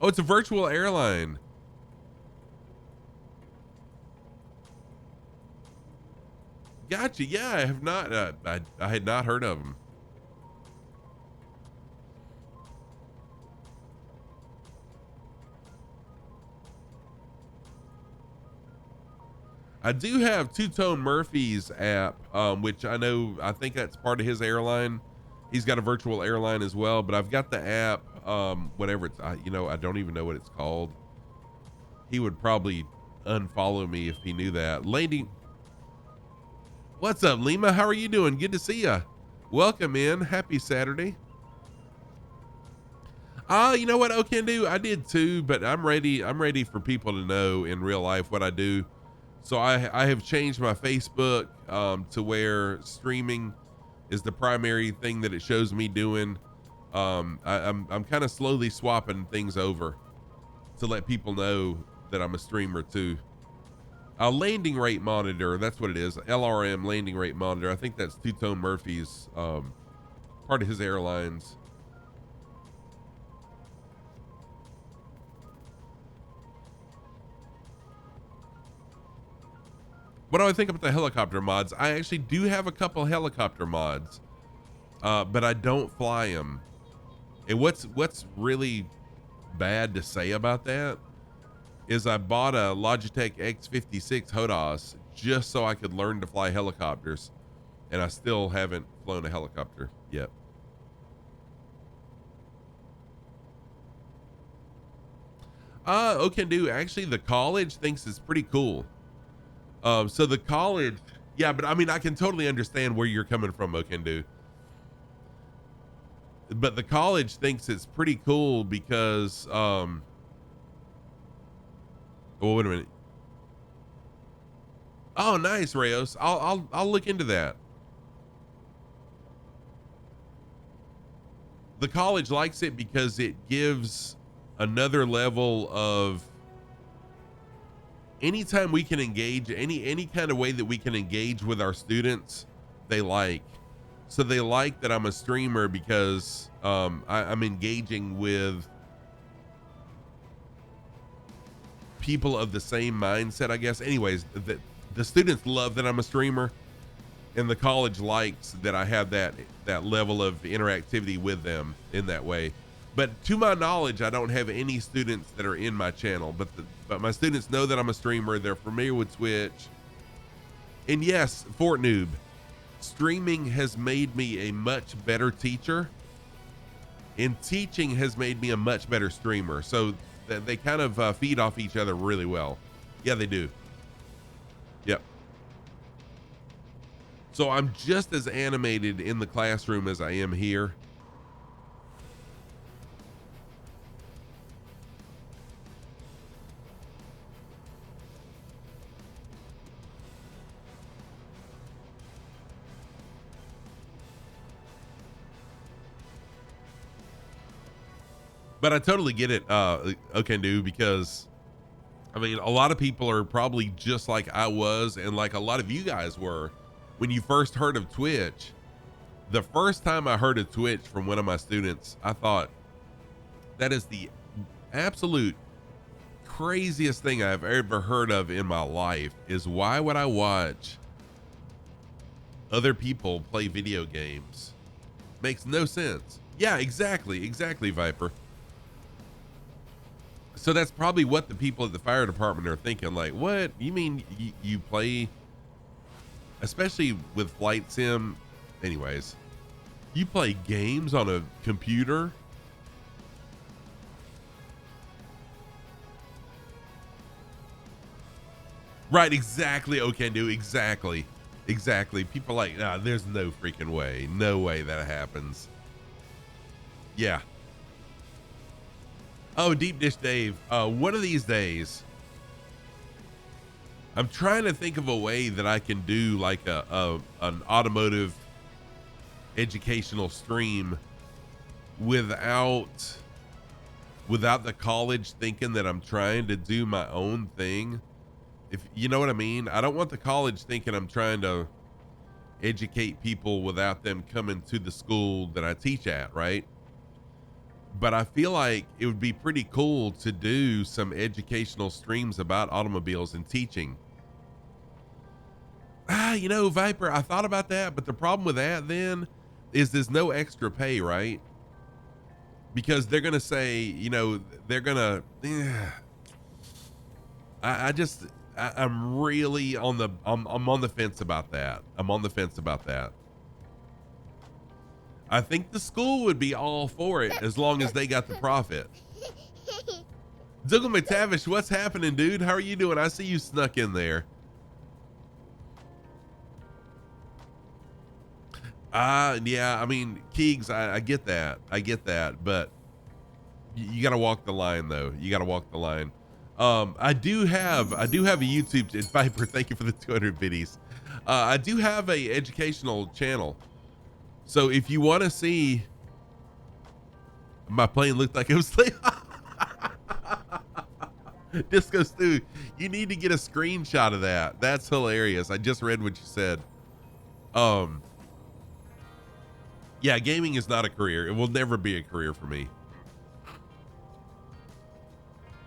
Speaker 1: Oh, it's a virtual airline. Gotcha. Yeah, I have not. I had not heard of them. I do have Two Tone Murphy's app, which I think that's part of his airline. He's got a virtual airline as well, but I've got the app, whatever it's, I don't even know what it's called. He would probably unfollow me if he knew that. Lady, what's up, Lima? How are you doing? Good to see ya. Welcome in. Happy Saturday. You know what, Okendu? I did too, but I'm ready for people to know in real life what I do. So I have changed my Facebook to where streaming is the primary thing that it shows me doing. I'm kind of slowly swapping things over to let people know that I'm a streamer too. A landing rate monitor, that's what it is. LRM, landing rate monitor. I think that's Two-Tone Murphy's part of his airlines. What do I think about the helicopter mods? I actually do have a couple helicopter mods, but I don't fly them. And what's really bad to say about that is I bought a Logitech X56 HOTAS just so I could learn to fly helicopters, and I still haven't flown a helicopter yet. Can actually, the college thinks it's pretty cool. So the college, yeah, but I mean, I can totally understand where you're coming from, Okendu. But the college thinks it's pretty cool because, oh, wait a minute. Oh, nice, Rayos. I'll look into that. The college likes it because it gives another level of, anytime we can engage, any kind of way that we can engage with our students, they like. So they like that I'm a streamer because I'm engaging with people of the same mindset, I guess. Anyways, the students love that I'm a streamer, and the college likes that I have that level of interactivity with them in that way. But to my knowledge, I don't have any students that are in my channel, but my students know that I'm a streamer. They're familiar with Twitch. And yes, Fort Noob, streaming has made me a much better teacher, and teaching has made me a much better streamer. So they kind of feed off each other really well. Yeah, they do. Yep. So I'm just as animated in the classroom as I am here. But I totally get it, Okendu, because I mean, a lot of people are probably just like I was, and like a lot of you guys were when you first heard of Twitch. The first time I heard of Twitch from one of my students, I thought, that is the absolute craziest thing I've ever heard of in my life. Is why would I watch other people play video games? Makes no sense. Yeah, exactly, Viper. So that's probably what the people at the fire department are thinking. Like, what? You mean you play, especially with flight sim? Anyways, you play games on a computer? Right, exactly, Okendu, exactly. People are like, nah, there's no freaking way. No way that happens. Yeah. Oh, Deep Dish Dave, one of these days, I'm trying to think of a way that I can do like an automotive educational stream without the college thinking that I'm trying to do my own thing. If you know what I mean. I don't want the college thinking I'm trying to educate people without them coming to the school that I teach at, right? But I feel like it would be pretty cool to do some educational streams about automobiles and teaching. You know, Viper, I thought about that, but the problem with that then is there's no extra pay, right? Because they're going to say, you know, they're going to, I'm really on the, I'm on the fence about that. I think the school would be all for it as long as they got the profit. Dougal McTavish, what's happening, dude? How are you doing? I see you snuck in there. Yeah, I mean, Keegs, I get that. But you got to walk the line, though. I do have a YouTube, Viper, thank you for the 200 biddies. I do have a educational channel. So if you want to see, my plane looked like it was sleeping. Disco Stew, you need to get a screenshot of that. That's hilarious. I just read what you said. Yeah, gaming is not a career. It will never be a career for me.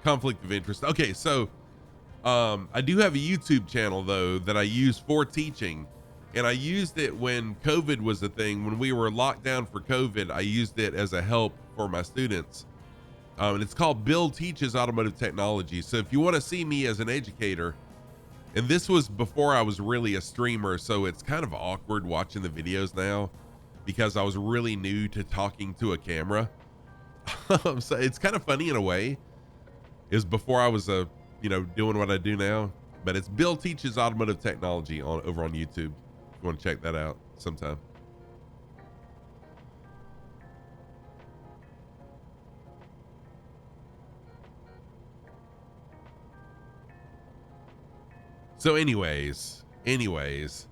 Speaker 1: Conflict of interest. Okay, so I do have a YouTube channel though that I use for teaching, and I used it when COVID was a thing. When we were locked down for COVID, I used it as a help for my students. And it's called Bill Teaches Automotive Technology. So if you want to see me as an educator, and this was before I was really a streamer, so it's kind of awkward watching the videos now because I was really new to talking to a camera. So it's kind of funny in a way. Is before I was doing what I do now. But it's Bill Teaches Automotive Technology over on YouTube. If you want to check that out sometime. So anyways, as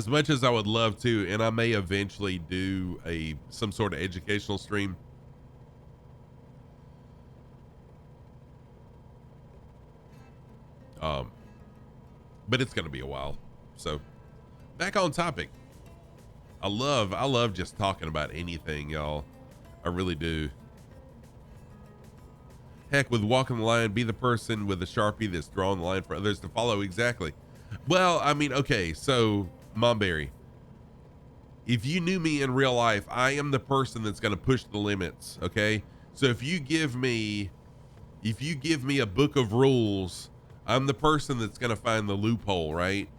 Speaker 1: much as I would love to, and I may eventually do some sort of educational stream. But it's going to be a while. So back on topic. I love just talking about anything, y'all. I really do. Heck, with walking the line, be the person with the Sharpie that's drawing the line for others to follow. Exactly. Well, I mean, okay, so Momberry, if you knew me in real life, I am the person that's going to push the limits. Okay. So if you give me a book of rules, I'm the person that's going to find the loophole, right?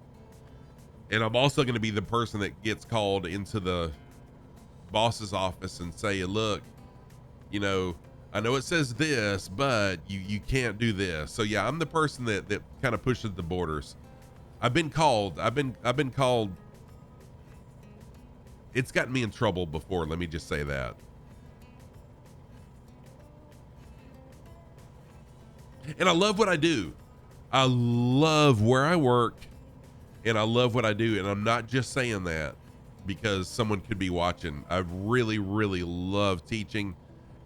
Speaker 1: And I'm also going to be the person that gets called into the boss's office and say, look, I know it says this, but you can't do this. So yeah, I'm the person that kind of pushes the borders. I've been called. It's gotten me in trouble before. Let me just say that. And I love what I do. I love where I work, and I love what I do. And I'm not just saying that because someone could be watching. I really, really love teaching,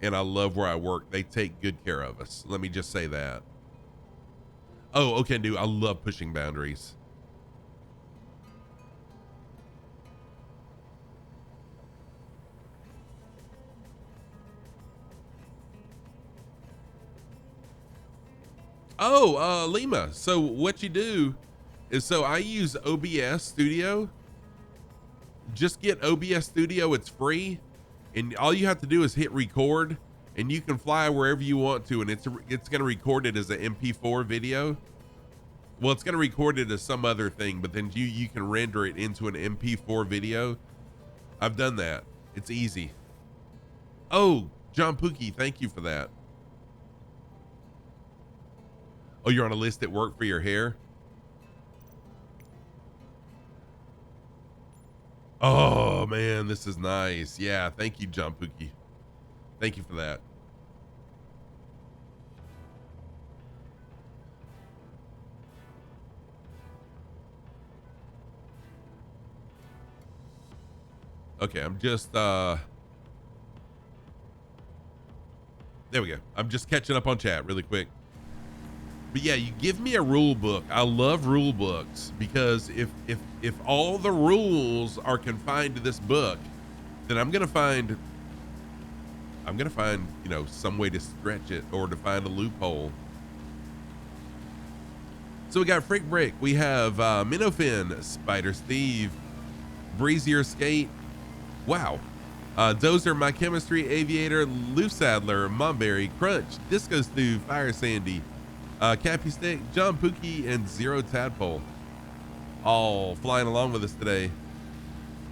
Speaker 1: and I love where I work. They take good care of us. Let me just say that. Oh, okay, dude. I love pushing boundaries. Oh, Lima. So what you do is, so I use OBS Studio. Just get OBS Studio. It's free. And all you have to do is hit record, and you can fly wherever you want to. And it's going to record it as an MP4 video. Well, it's going to record it as some other thing, but then you can render it into an MP4 video. I've done that. It's easy. Oh, John Pookie, thank you for that. Oh, you're on a list at work for your hair? Oh, man, this is nice. Yeah, thank you, John Pookie. Thank you for that. Okay, I'm just, there we go. I'm just catching up on chat really quick. But yeah, you give me a rule book. I love rule books because if all the rules are confined to this book, then I'm gonna find some way to stretch it or to find a loophole. So we got Frick Brick, we have Minnowfin, Spider Steve, Breezier Skate, wow, Dozer, My Chemistry, Aviator, Lou Sadler, Momberry, Crunch, Disco Stew, Fire Sandy, Cappy Stick, John Pookie, and Zero Tadpole, all flying along with us today.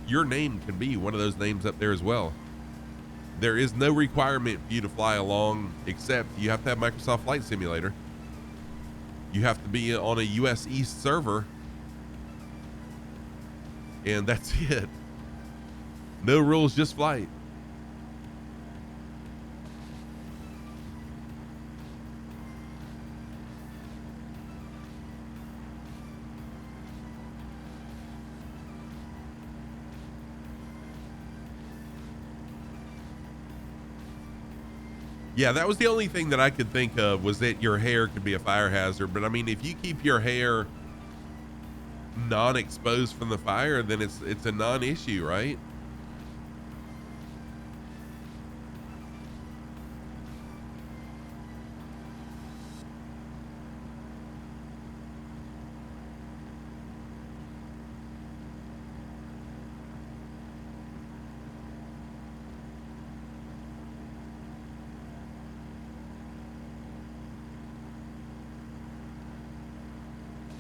Speaker 1: Your name can be one of those names up there as well. There is no requirement for you to fly along, except you have to have Microsoft Flight Simulator. You have to be on a US East server, and that's it. No rules, just flight. Yeah, that was the only thing that I could think of, was that your hair could be a fire hazard. But I mean, if you keep your hair non-exposed from the fire, then it's a non-issue, right?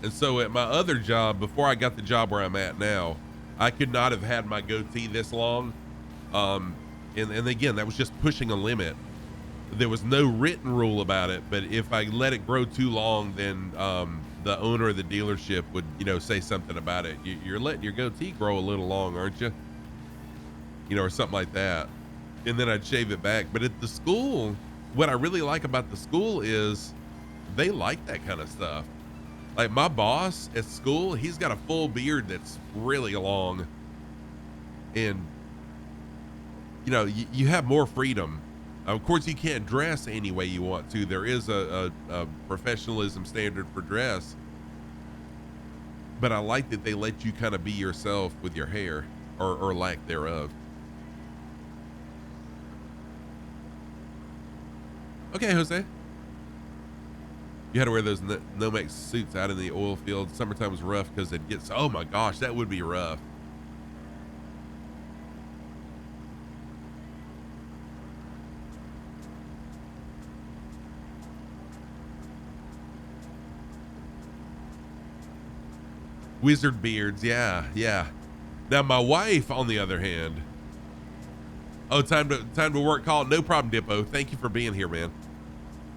Speaker 1: And so at my other job, before I got the job where I'm at now, I could not have had my goatee this long. Um, and again, that was just pushing a limit. There was no written rule about it, but if I let it grow too long, then the owner of the dealership would, say something about it. You're letting your goatee grow a little long, aren't you? Or something like that. And then I'd shave it back. But at the school, what I really like about the school is they like that kind of stuff. Like my boss at school, he's got a full beard that's really long. And, you have more freedom. Of course, you can't dress any way you want to. There is a professionalism standard for dress. But I like that they let you kind of be yourself with your hair, or lack thereof. Okay, Jose. You had to wear those Nomex suits out in the oil field. Summertime was rough because it gets, oh my gosh, that would be rough. Wizard beards, yeah. Now my wife, on the other hand, time to work call. No problem, Dippo. Thank you for being here, man.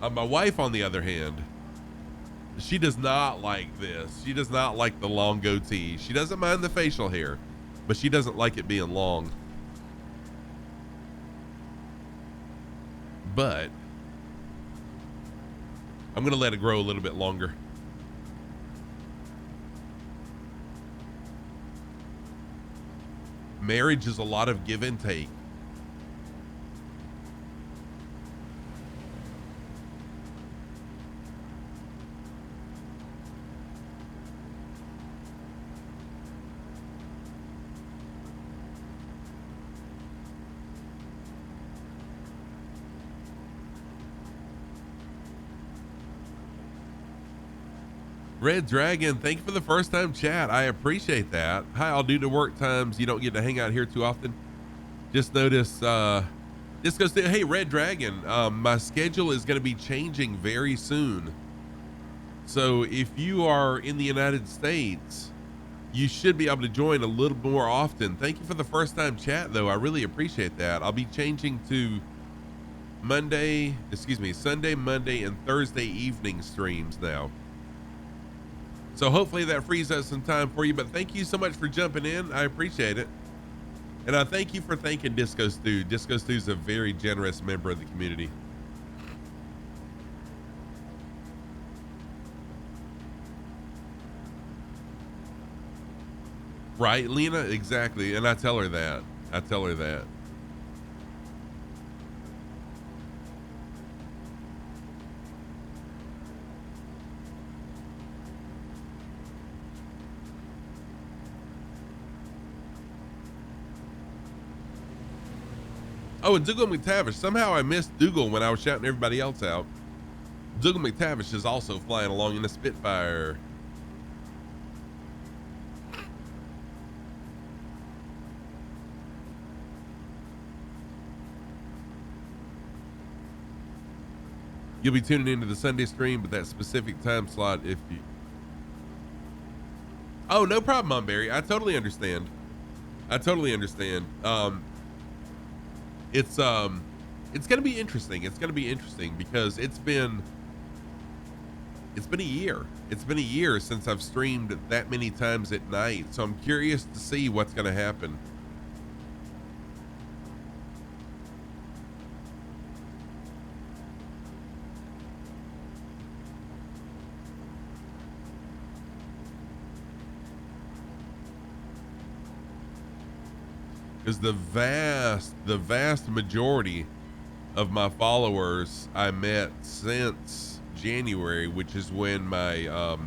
Speaker 1: My wife, on the other hand, she does not like this. She does not like the long goatee. She doesn't mind the facial hair, but she doesn't like it being long. But I'm going to let it grow a little bit longer. Marriage is a lot of give and take. Red Dragon, thank you for the first time chat. I appreciate that. Hi, I'll do the work times. You don't get to hang out here too often. Just notice, this goes to, hey, Red Dragon, my schedule is going to be changing very soon. So if you are in the United States, you should be able to join a little more often. Thank you for the first time chat, though. I really appreciate that. I'll be changing to Sunday, Monday, and Thursday evening streams now. So hopefully that frees up some time for you, but thank you so much for jumping in. I appreciate it. And I thank you for thanking Disco Stew. Disco Stew is a very generous member of the community. Right, Lena? Exactly. And I tell her that. Oh, and Dougal McTavish. Somehow I missed Dougal when I was shouting everybody else out. Dougal McTavish is also flying along in a Spitfire. You'll be tuning into the Sunday stream, but that specific time slot if you... Oh, no problem, Mom Barry. I totally understand. It's gonna be interesting. It's gonna be interesting because it's been a year. It's been a year since I've streamed that many times at night. So I'm curious to see what's gonna happen. Because the vast majority of my followers I met since January, which is when my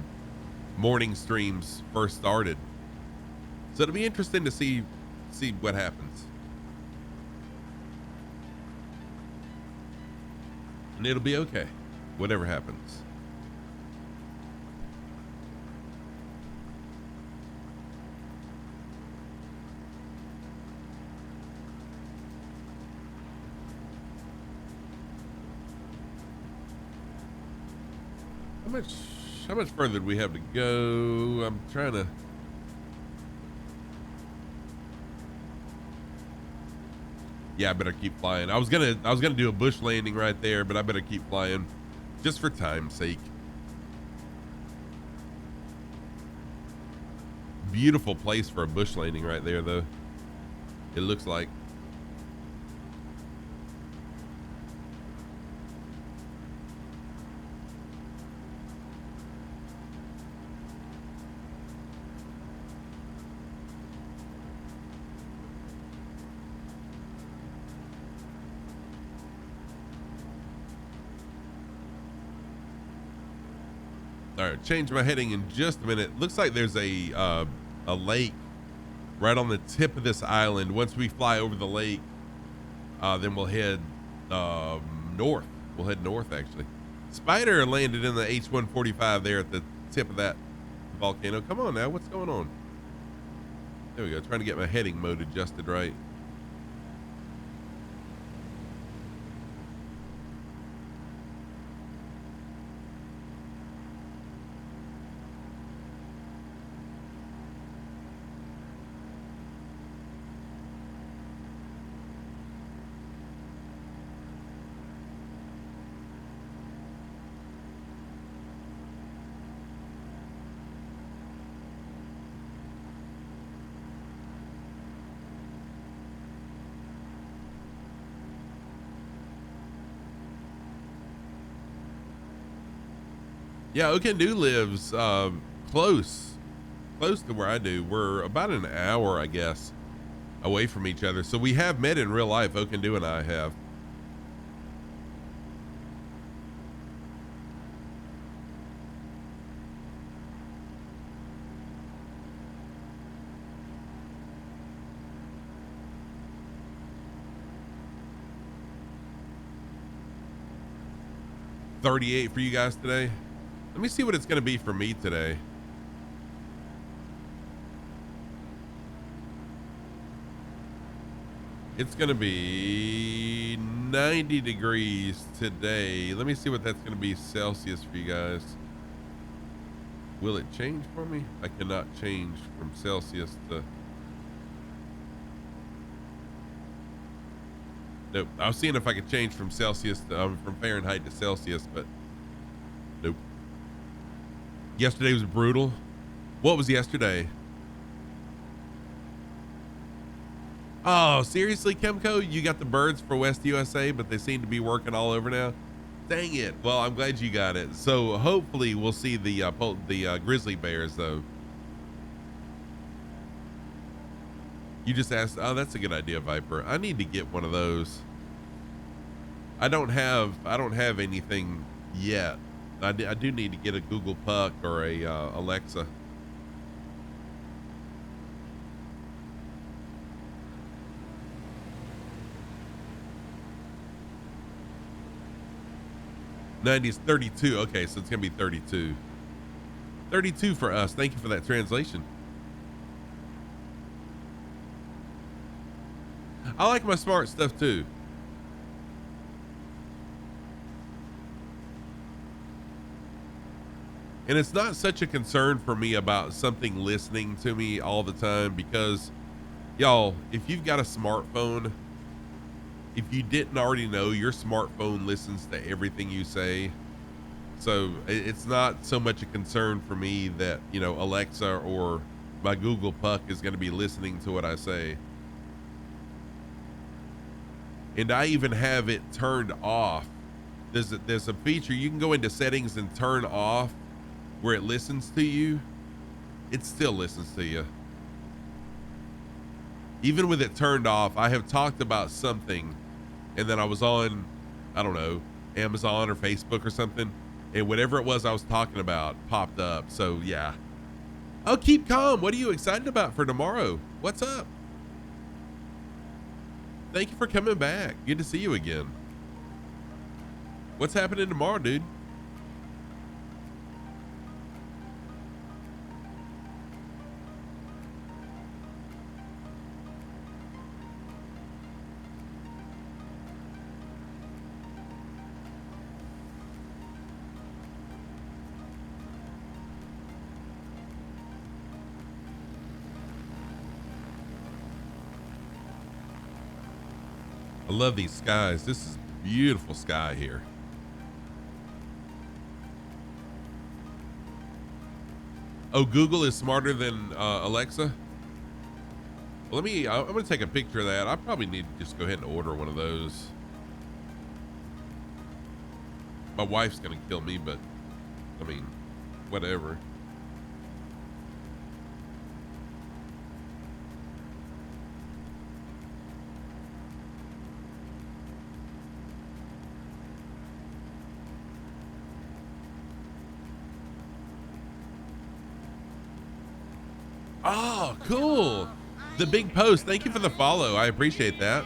Speaker 1: morning streams first started. So it'll be interesting to see what happens. And it'll be okay, whatever happens. How much further do we have to go? I'm trying to. Yeah, I better keep flying. I was gonna do a bush landing right there, but I better keep flying just for time's sake. Beautiful place for a bush landing right there, though. It looks like. All right, change my heading in just a minute. Looks like there's a lake right on the tip of this island. Once we fly over the lake, then we'll head north. We'll head north, actually. Spider landed in the H-145 there at the tip of that volcano. Come on now, what's going on? There we go, trying to get my heading mode adjusted right. Yeah, Okendu lives close to where I do. We're about an hour, I guess, away from each other. So we have met in real life. Okendu and I have. $38 for you guys today. Let me see what it's going to be for me today. It's going to be 90 degrees today. Let me see what that's going to be Celsius for you guys. Will it change for me? I cannot change from Celsius to... Nope. I was seeing if I could change from Celsius to, from Fahrenheit to Celsius, but nope. Yesterday was brutal. What was yesterday? Oh, seriously, Chemco? You got the birds for West USA, but they seem to be working all over now? Dang it. Well, I'm glad you got it. So hopefully we'll see the Grizzly Bears, though. You just asked, oh, that's a good idea, Viper. I need to get one of those. I don't have anything yet. I do need to get a Google PAAK or a Alexa. '90s 32. Okay, so it's gonna be 32. 32 for us. Thank you for that translation. I like my smart stuff too. And it's not such a concern for me about something listening to me all the time because, y'all, if you've got a smartphone, if you didn't already know, your smartphone listens to everything you say. So it's not so much a concern for me that, you know, Alexa or my Google PAAK is going to be listening to what I say. And I even have it turned off. There's a feature you can go into settings and turn off where it listens to you. It still listens to you. Even with it turned off, I have talked about something and then I was on I don't know, Amazon or Facebook or something, and whatever it was I was talking about popped up. So yeah. Oh, keep calm. What are you excited about for tomorrow? What's up? Thank you for coming back. Good to see you again. What's happening tomorrow, dude? I love these skies. This is beautiful sky here. Oh, Google is smarter than Alexa. Well, I'm going to take a picture of that. I probably need to just go ahead and order one of those. My wife's going to kill me, but I mean, whatever. Oh, cool. The Big Post. Thank you for the follow. I appreciate that.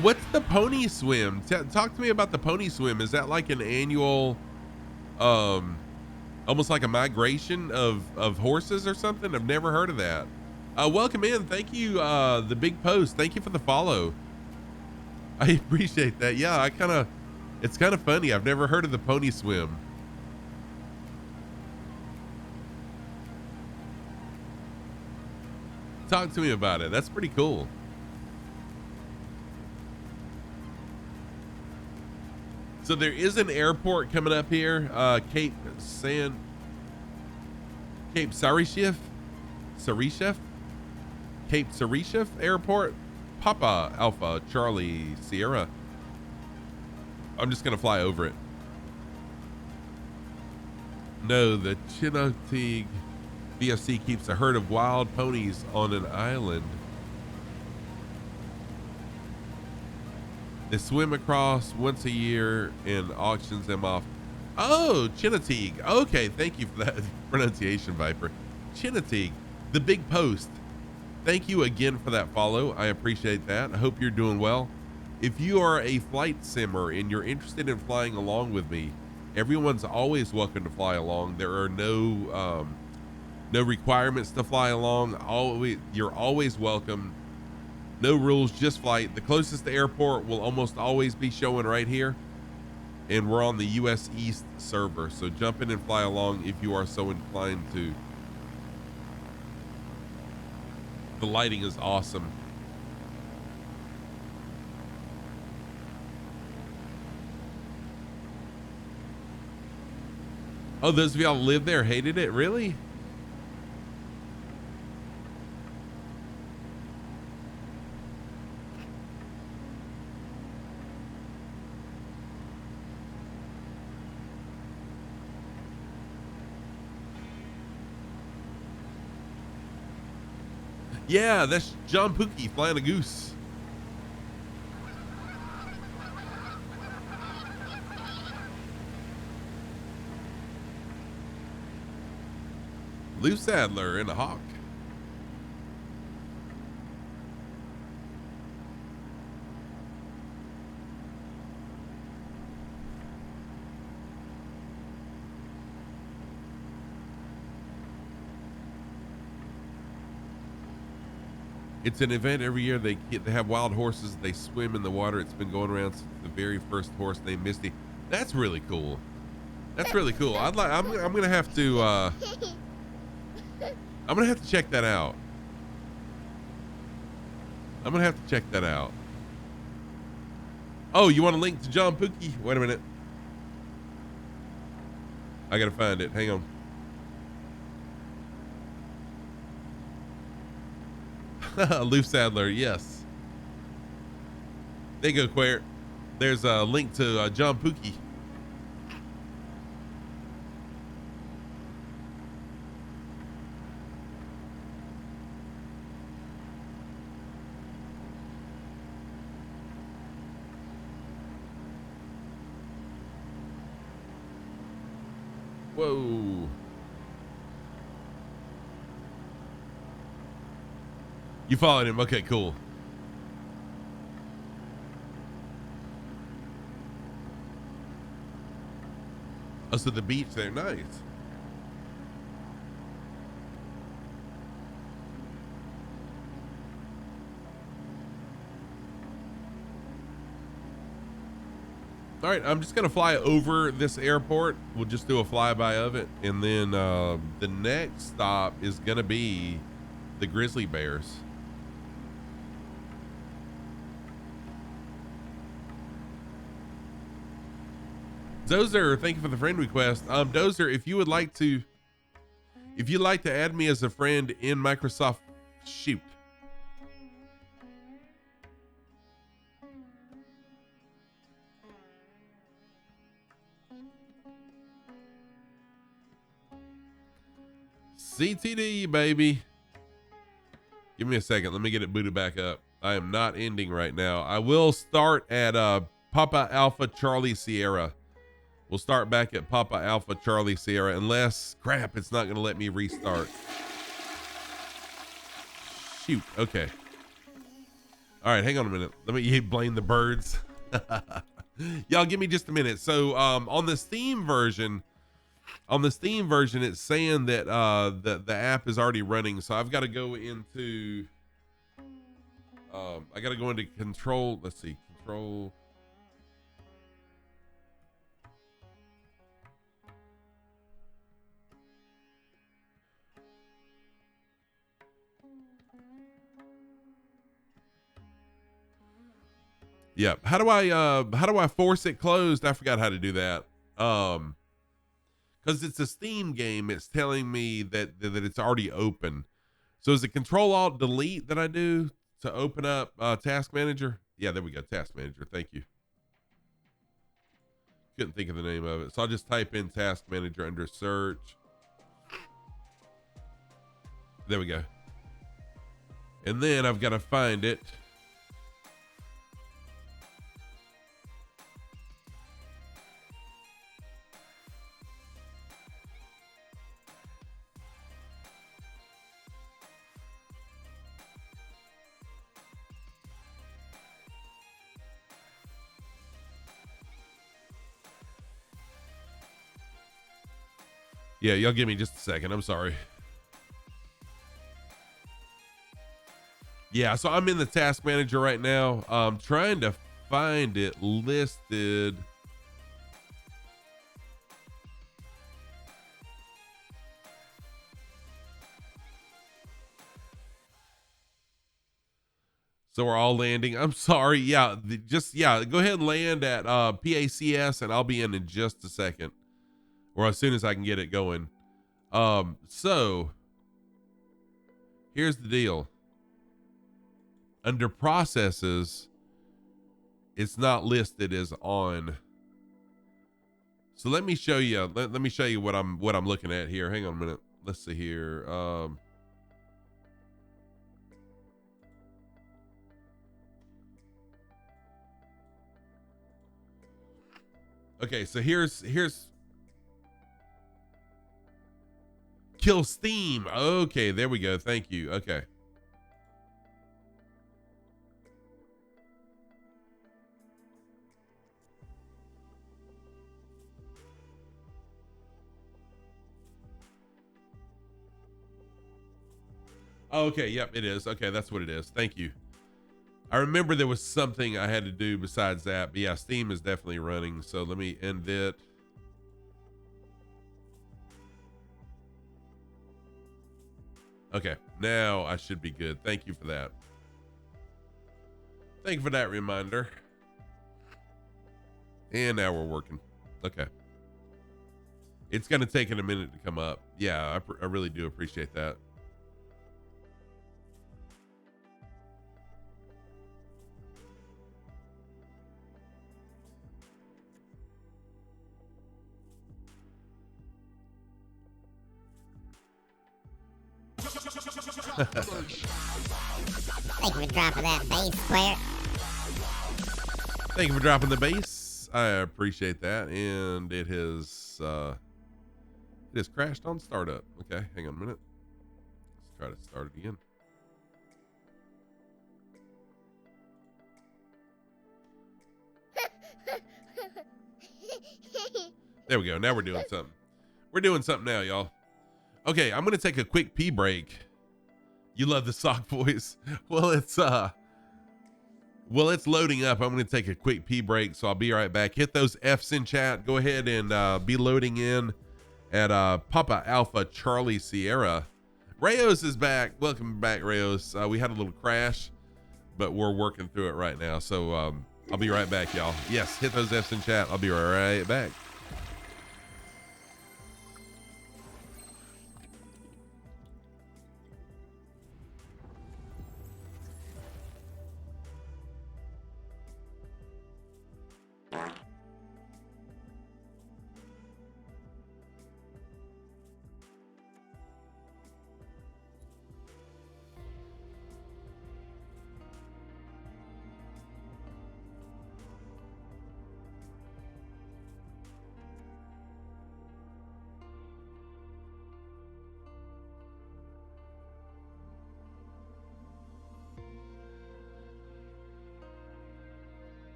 Speaker 1: What's the pony swim? Talk to me about the pony swim. Is that like an annual, almost like a migration of horses or something? I've never heard of that. Welcome in. Thank you. The Big Post. Thank you for the follow. I appreciate that. Yeah, it's kind of funny. I've never heard of the pony swim. Talk to me about it. That's pretty cool. So there is an airport coming up here, Cape Sarishief Airport, Papa Alpha Charlie Sierra. I'm just gonna fly over it. No, the Chinoteague VFC keeps a herd of wild ponies on an island. They swim across once a year and auctions them off. Oh, Chinoteague. Okay, thank you for that pronunciation, Viper. Chinoteague, the Big Post. Thank you again for that follow. I appreciate that. I hope you're doing well. If you are a flight simmer and you're interested in flying along with me, everyone's always welcome to fly along. There are no requirements to fly along. You're always welcome. No rules, just flight. The closest airport will almost always be showing right here, and we're on the US East server, so jump in and fly along if you are so inclined to. The lighting is awesome. Oh, those of y'all live there hated it? Really? Yeah, that's John Pookie flying a goose. Lou Sadler and a hawk. It's an event every year. They have wild horses. They swim in the water. It's been going around since the very first horse named Misty. That's really cool. That's really cool. I'm gonna have to check that out. I'm gonna have to check that out. Oh, you want a link to John Pookie? Wait a minute. I gotta find it. Hang on. Lou Sadler, yes. There you go, Quare. There's a link to John Pookie. Whoa. You followed him. Okay, cool. Oh, so the beach there. Nice. All right, I'm just going to fly over this airport. We'll just do a flyby of it. And then the next stop is going to be the Grizzly Bears. Dozer, thank you for the friend request. Dozer, if you'd like to add me as a friend in Microsoft, shoot. CTD, baby. Give me a second. Let me get it booted back up. I am not ending right now. I will start at Papa Alpha Charlie Sierra. We'll start back at Papa Alpha Charlie Sierra, unless, crap, it's not going to let me restart. Shoot. Okay. All right, hang on a minute. Let me blame the birds. Y'all give me just a minute. So on the Steam version, it's saying that the app is already running. So I've got to go into control. Let's see, control. Yeah. How do I force it closed? I forgot how to do that. Because it's a Steam game, it's telling me that it's already open. So is it Control Alt Delete that I do to open up Task Manager? Yeah, there we go. Task Manager. Thank you. Couldn't think of the name of it. So I'll just type in Task Manager under search. There we go. And then I've got to find it. Yeah, y'all give me just a second. I'm sorry. Yeah, so I'm in the Task Manager right now. I'm trying to find it listed. So we're all landing. I'm sorry. Yeah, go ahead and land at PACS, and I'll be in just a second. Or as soon as I can get it going. So here's the deal. Under processes, it's not listed as on. So let me show you. Let me show you what I'm looking at here. Hang on a minute. Let's see here. Okay, so here's kill Steam. Okay, there we go. Thank you. Okay. Oh, okay. Yep, it is. Okay, that's what it is. Thank you. I remember there was something I had to do besides that. But yeah, Steam is definitely running. So let me end it. Okay, now I should be good. Thank you for that. Thank you for that reminder. And now we're working. Okay. It's going to take it a minute to come up. Yeah, I really do appreciate that.
Speaker 2: Thank you for dropping that bass, player.
Speaker 1: Thank you for dropping the bass. I appreciate that. And it has It has crashed on startup. Okay, hang on a minute. Let's try to start it again. There we go. Now we're doing something. We're doing something now, y'all. Okay, I'm gonna take a quick pee break. You love the sock voice. Well, it's loading up. I'm gonna take a quick pee break, so I'll be right back. Hit those F's in chat. Go ahead and be loading in at Papa Alpha Charlie Sierra. Rayos is back. Welcome back, Rayos. We had a little crash, but we're working through it right now. So I'll be right back, y'all. Yes, hit those F's in chat. I'll be right back.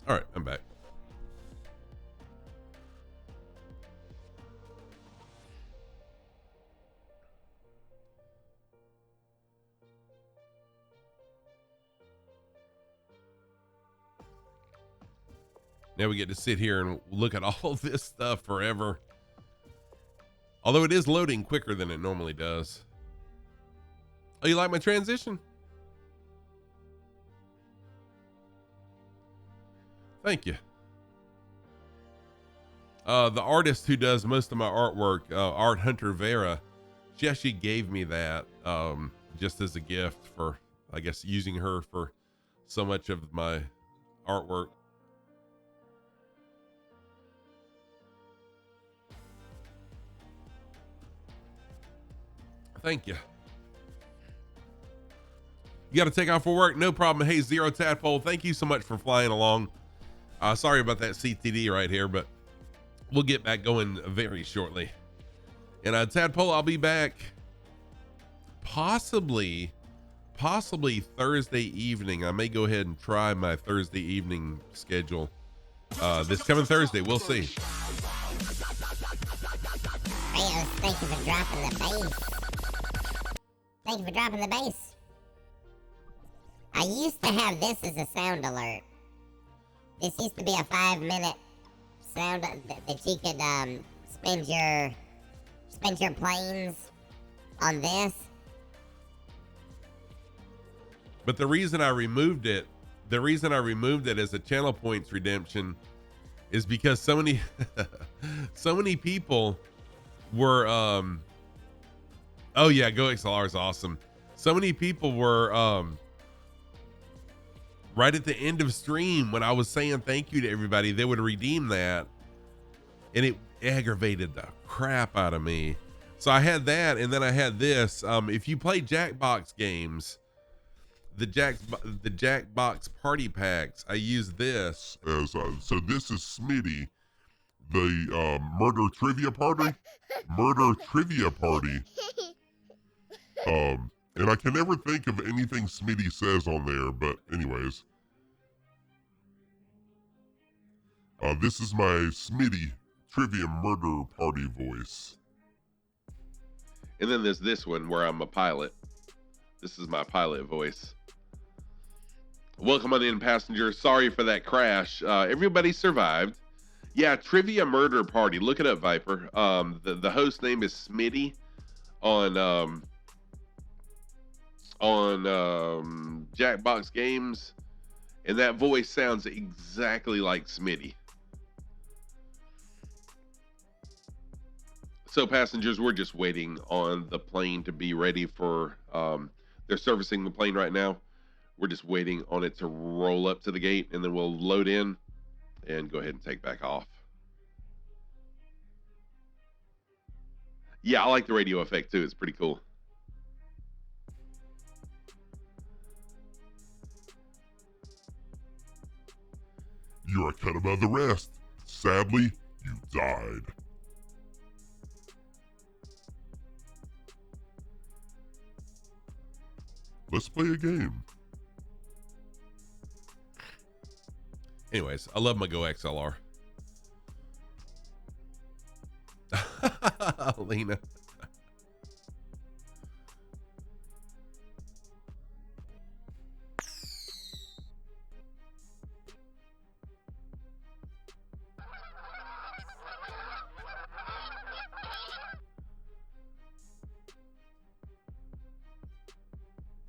Speaker 1: All right, I'm back. Now we get to sit here and look at all this stuff forever. Although it is loading quicker than it normally does. Oh, you like my transition? Thank you. The artist who does most of my artwork, Art Hunter Vera, she actually gave me that just as a gift for, I guess, using her for so much of my artwork. Thank you. You got to take off for work? No problem. Hey, Zero Tadpole, thank you so much for flying along. Sorry about that CTD right here, but we'll get back going very shortly. And Tadpole, I'll be back possibly Thursday evening. I may go ahead and try my Thursday evening schedule this coming Thursday. We'll see.
Speaker 2: Rayos, thank you for dropping the bass. Thank you for dropping the bass. I used to have this as a sound alert. This used to be a 5-minute sound that you could spend your planes on this.
Speaker 1: But the reason I removed it as a channel points redemption is because so many so many people were oh yeah, Go XLR is awesome. So many people were right at the end of stream when I was saying thank you to everybody, they would redeem that, and it aggravated the crap out of me. So I had that, and then I had this. If you play Jackbox games, the Jackbox party packs, I use this as so this is Smitty, the murder trivia party. And I can never think of anything Smitty says on there, but anyways.
Speaker 3: This is my Smitty trivia murder party voice.
Speaker 1: And then there's this one where I'm a pilot. This is my pilot voice. Welcome on in, passengers. Sorry for that crash. Everybody survived. Yeah, trivia murder party. Look it up, Viper. The host name is Smitty on Jackbox Games, and that voice sounds exactly like Smitty. So passengers, we're just waiting on the plane to be ready for, they're servicing the plane right now. We're just waiting on it to roll up to the gate, and then we'll load in and go ahead and take back off. Yeah, I like the radio effect too. It's pretty cool.
Speaker 3: You are cut above the rest. Sadly, you died. Let's play a game.
Speaker 1: Anyways, I love my Go XLR. Lena.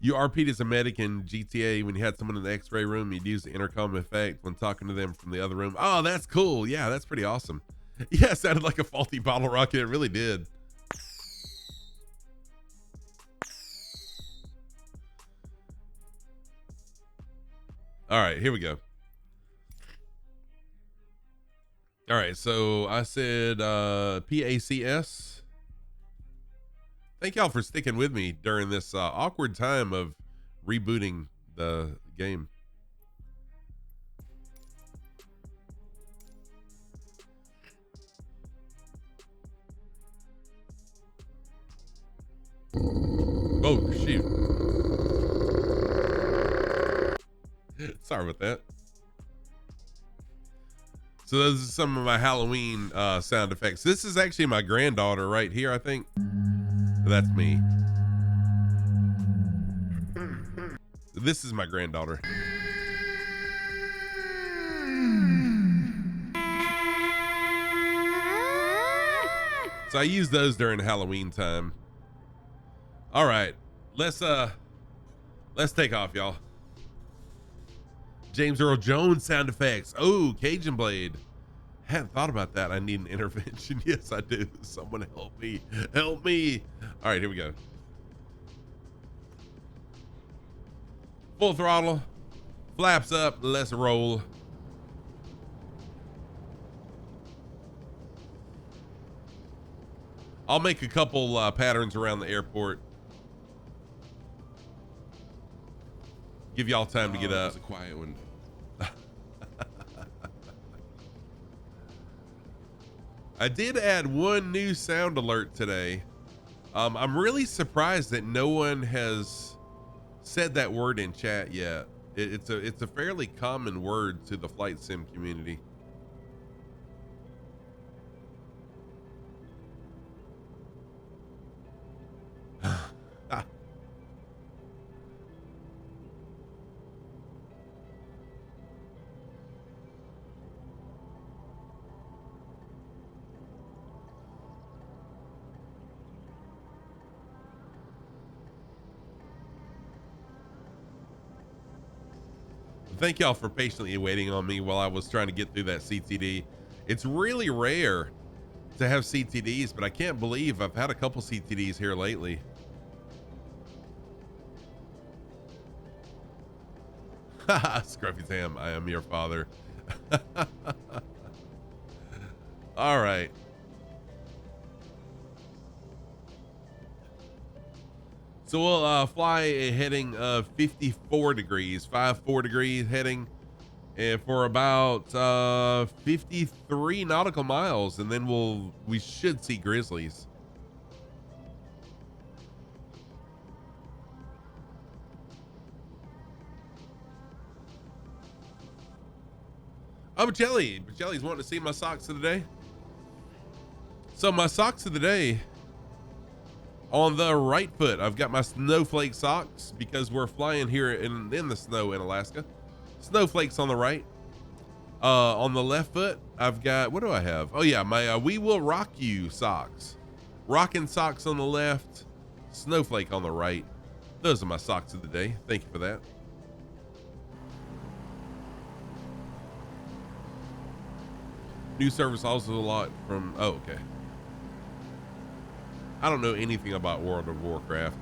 Speaker 1: You RP'd as a medic in GTA when you had someone in the x-ray room, you'd use the intercom effect when talking to them from the other room. Oh, that's cool. Yeah, that's pretty awesome. Yeah, it sounded like a faulty bottle rocket. It really did. All right, here we go. All right, so I said PACS. Thank y'all for sticking with me during this awkward time of rebooting the game. Oh, shoot. Sorry about that. So those are some of my Halloween sound effects. This is actually my granddaughter right here, I think. That's me. This is my granddaughter. So I use those during Halloween time. All right, let's take off, y'all. James Earl Jones sound effects. Oh, Cajun Blade. Hadn't thought about that. I need an intervention. Yes, I do. Someone help me. Help me. All right, here we go. Full throttle. Flaps up. Let's roll. I'll make a couple patterns around the airport. Give y'all time to get up. It's a quiet one. I did add one new sound alert today. I'm really surprised that no one has said that word in chat yet. It's a fairly common word to the flight sim community. Thank y'all for patiently waiting on me while I was trying to get through that CTD. It's really rare to have CTDs, but I can't believe I've had a couple CTDs here lately. Scruffy Sam, I am your father. All right. So we'll fly a heading of 54 degrees, 54 degrees heading, and for about 53 nautical miles, and then we should see grizzlies. Oh, Jelly's wanting to see my socks of the day. So my socks of the day, on the right foot, I've got my snowflake socks because we're flying here in the snow in Alaska. Snowflakes on the right. On the left foot, I've got, what do I have? Oh yeah, my We Will Rock You socks. Rocking socks on the left, snowflake on the right. Those are my socks of the day. Thank you for that. New service also a lot from, oh, okay. I don't know anything about World of Warcraft.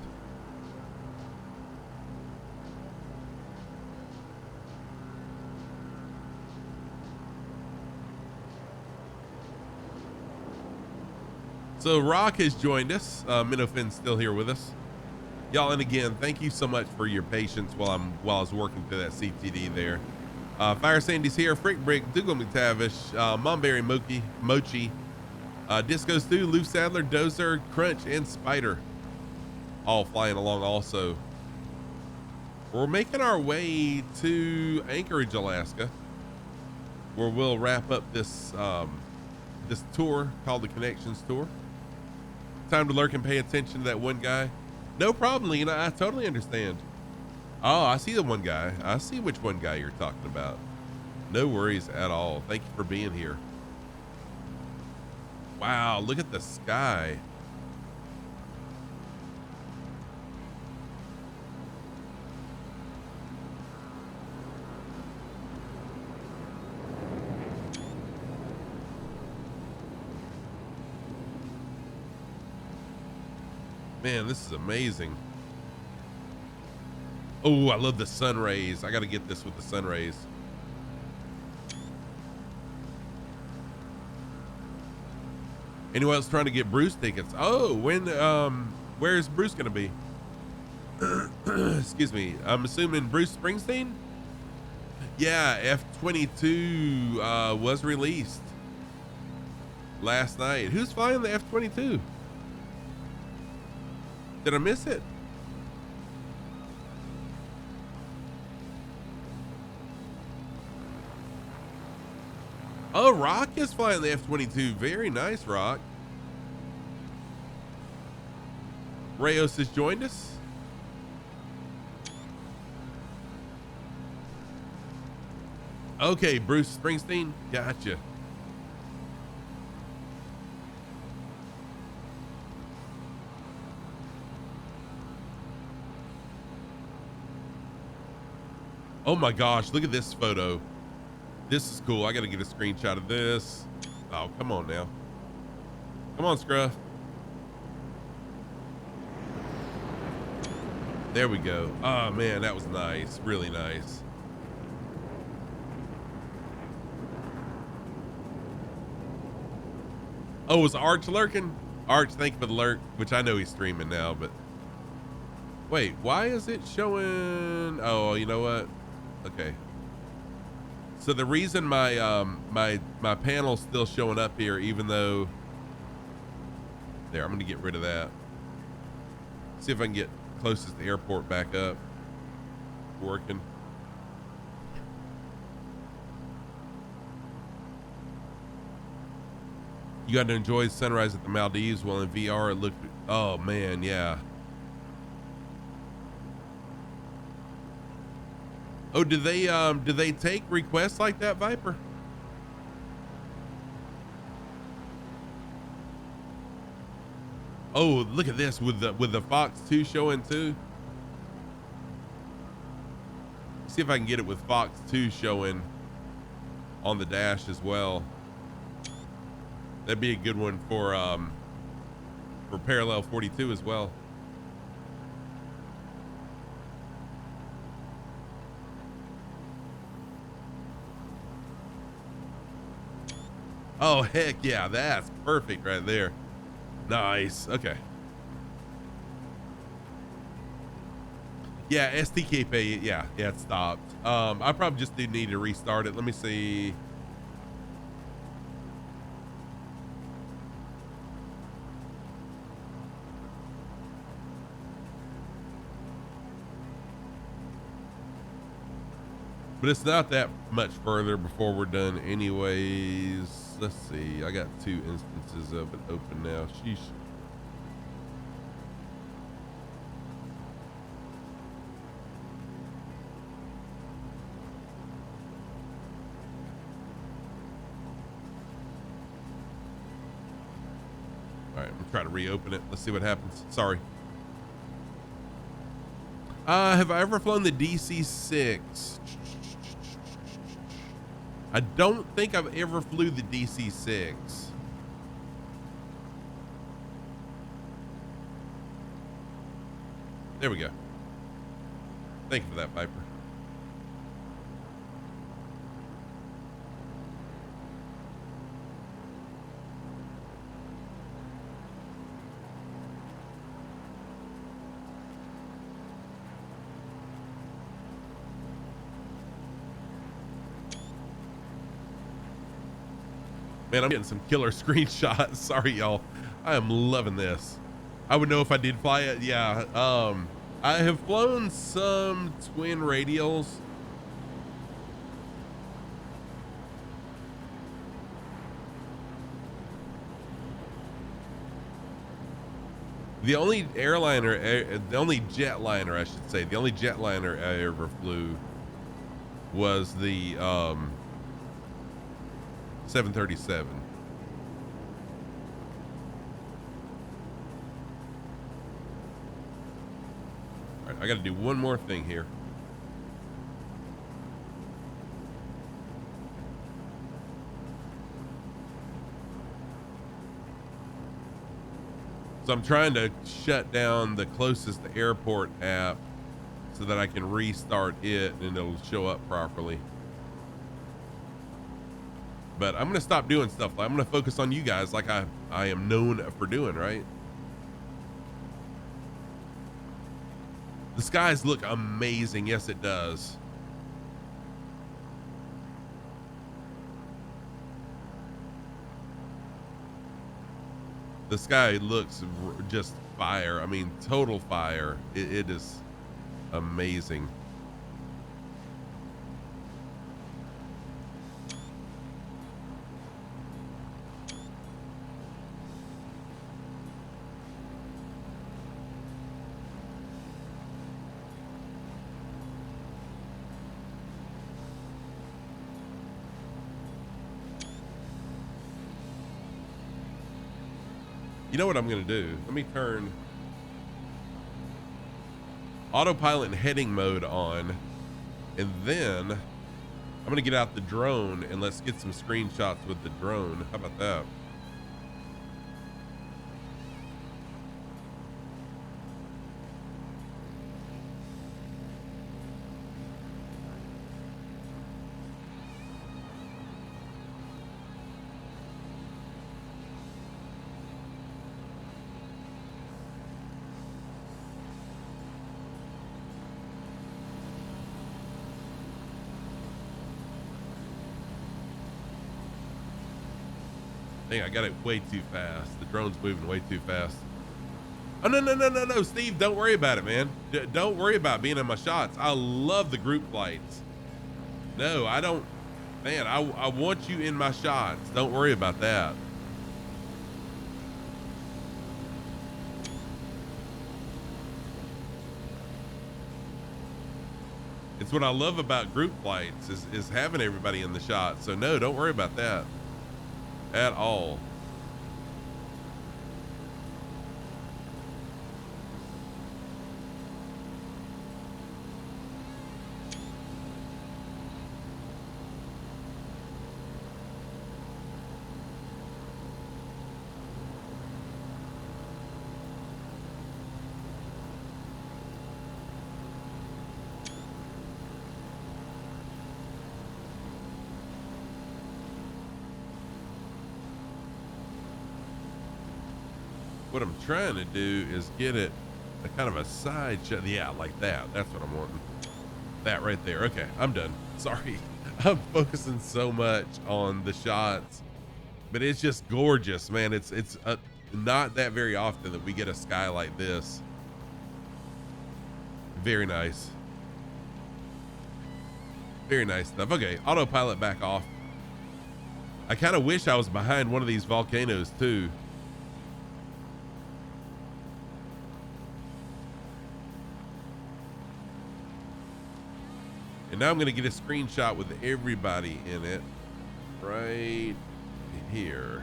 Speaker 1: So Rock has joined us. Minofin's still here with us. Y'all, and again, thank you so much for your patience while I was working through that CTD there. Fire Sandy's here, Frick Brick, Dougal McTavish, Momberry Mochi, Disco Stew, Lou Sadler, Dozer, Crunch, and Spider. All flying along also. We're making our way to Anchorage, Alaska, where we'll wrap up this this tour called the Connections Tour. Time to lurk and pay attention to that one guy. No problem, Lena. I totally understand. Oh, I see the one guy. I see which one guy you're talking about. No worries at all. Thank you for being here. Wow, look at the sky. Man, this is amazing. Oh, I love the sun rays. I got to get this with the sun rays. Anyone else trying to get Bruce tickets? Oh, when, where's Bruce going to be? Excuse me. I'm assuming Bruce Springsteen? Yeah, F-22 was released last night. Who's flying the F-22? Did I miss it? Oh, Rock is flying the F-22. Very nice, Rock. Rayos has joined us. Okay, Bruce Springsteen. Gotcha. Oh my gosh, look at this photo. This is cool. I got to get a screenshot of this. Oh, come on now. Come on, Scruff. There we go. Oh man, that was nice. Really nice. Oh, was Arch lurking? Arch, thank you for the lurk, which I know he's streaming now, but wait, why is it showing? Oh, you know what? Okay. So the reason my my panel's still showing up here, even though there, I'm gonna get rid of that. See if I can get closest to the airport back up. Working. You got to enjoy sunrise at the Maldives while in VR. It looked, oh man, yeah. Oh, do they take requests like that, Viper? Oh, look at this with the Fox 2 showing too. See if I can get it with Fox 2 showing on the dash as well. That'd be a good one for Parallel 42 as well. Oh, heck yeah. That's perfect right there. Nice. Okay. Yeah, STKP. Yeah, it stopped. I probably just do need to restart it. Let me see. but it's not that much further before we're done anyways. Let's see. I got 2 instances of it open now. Sheesh. All right, I'm trying to reopen it. Let's see what happens. Sorry. Have I ever flown the DC-6? I don't think I've ever flew the DC-6. There we go. Thank you for that, Viper. Man, I'm getting some killer screenshots. Sorry, y'all. I am loving this. I would know if I did fly it. Yeah. I have flown some twin radials. The only jetliner, I should say, the only jetliner I ever flew was the 737. All right, I got to do one more thing here. So I'm trying to shut down the closest airport app so that I can restart it and it'll show up properly. But I'm going to stop doing stuff. I'm going to focus on you guys like I am known for doing, right? The skies look amazing. Yes, it does. The sky looks just fire. I mean, total fire. It is amazing. You know what I'm going to do? Let me turn autopilot and heading mode on, and then I'm going to get out the drone and let's get some screenshots with the drone. How about that? I got it way too fast. The drone's moving way too fast. Oh, no, Steve, don't worry about it, man. Don't worry about being in my shots. I love the group flights. No, I don't. Man, I want you in my shots. Don't worry about that. It's what I love about group flights is having everybody in the shot. So no, don't worry about that at all. What I'm trying to do is get it a kind of a side shot. Yeah, like that. That's what I'm wanting. That right there. Okay, I'm done. Sorry. I'm focusing so much on the shots, but it's just gorgeous, man. It's not that very often that we get a sky like this. Very nice. Very nice stuff. Okay, autopilot back off. I kind of wish I was behind one of these volcanoes too. And now I'm going to get a screenshot with everybody in it right here.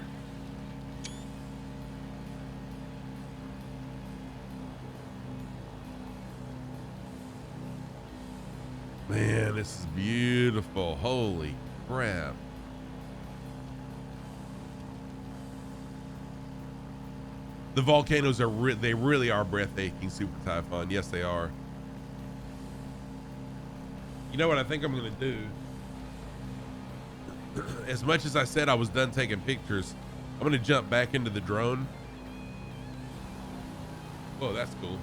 Speaker 1: Man, this is beautiful. Holy crap. The volcanoes are they really are breathtaking, Super Typhon. Yes, they are. You know what I think I'm going to do? As much as I said I was done taking pictures, I'm going to jump back into the drone. Whoa, that's cool.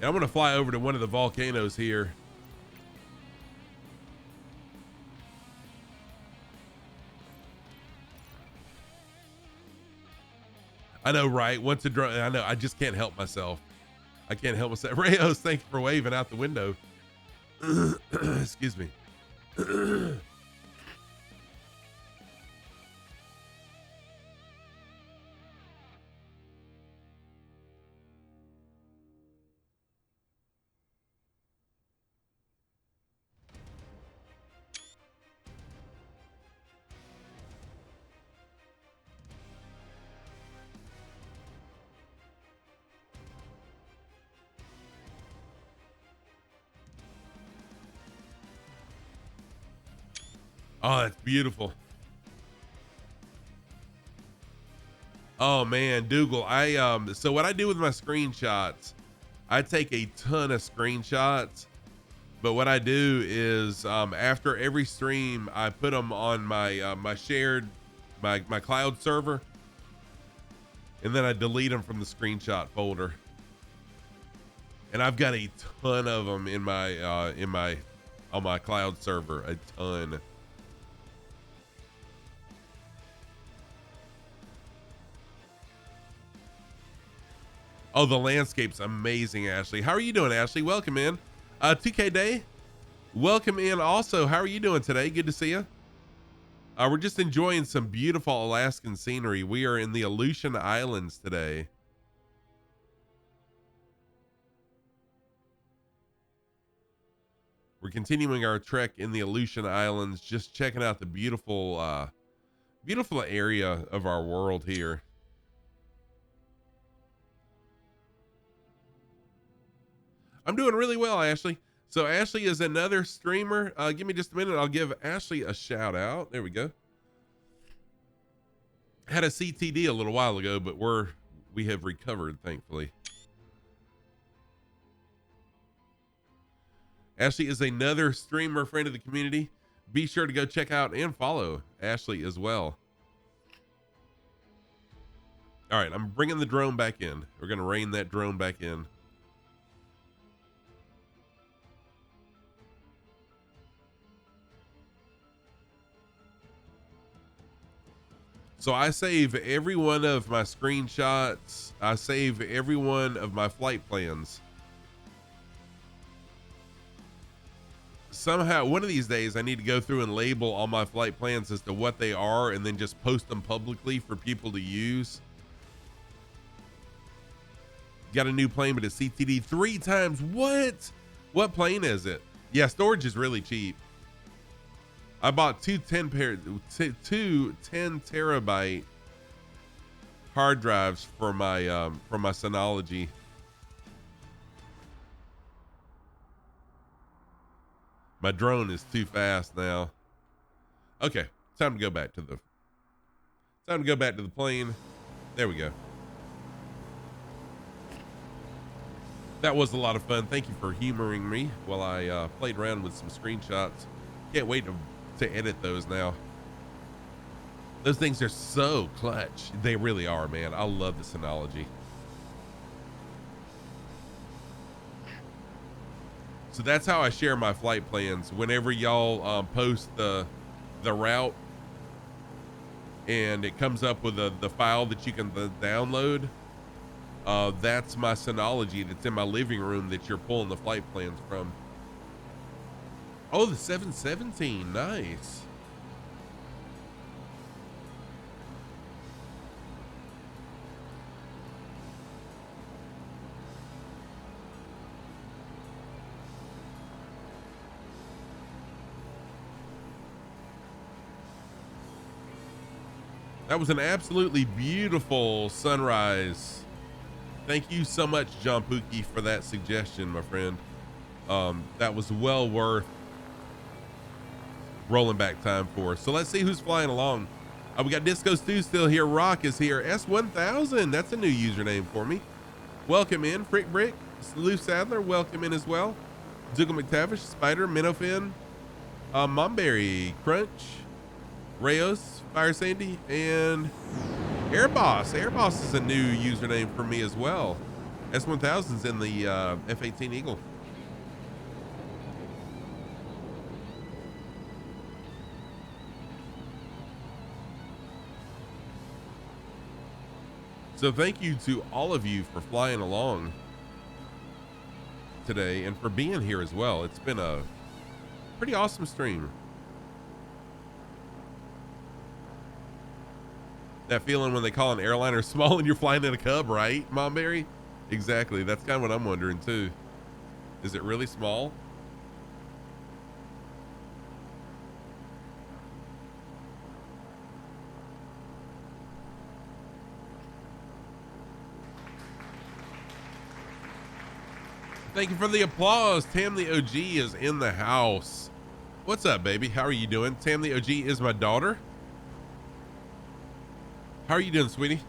Speaker 1: And I'm going to fly over to one of the volcanoes here. I know, right? Once a drone, I know, I just can't help myself. I can't help myself. Rayos, thank you for waving out the window. Excuse me. Oh, that's beautiful. Oh man, Dougal, so what I do with my screenshots, I take a ton of screenshots, but what I do is after every stream, I put them on my my cloud server, and then I delete them from the screenshot folder. And I've got a ton of them in my on my cloud server, a ton. Oh, the landscape's amazing, Ashley. How are you doing, Ashley? Welcome in. 2K Day, welcome in also. How are you doing today? Good to see you. We're just enjoying some beautiful Alaskan scenery. We are in the Aleutian Islands today. We're continuing our trek in the Aleutian Islands, just checking out the beautiful, beautiful area of our world here. I'm doing really well, Ashley. So Ashley is another streamer. Give me just a minute. I'll give Ashley a shout out. There we go. Had a CTD a little while ago, but we have recovered, thankfully. Ashley is another streamer, friend of the community. Be sure to go check out and follow Ashley as well. All right, I'm bringing the drone back in. We're going to rein that drone back in. So I save every one of my screenshots. I save every one of my flight plans. Somehow, one of these days, I need to go through and label all my flight plans as to what they are and then just post them publicly for people to use. Got a new plane, but a CTD 3 times. What? What plane is it? Yeah, storage is really cheap. I bought two 10 terabyte hard drives for my Synology. My drone is too fast now. Okay, time to go back to the plane. There we go. That was a lot of fun. Thank you for humoring me while I played around with some screenshots. Can't wait to edit those now. Those things are so clutch. They really are, man. I love the Synology. So that's how I share my flight plans. Whenever y'all post the route and it comes up with the file that you can download, That's my Synology that's in my living room that you're pulling the flight plans from. Oh, the 717, nice. That was an absolutely beautiful sunrise. Thank you so much, John Pookie, for that suggestion, my friend. That was well worth rolling back time for. So let's see who's flying along. We got Disco Stu still here. Rock is here. S1000, that's a new username for me. Welcome in. Frick Brick, Lou Sadler, welcome in as well. Dougal McTavish, Spider, Minnowfin, Momberry, Crunch, Rayos, Fire Sandy, and Airboss. Airboss is a new username for me as well. S1000's in the F-18 Eagle. So thank you to all of you for flying along today and for being here as well. It's been a pretty awesome stream. That feeling when they call an airliner small and you're flying in a Cub, right, Momberry? Exactly. That's kind of what I'm wondering too. Is it really small? Thank you for the applause. Tam the OG is in the house. What's up, baby? How are you doing? Tam the OG is my daughter. How are you doing, sweetie?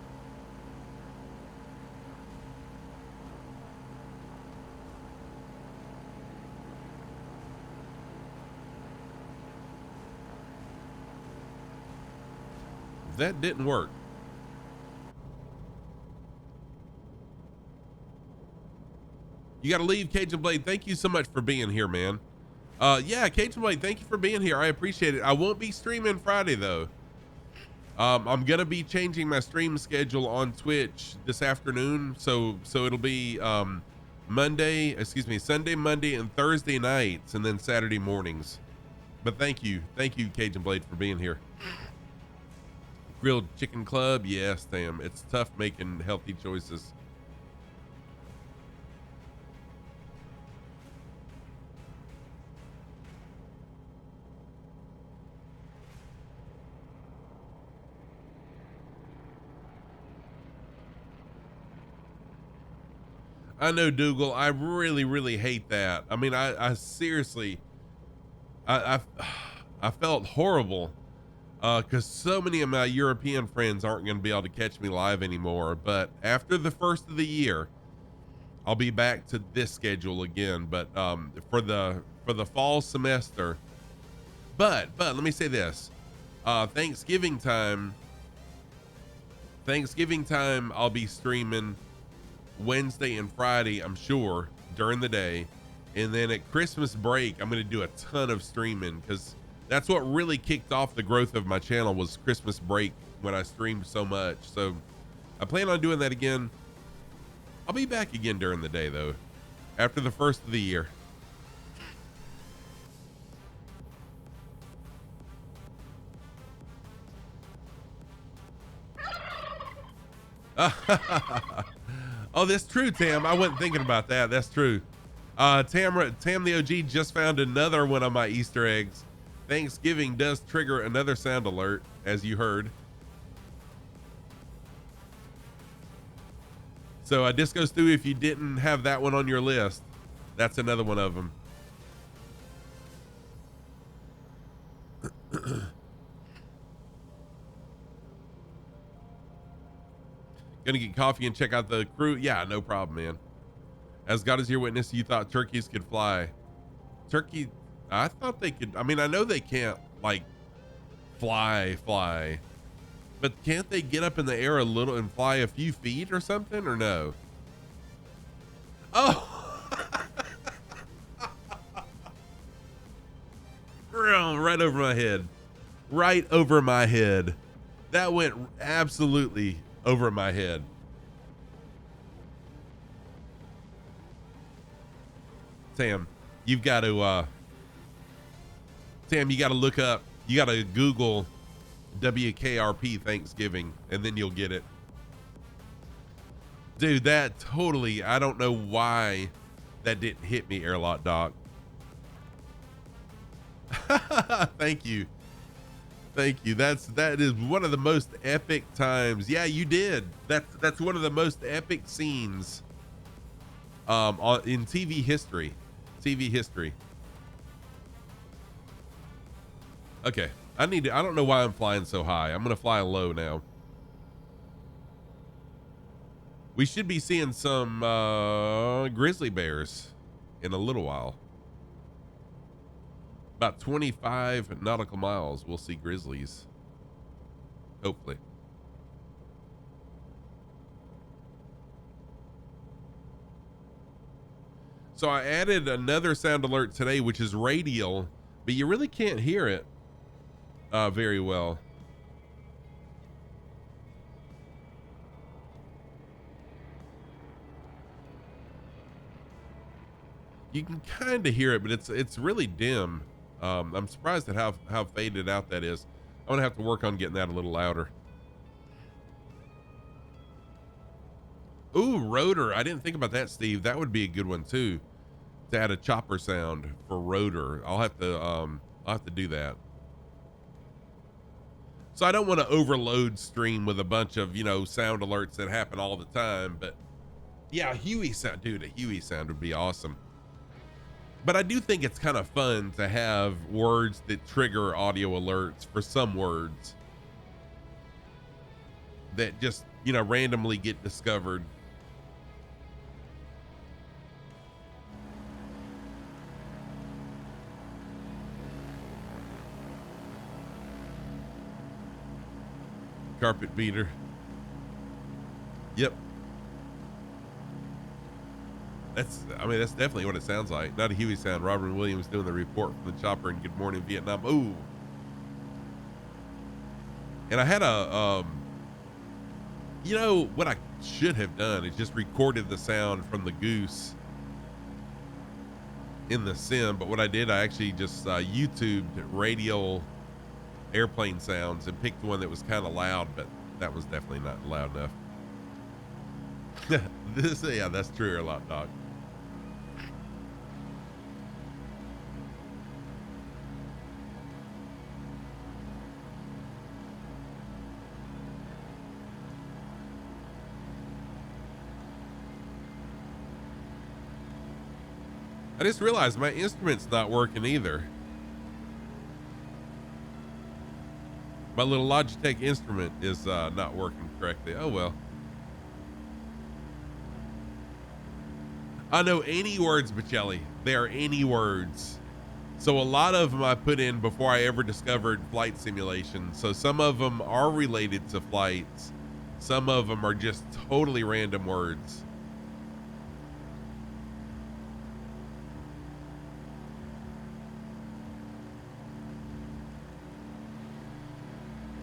Speaker 1: That didn't work. You got to leave, Cajun Blade. Thank you so much for being here, man. Yeah, Cajun Blade, thank you for being here. I appreciate it. I won't be streaming Friday, though. I'm gonna be changing my stream schedule on Twitch this afternoon, so it'll be Sunday, Monday, and Thursday nights, and then Saturday mornings. But thank you, Cajun Blade, for being here. Grilled Chicken Club, yes, damn, it's tough making healthy choices. I know, Dougal. I really, really hate that. I mean, I seriously, I felt horrible because so many of my European friends aren't going to be able to catch me live anymore. But after the first of the year, I'll be back to this schedule again. But for the fall semester, but let me say this: Thanksgiving time, I'll be streaming Wednesday and Friday, I'm sure, during the day. And then at Christmas break, I'm going to do a ton of streaming because that's what really kicked off the growth of my channel was Christmas break when I streamed so much. So I plan on doing that again. I'll be back again during the day, though, after the first of the year. Oh, that's true, Tam. I wasn't thinking about that. That's true. Tam the OG just found another one of my Easter eggs. Thanksgiving does trigger another sound alert, as you heard. So this goes through if you didn't have that one on your list. That's another one of them. Gonna get coffee and check out the crew. Yeah, no problem, man. As God is your witness, you thought turkeys could fly. Turkey, I thought they could. I mean, I know they can't like fly, but can't they get up in the air a little and fly a few feet or something, or no? Oh, right over my head. Right over my head. That went absolutely over my head. Tam, you've got to, Tam, you got to look up, you got to Google WKRP Thanksgiving, and then you'll get it. Dude, that totally, I don't know why that didn't hit me, Airlock Doc. Thank you. That is one of the most epic times. Yeah, you did. That's one of the most epic scenes in TV history. Okay. I don't know why I'm flying so high. I'm going to fly low now. We should be seeing some grizzly bears in a little while. About 25 nautical miles, we'll see grizzlies. Hopefully. So I added another sound alert today, which is radial, but you really can't hear it very well. You can kind of hear it, but it's really dim. I'm surprised at how faded out that is. I'm gonna have to work on getting that a little louder. Ooh, rotor. I didn't think about that, Steve. That would be a good one too, to add a chopper sound for rotor. I'll have to do that. So I don't want to overload stream with a bunch of, sound alerts that happen all the time, but yeah, a Huey sound, dude, a Huey sound would be awesome. But I do think it's kind of fun to have words that trigger audio alerts for some words that just, randomly get discovered. Carpet beater. Yep. That's definitely what it sounds like. Not a Huey sound. Robert Williams doing the report from the chopper in Good Morning Vietnam. Ooh. And I had what I should have done is just recorded the sound from the goose in the sim. But what I did, I actually just YouTubed radial airplane sounds and picked one that was kind of loud, but that was definitely not loud enough. Yeah, that's true, a lot, Doc. I just realized my instrument's not working either. My little Logitech instrument is not working correctly. Oh well. I know any words, Bocelli. They are any words. So a lot of them I put in before I ever discovered flight simulation. So some of them are related to flights. Some of them are just totally random words.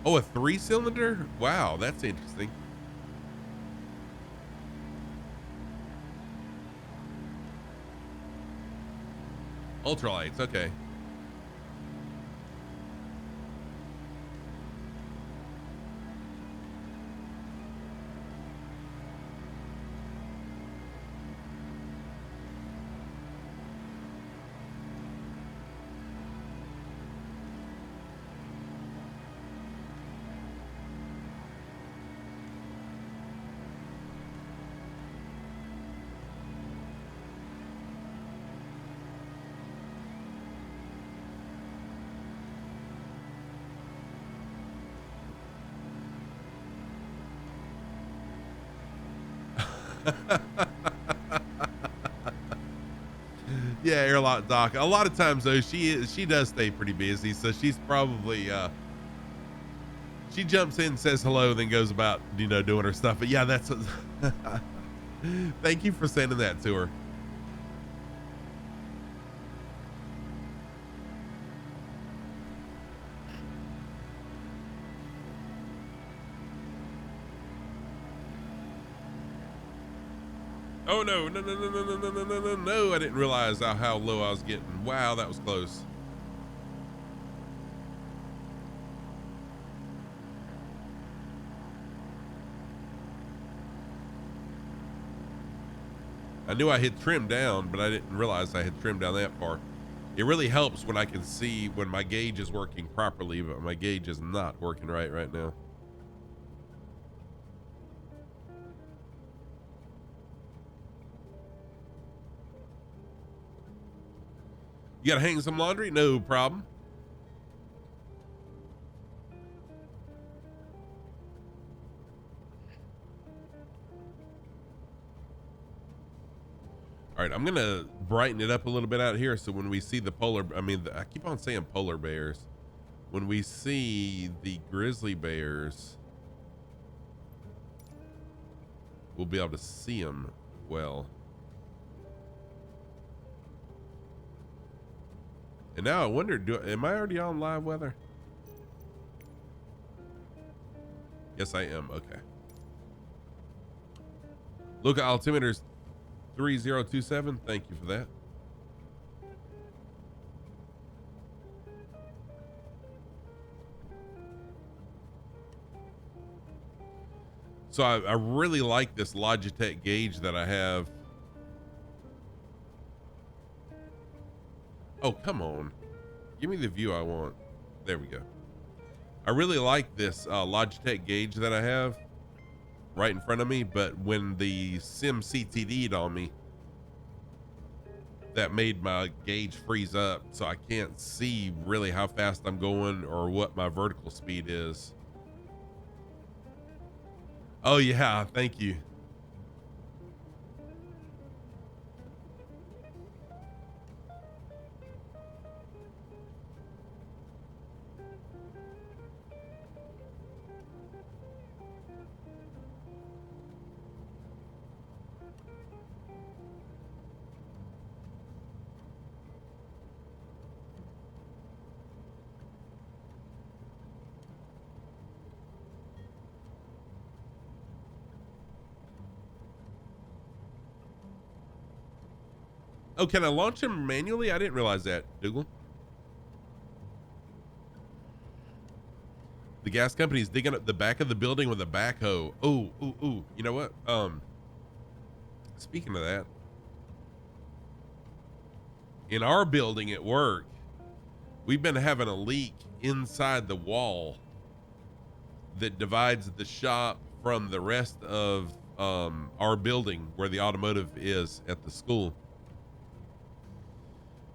Speaker 1: Oh, a 3-cylinder? Wow, that's interesting. Ultralights, okay. Yeah, Airlock Doc. A lot of times though, she does stay pretty busy, so she's probably she jumps in, says hello, then goes about doing her stuff. But yeah, that's thank you for sending that to her. Oh no, no, no, no, no, no, no, no, no, no, no. I didn't realize how low I was getting. Wow, that was close. I knew I had trimmed down, but I didn't realize I had trimmed down that far. It really helps when I can see when my gauge is working properly, but my gauge is not working right now. You gotta hang some laundry? No problem. All right, I'm gonna brighten it up a little bit out here so when we see the I keep on saying polar bears. When we see the grizzly bears, we'll be able to see them well. And now I wonder, am I already on live weather? Yes, I am. Okay. Look, altimeter's 3027. Thank you for that. So I really like this Logitech gauge that I have. Oh, come on. Give me the view I want. There we go. I really like this Logitech gauge that I have right in front of me, but when the sim CTD'd on me, that made my gauge freeze up, so I can't see really how fast I'm going or what my vertical speed is. Oh yeah, thank you. Oh, can I launch him manually? I didn't realize that, Dougal. The gas company's digging up the back of the building with a backhoe. Oh, ooh, ooh. You know what? Speaking of that, in our building at work, we've been having a leak inside the wall that divides the shop from the rest of our building where the automotive is at the school.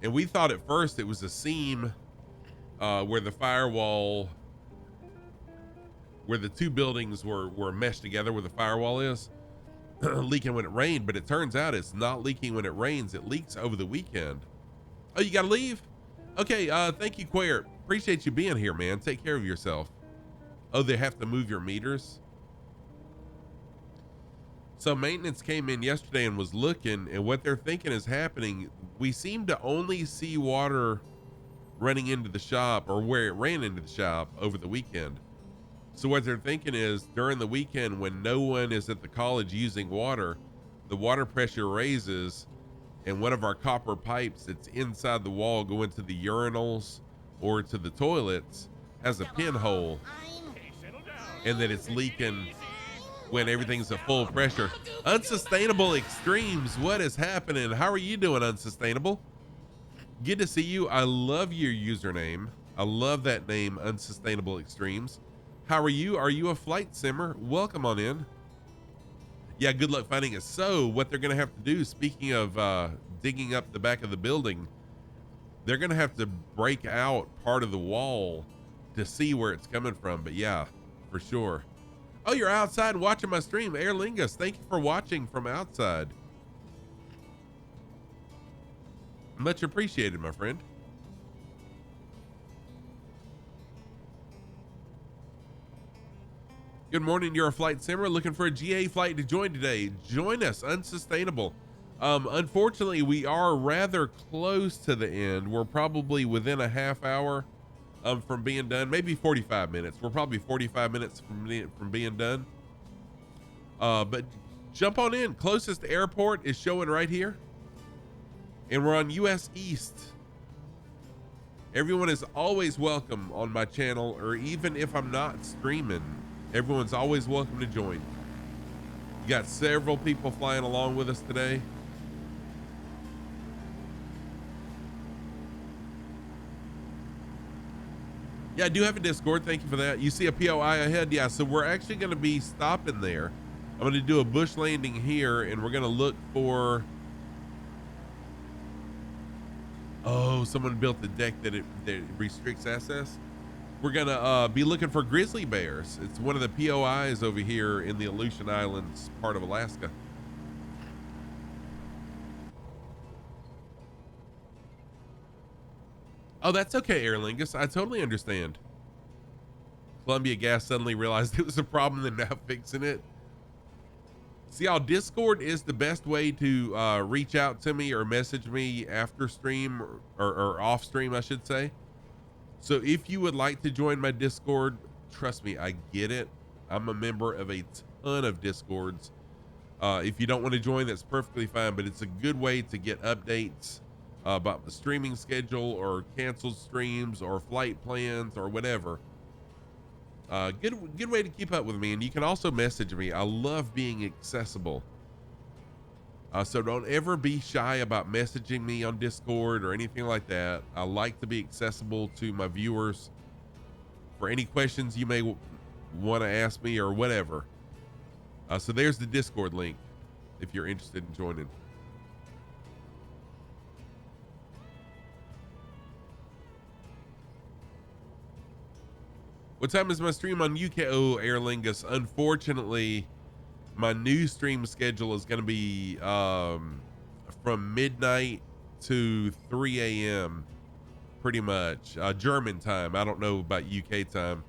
Speaker 1: And we thought at first it was a seam where the firewall, where the two buildings were meshed together where the firewall is, leaking when it rained, but it turns out it's not leaking when it rains. It leaks over the weekend. Oh, you gotta leave? Okay, thank you, Quare. Appreciate you being here, man. Take care of yourself. Oh, they have to move your meters? So maintenance came in yesterday and was looking, and what they're thinking is happening. We seem to only see water running into the shop, or where it ran into the shop over the weekend. So what they're thinking is during the weekend when no one is at the college using water, the water pressure raises and one of our copper pipes that's inside the wall going to the urinals or to the toilets has a pinhole, and that it's leaking when everything's at full pressure. Unsustainable Extremes, what is happening? How are you doing, Unsustainable? Good to see you. I love your username. I love that name, Unsustainable Extremes. How are you? Are you a flight simmer? Welcome on in. Yeah, good luck finding it. So what they're gonna have to do, speaking of digging up the back of the building, they're gonna have to break out part of the wall to see where it's coming from. But yeah, for sure. Oh, you're outside watching my stream. Air Lingus, thank you for watching from outside. Much appreciated, my friend. Good morning, you're a flight simmer looking for a GA flight to join today. Join us, Unsustainable. Unfortunately, we are rather close to the end. We're probably within a half hour from being done, maybe 45 minutes. We're probably 45 minutes from being done. But jump on in. Closest airport is showing right here. And we're on US East. Everyone is always welcome on my channel, or even if I'm not streaming, everyone's always welcome to join. You got several people flying along with us today. Yeah, I do have a Discord. Thank you for that. You see a POI ahead? Yeah, so we're actually going to be stopping there. I'm going to do a bush landing here, and we're going to look for... Oh, someone built the deck that it restricts access. We're going to be looking for grizzly bears. It's one of the POIs over here in the Aleutian Islands, part of Alaska. Oh, that's okay, Aer Lingus. I totally understand. Columbia Gas suddenly realized it was a problem and now fixing it. See how Discord is the best way to reach out to me or message me after stream or off stream, I should say. So if you would like to join my Discord, trust me, I get it. I'm a member of a ton of Discords. If you don't want to join, that's perfectly fine, but it's a good way to get updates about the streaming schedule or canceled streams or flight plans or whatever. Good way to keep up with me. And you can also message me. I love being accessible. So don't ever be shy about messaging me on Discord or anything like that. I like to be accessible to my viewers for any questions you may want to ask me or whatever. So there's the Discord link if you're interested in joining. What time is my stream on UK? Oh, Aer Lingus. Unfortunately, my new stream schedule is going to be from midnight to 3 a.m. pretty much. German time. I don't know about UK time.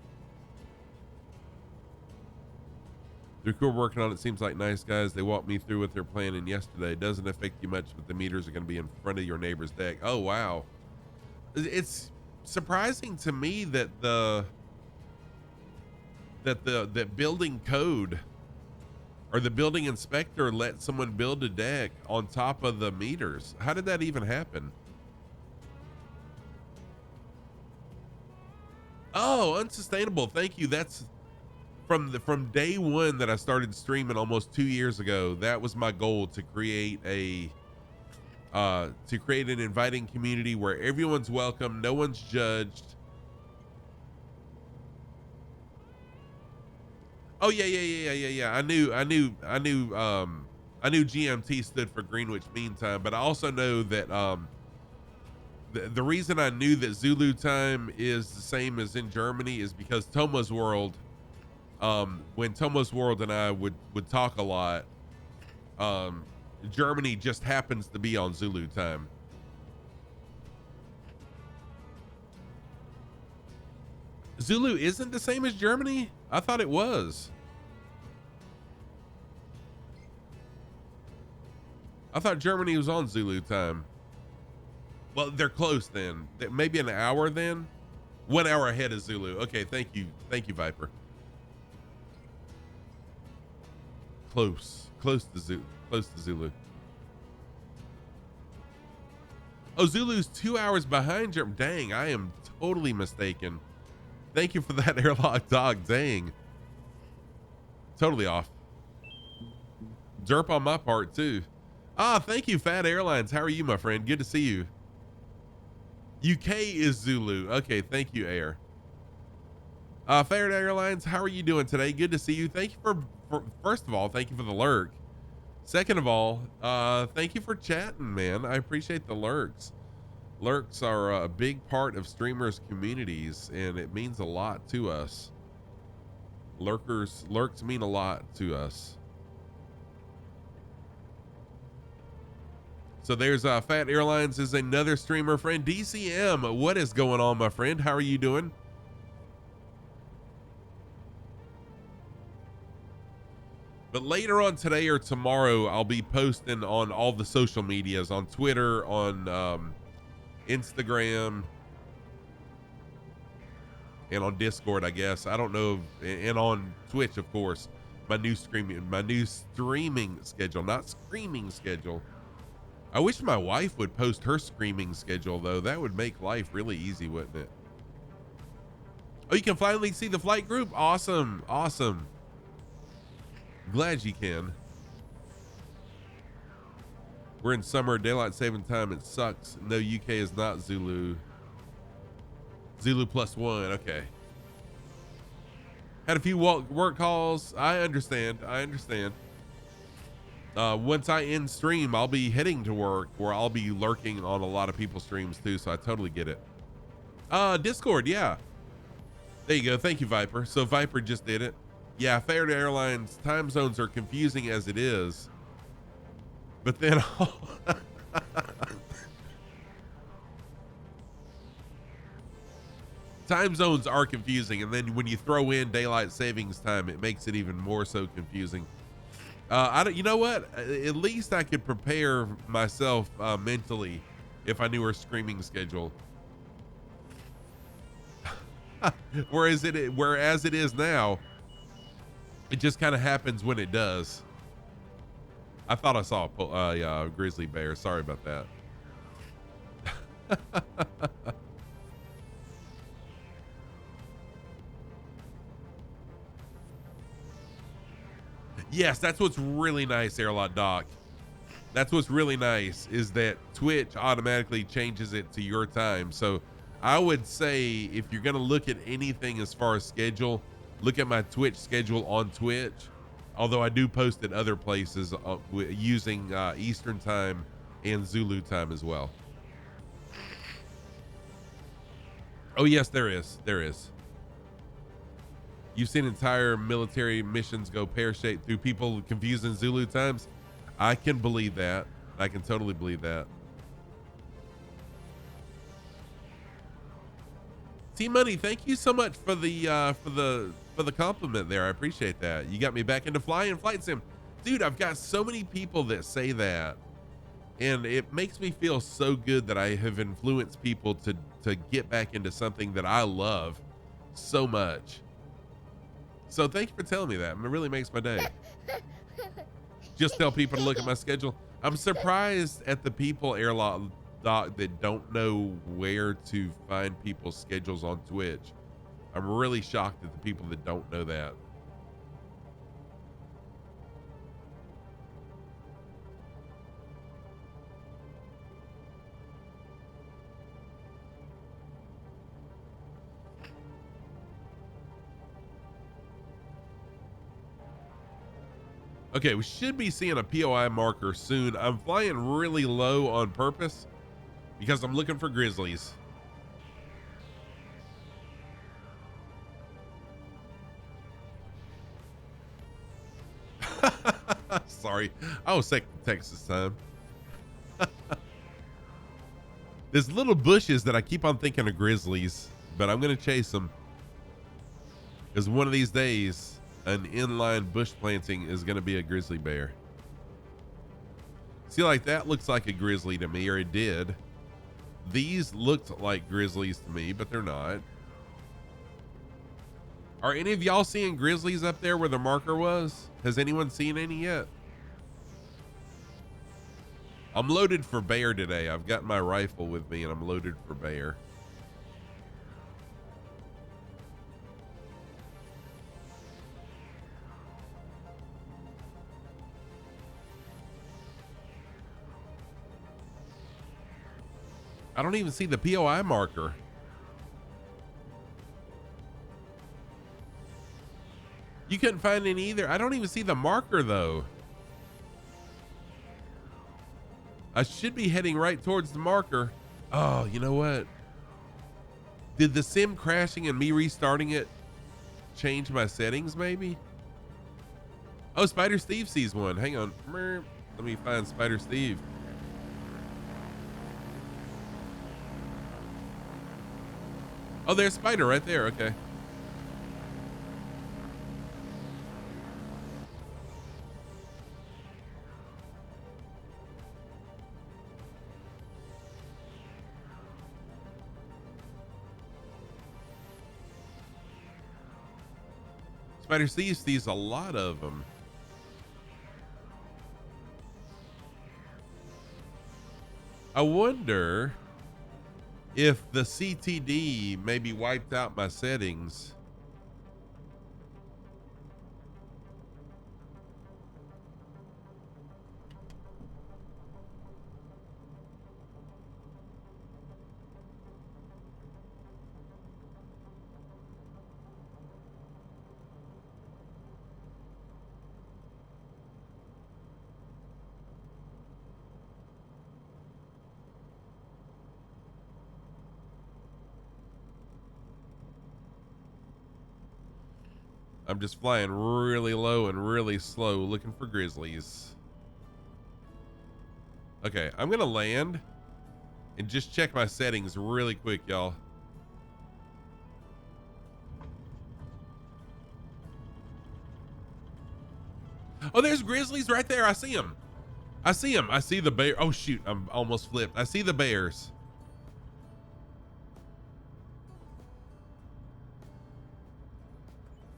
Speaker 1: They're cool working on it. Seems like nice guys. They walked me through what they're planning yesterday. It doesn't affect you much, but the meters are going to be in front of your neighbor's deck. Oh, wow. It's surprising to me that the building code or the building inspector let someone build a deck on top of the meters. How did that even happen? Oh, unsustainable. Thank you. That's from day one that I started streaming almost 2 years ago. That was my goal, to create an inviting community where everyone's welcome, no one's judged. Oh yeah. I knew GMT stood for Greenwich Mean Time, but I also know that the reason I knew that Zulu time is the same as in Germany is because TomosWorld, when TomosWorld and I would talk a lot, Germany just happens to be on Zulu time. Zulu isn't the same as Germany? I thought it was. I thought Germany was on Zulu time. Well, they're close then. Maybe an hour then? 1 hour ahead of Zulu. Okay, thank you. Thank you, Viper. Close to Zulu. Oh, Zulu's 2 hours behind Germany. Dang, I am totally mistaken. Thank you for that, airlock dog. Dang. Totally off. Derp on my part, too. Ah, thank you, Fat Airlines. How are you, my friend? Good to see you. UK is Zulu. Okay, thank you, Air. Fat Airlines, how are you doing today? Good to see you. Thank you for first of all, thank you for the lurk. Second of all, thank you for chatting, man. I appreciate the lurks. Lurks are a big part of streamers' communities, and it means a lot to us. Lurks mean a lot to us. So there's Fat Airlines is another streamer friend. DCM, what is going on, my friend? How are you doing? But later on today or tomorrow, I'll be posting on all the social medias, on Twitter, on Instagram, and on Discord, I guess. I don't know. And on Twitch, of course. my new streaming schedule, not screaming schedule. I wish my wife would post her screaming schedule though. That would make life really easy, wouldn't it? Oh, you can finally see the flight group. Awesome. Awesome. Glad you can. We're in summer, daylight saving time. It sucks. No, UK is not Zulu. Zulu +1. Okay. Had a few work calls. I understand. Once I end stream, I'll be heading to work where I'll be lurking on a lot of people's streams too. So I totally get it. Discord. Yeah. There you go. Thank you, Viper. So Viper just did it. Yeah. Faird Airlines time zones are confusing as it is. But then time zones are confusing. And then when you throw in daylight savings time, it makes it even more so confusing. You know what? At least I could prepare myself mentally if I knew her screaming schedule. Whereas it is now, it just kind of happens when it does. I thought I saw a grizzly bear. Sorry about that. Yes, that's what's really nice, Airlot Doc. That's what's really nice is that Twitch automatically changes it to your time. So I would say if you're going to look at anything as far as schedule, look at my Twitch schedule on Twitch. Although I do post at other places using Eastern time and Zulu time as well. Oh, yes, there is. There is. You've seen entire military missions go pear-shaped through people confusing Zulu times. I can believe that. I can totally believe that. T-Money, thank you so much for the compliment there. I appreciate that. You got me back into flying flight sim. Dude, I've got so many people that say that. And it makes me feel so good that I have influenced people to get back into something that I love so much. So thank you for telling me that. It really makes my day. Just tell people to look at my schedule. I'm surprised at the people, Airlock Doc, that don't know where to find people's schedules on Twitch. I'm really shocked at the people that don't know that. Okay, we should be seeing a POI marker soon. I'm flying really low on purpose because I'm looking for grizzlies. Sorry, I was second Texas time. There's little bushes that I keep on thinking of grizzlies, but I'm gonna chase them because one of these days an inline bush planting is gonna be a grizzly bear. See, like that looks like a grizzly to me, or it did. These looked like grizzlies to me, but they're not. Are any of y'all seeing grizzlies up there where the marker was? Has anyone seen any yet? I'm loaded for bear today. I've got my rifle with me and I'm loaded for bear. I don't even see the POI marker. You couldn't find any either. I don't even see the marker though. I should be heading right towards the marker. Oh, you know what? Did the sim crashing and me restarting it change my settings maybe? Oh, Spider Steve sees one. Hang on. Let me find Spider Steve. Oh, there's Spider right there. Okay. Spider sees a lot of them. I wonder if the CTD maybe wiped out my settings. I'm just flying really low and really slow looking for grizzlies. Okay, I'm gonna land and just check my settings really quick, y'all. Oh, there's grizzlies right there. I see them. I see them. I see the bear. Oh shoot, I'm almost flipped. I see the bears.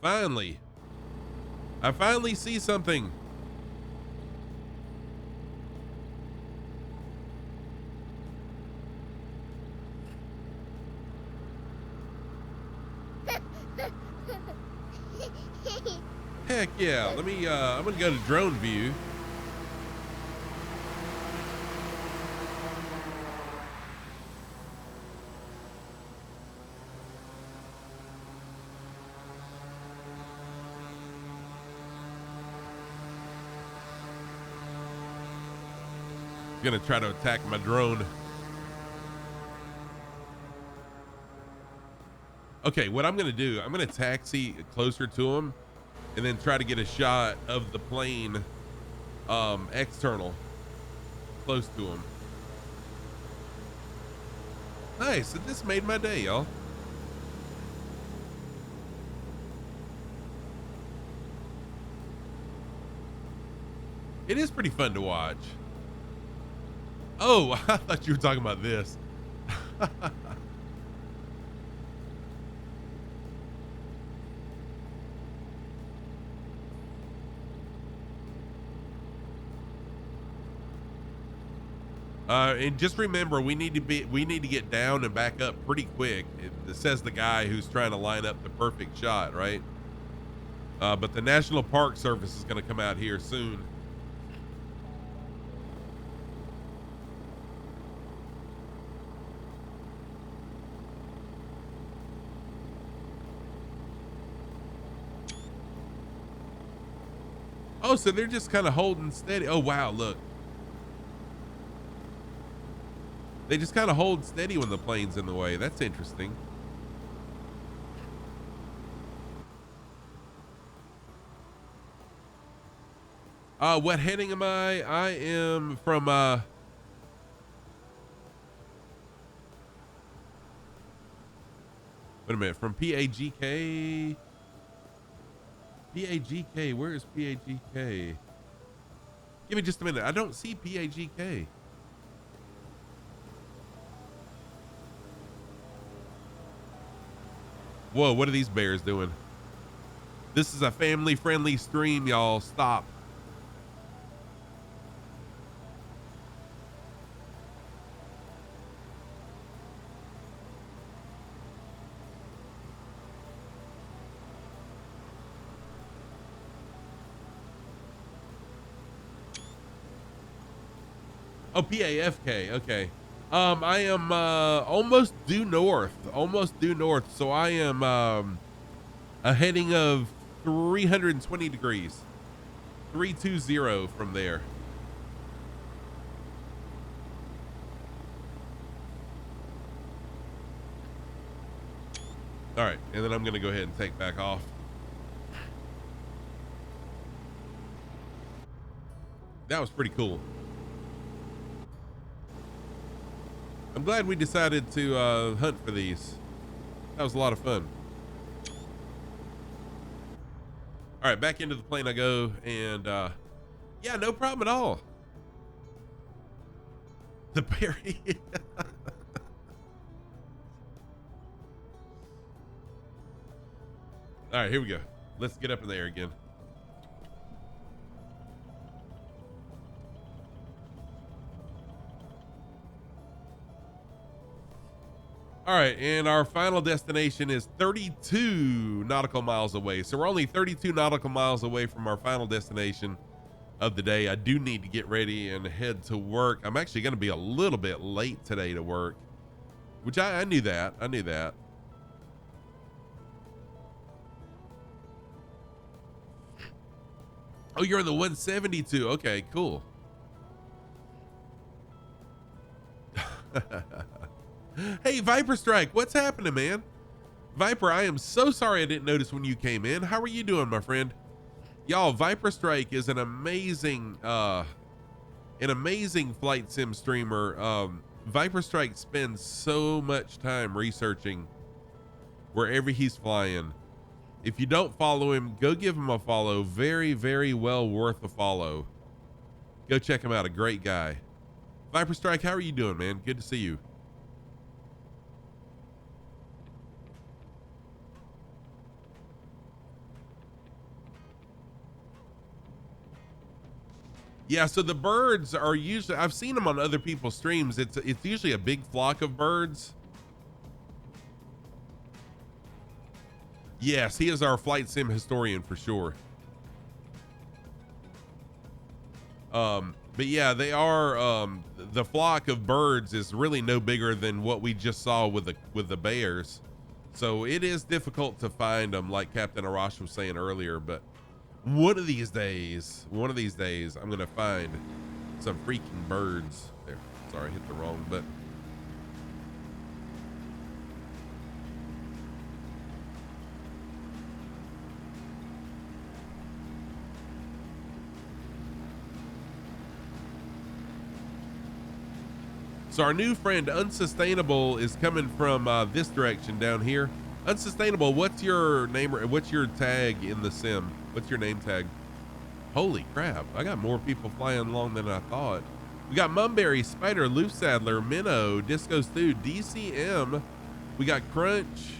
Speaker 1: Finally. I finally see something. Heck yeah. Let me I'm gonna go to drone view. Gonna try to attack my drone. Okay, what I'm gonna do, I'm gonna taxi closer to him and then try to get a shot of the plane external close to him. Nice, this made my day, y'all. It is pretty fun to watch. Oh, I thought you were talking about this. And just remember, we need to get down and back up pretty quick. It says the guy who's trying to line up the perfect shot, right? But the National Park Service is going to come out here soon. Oh, so they're just kind of holding steady. Oh, wow, look. They just kind of hold steady when the plane's in the way. That's interesting. What heading am I? I am from, wait a minute, from PAGK. PAGK, where is PAGK? Give me just a minute. I don't see PAGK. Whoa, what are these bears doing? This is a family-friendly stream, y'all. Stop. Oh, PAFK. Okay. I am almost due north. So I am a heading of 320 degrees. 320 from there. All right, and then I'm gonna go ahead and take back off. That was pretty cool. I'm glad we decided to hunt for these. That was a lot of fun. All right, back into the plane I go, and yeah, no problem at all. The berry. All right, here we go. Let's get up in the air again. All right, and our final destination is 32 nautical miles away. So we're only 32 nautical miles away from our final destination of the day. I do need to get ready and head to work. I'm actually going to be a little bit late today to work, which I knew that. I knew that. Oh, you're in the 172. Okay, cool. Hey, Viper Strike, what's happening, man? Viper, I am so sorry I didn't notice when you came in. How are you doing, my friend? Y'all, Viper Strike is an amazing flight sim streamer. Viper Strike spends so much time researching wherever he's flying. If you don't follow him, go give him a follow. Very, very well worth a follow. Go check him out. A great guy. Viper Strike, how are you doing, man? Good to see you. Yeah, so the birds are usually, I've seen them on other people's streams. It's usually a big flock of birds. Yes, he is our flight sim historian for sure. But yeah, they are, the flock of birds is really no bigger than what we just saw with the bears. So it is difficult to find them, like Captain Arash was saying earlier, but one of these days, I'm going to find some freaking birds. There, sorry, I hit the wrong button. So our new friend Unsustainable is coming from this direction down here. Unsustainable, what's your name? What's your tag in the sim? What's your name tag? Holy crap, I got more people flying along than I thought. We got Mumberry, Spider, Loose Saddler, Minnow, Disco Stew, DCM. We got Crunch,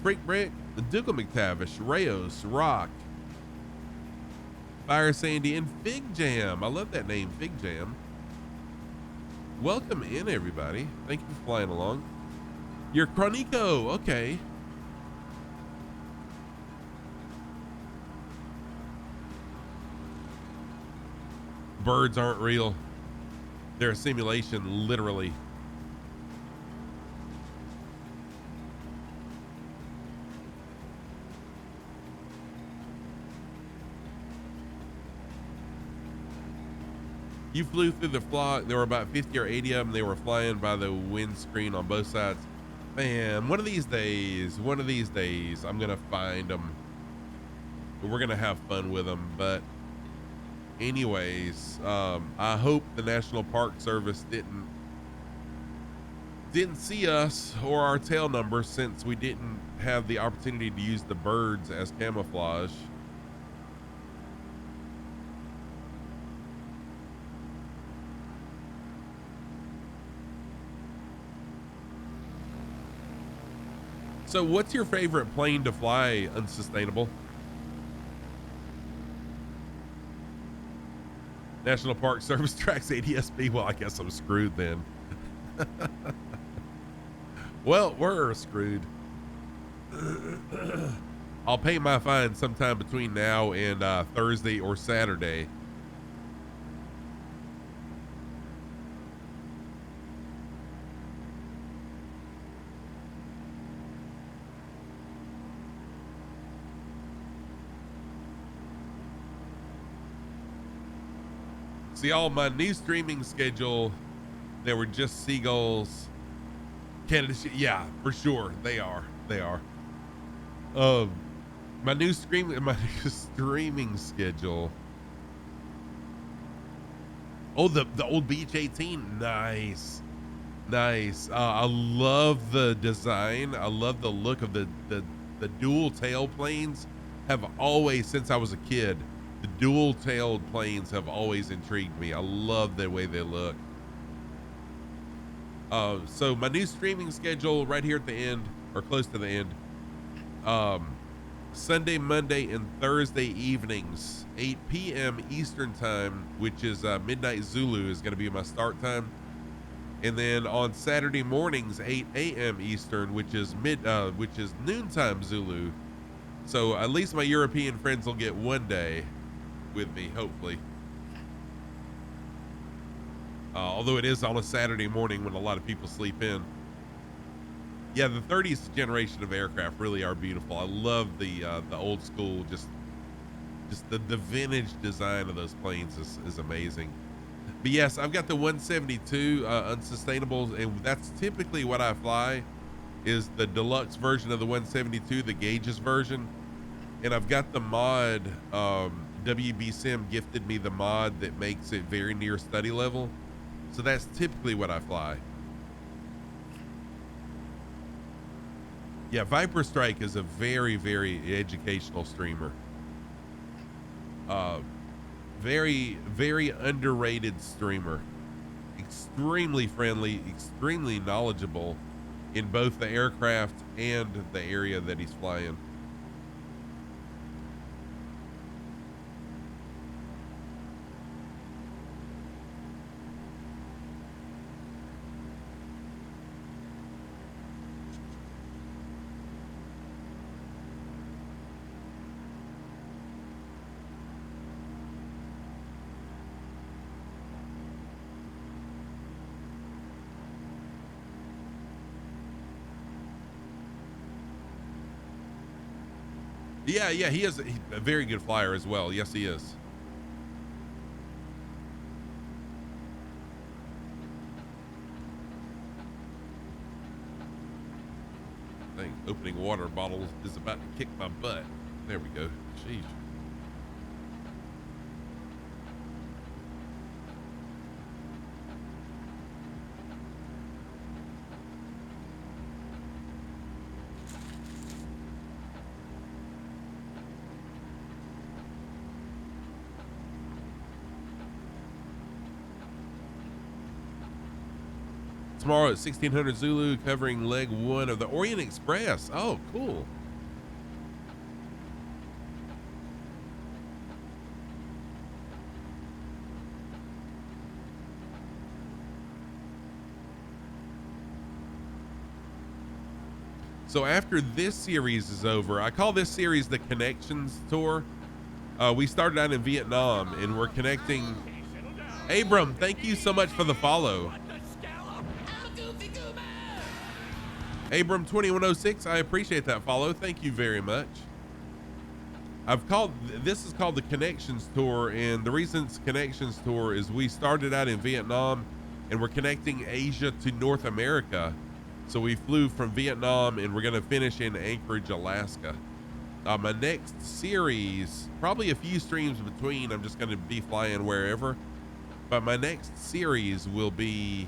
Speaker 1: Freak Brick, Dougal McTavish, Rayos, Rock, Fire Sandy, and Fig Jam. I love that name, Fig Jam. Welcome in, everybody. Thank you for flying along. You're Chronico, okay. Birds aren't real. They're a simulation, literally. You flew through the flock. There were about 50 or 80 of them. They were flying by the windscreen on both sides. Man, one of these days, I'm going to find them. We're going to have fun with them. But anyways, I hope the National Park Service didn't see us or our tail number, since we didn't have the opportunity to use the birds as camouflage. So what's your favorite plane to fly, Unsustainable? National Park Service tracks ADSB. Well, I guess I'm screwed then. Well, we're screwed. I'll pay my fine sometime between now and Thursday or Saturday. See, all my new streaming schedule, they were just seagulls. Canada, yeah, for sure. They are. My new streaming schedule. Oh, the old Beach 18. Nice. I love the design. I love the look of the dual tail planes. Have always, since I was a kid, the dual-tailed planes have always intrigued me. I love the way they look. So my new streaming schedule right here at the end, or close to the end, Sunday, Monday, and Thursday evenings, 8 p.m. Eastern time, which is midnight Zulu, is going to be my start time. And then on Saturday mornings, 8 a.m. Eastern, which is noontime Zulu. So at least my European friends will get one day with me, hopefully. Although it is on a Saturday morning when a lot of people sleep in. Yeah, the 30s generation of aircraft really are beautiful. I love the old school, just the vintage design of those planes is amazing. But yes, I've got the 172 unsustainable, and that's typically what I fly, is the deluxe version of the 172, the gauges version. And I've got the mod, WB Sim gifted me the mod that makes it very near study level. So that's typically what I fly. Yeah, Viper Strike is a very, very educational streamer. Very, very underrated streamer. Extremely friendly, extremely knowledgeable in both the aircraft and the area that he's flying. Yeah, he is a very good flyer as well. Yes, he is. Dang, opening water bottles is about to kick my butt. There we go. Sheesh. Tomorrow at 1600 Zulu, covering leg 1 of the Orient Express. Oh, cool. So after this series is over, I call this series the Connections Tour. We started out in Vietnam, and we're connecting. Abram, thank you so much for the follow. Abram 2106, I appreciate that follow. Thank you very much. This is called the Connections Tour, and the reason it's Connections Tour is we started out in Vietnam, and we're connecting Asia to North America. So we flew from Vietnam, and we're going to finish in Anchorage, Alaska. My next series, probably a few streams between, I'm just going to be flying wherever. But my next series will be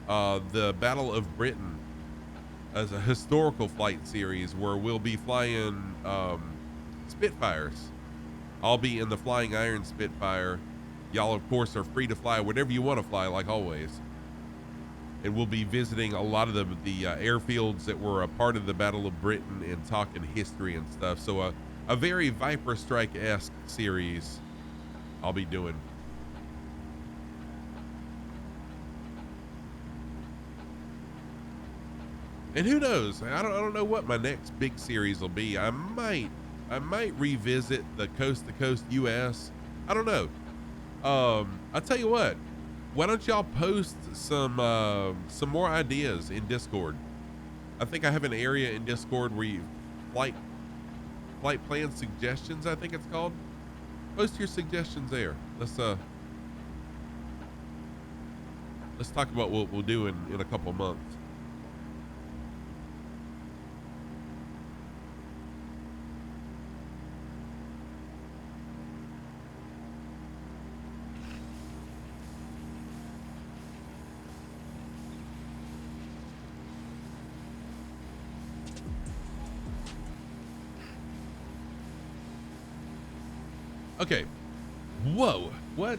Speaker 1: the Battle of Britain, as a historical flight series where we'll be flying Spitfires. I'll be in the Flying Iron Spitfire. Y'all, of course, are free to fly whatever you want to fly, like always. And we'll be visiting a lot of the airfields that were a part of the Battle of Britain and talking history and stuff. So a very Viper Strike-esque series I'll be doing. And who knows? I don't know what my next big series will be. I might revisit the Coast to Coast US. I don't know. I'll tell you what. Why don't y'all post some more ideas in Discord? I think I have an area in Discord where you flight plan suggestions, I think it's called. Post your suggestions there. Let's talk about what we'll do in a couple months. Okay. Whoa. What?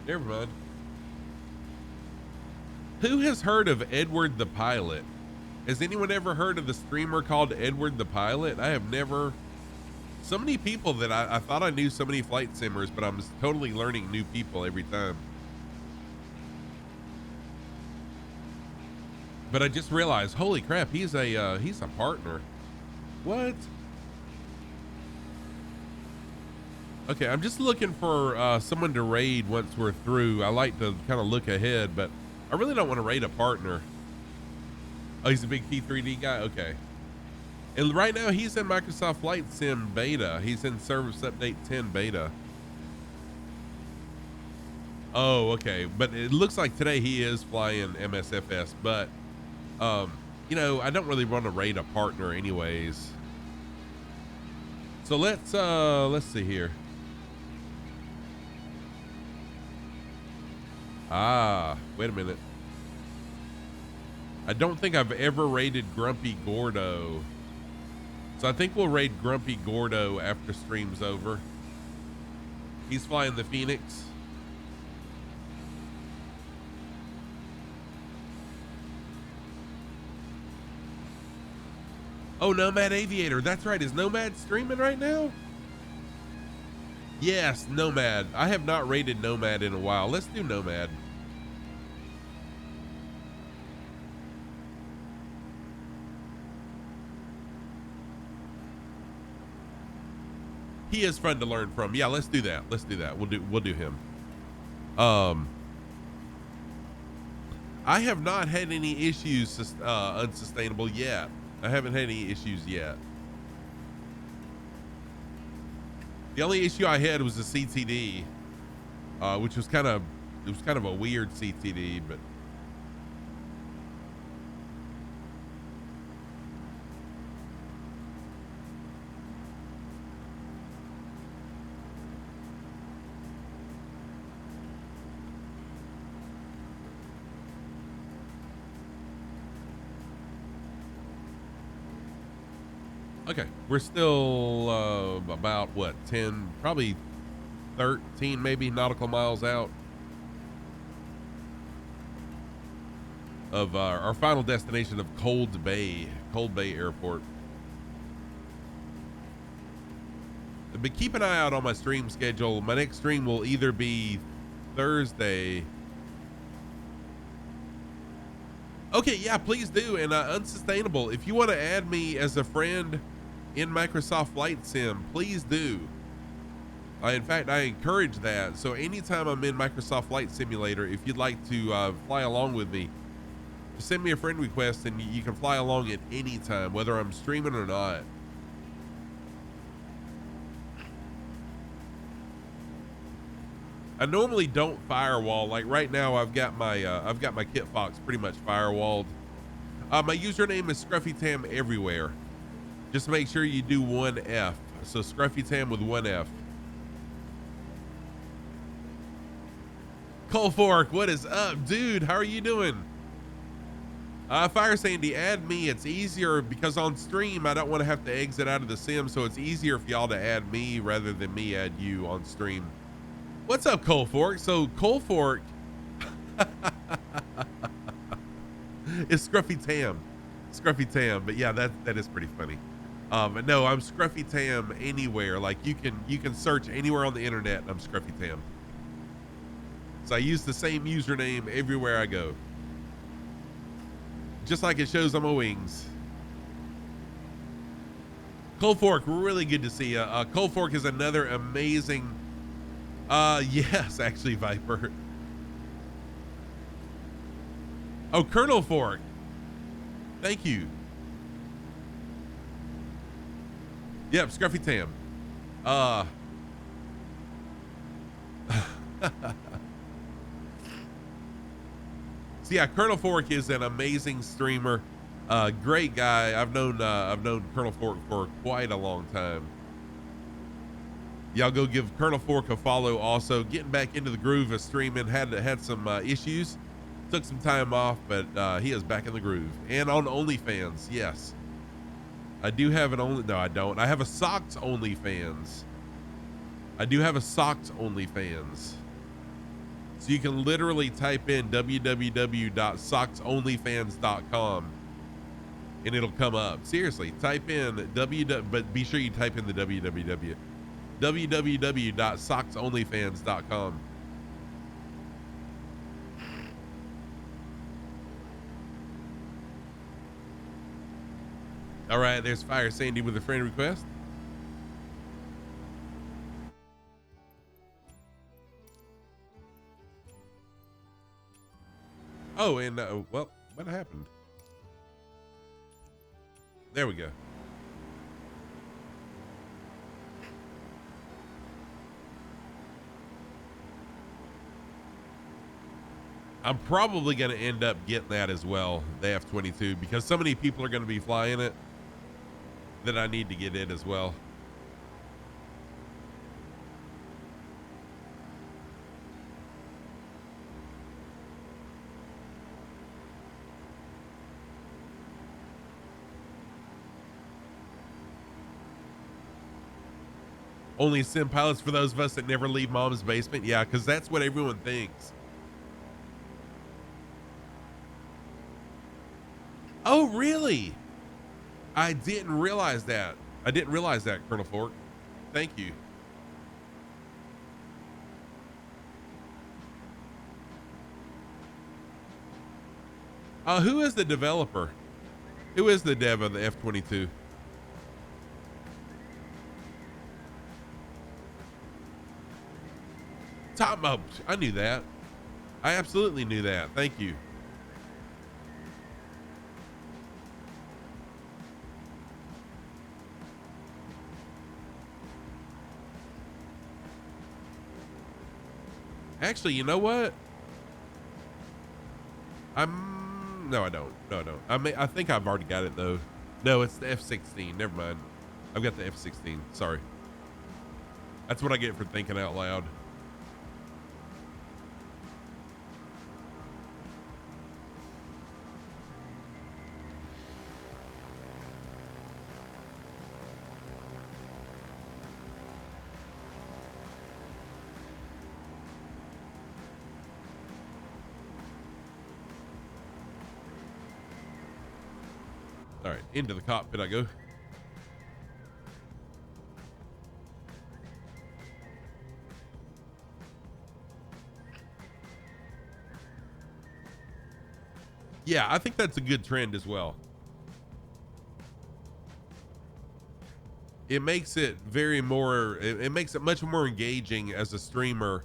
Speaker 1: Never mind. Who has heard of Edward the Pilot? Has anyone ever heard of the streamer called Edward the Pilot? I have never. So many people that I thought I knew so many flight simmers, but I'm totally learning new people every time. But I just realized, holy crap, he's a partner. What? Okay, I'm just looking for someone to raid once we're through. I like to kind of look ahead, but I really don't want to raid a partner. Oh, he's a big T3D guy? Okay. And right now he's in Microsoft Flight Sim beta. He's in Service Update 10 beta. Oh, okay. But it looks like today he is flying MSFS, but you know, I don't really want to raid a partner anyways. So let's see here. Wait a minute. I don't think I've ever raided Grumpy Gordo. So I think we'll raid Grumpy Gordo after stream's over. He's flying the Phoenix. Oh, Nomad Aviator. That's right. Is Nomad streaming right now? Yes, Nomad. I have not raided Nomad in a while. Let's do Nomad. He is fun to learn from. Yeah, let's do that. Let's do that. We'll do him. I have not had any issues unsustainable yet. I haven't had any issues yet. The only issue I had was the CTD, which was kind of a weird CTD, but okay, we're still about what, 10, probably 13 maybe nautical miles out of our final destination of Cold Bay Airport. But keep an eye out on my stream schedule. My next stream will either be Thursday. Okay, yeah, please do. And Unsustainable, if you want to add me as a friend in Microsoft Flight Sim, please do. In fact, I encourage that. So anytime I'm in Microsoft Flight Simulator, if you'd like to fly along with me, just send me a friend request and you can fly along at any time, whether I'm streaming or not. I normally don't firewall. Like right now, I've got my Kit Fox pretty much firewalled. My username is ScruffyTam everywhere. Just make sure you do one F. So ScruffyTam with one F. Cole Fork, what is up, dude? How are you doing? Fire Sandy, add me. It's easier because on stream I don't want to have to exit out of the sim, so it's easier for y'all to add me rather than me add you on stream. What's up, Cole Fork? So Cole Fork is ScruffyTam. But yeah, that is pretty funny. No, I'm ScruffyTam anywhere. Like you can search anywhere on the internet and I'm ScruffyTam. So I use the same username everywhere I go. Just like it shows on my wings. Cold Fork, really good to see you. Cold Fork is another amazing. Yes, actually, Viper. Oh, Colonel Fork. Thank you. Yep, ScruffyTam. So yeah, Colonel Fork is an amazing streamer, great guy. I've known Colonel Fork for quite a long time. Y'all go give Colonel Fork a follow. Also, getting back into the groove of streaming. Had some issues, took some time off, but he is back in the groove. And on OnlyFans, yes, I do have an only. No, I don't. I have a Socks OnlyFans. I do have a Socks OnlyFans. So you can literally type in www.socksonlyfans.com and it'll come up. Seriously, type in but be sure you type in the www.socksonlyfans.com. All right, there's Fire Sandy with a friend request. Oh, and well, what happened? There we go. I'm probably going to end up getting that as well, the F-22, because so many people are going to be flying it that I need to get it as well. Only sim pilots for those of us that never leave mom's basement. Yeah, because that's what everyone thinks. Oh, really? I didn't realize that. I didn't realize that, Colonel Fork. Thank you. Who is the developer? Who is the dev of the F-22? Tomo. I knew that. I absolutely knew that. Thank you. Actually, you know what? No, I don't. No, I don't. I think I've already got it though. No, it's the F-16. Never mind. I've got the F-16. Sorry. That's what I get for thinking out loud. All right, into the cockpit I go. Yeah, I think that's a good trend as well. It makes it it makes it much more engaging as a streamer.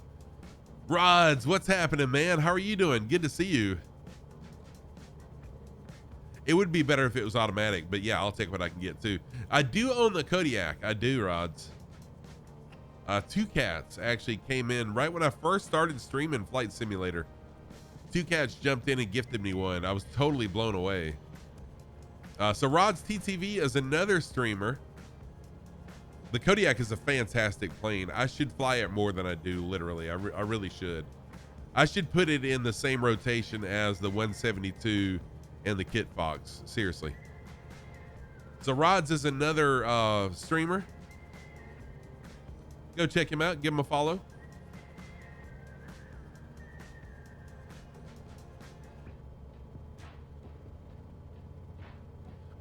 Speaker 1: Rods, what's happening, man? How are you doing? Good to see you. It would be better if it was automatic, but yeah, I'll take what I can get too. I do own the Kodiak. I do, Rods. Two Cats actually came in right when I first started streaming Flight Simulator. Two Cats jumped in and gifted me one. I was totally blown away. So Rods TTV is another streamer. The Kodiak is a fantastic plane. I should fly it more than I do, literally. I really should. I should put it in the same rotation as the 172 and the Kit Fox, seriously. So Rods is another streamer. Go check him out, give him a follow.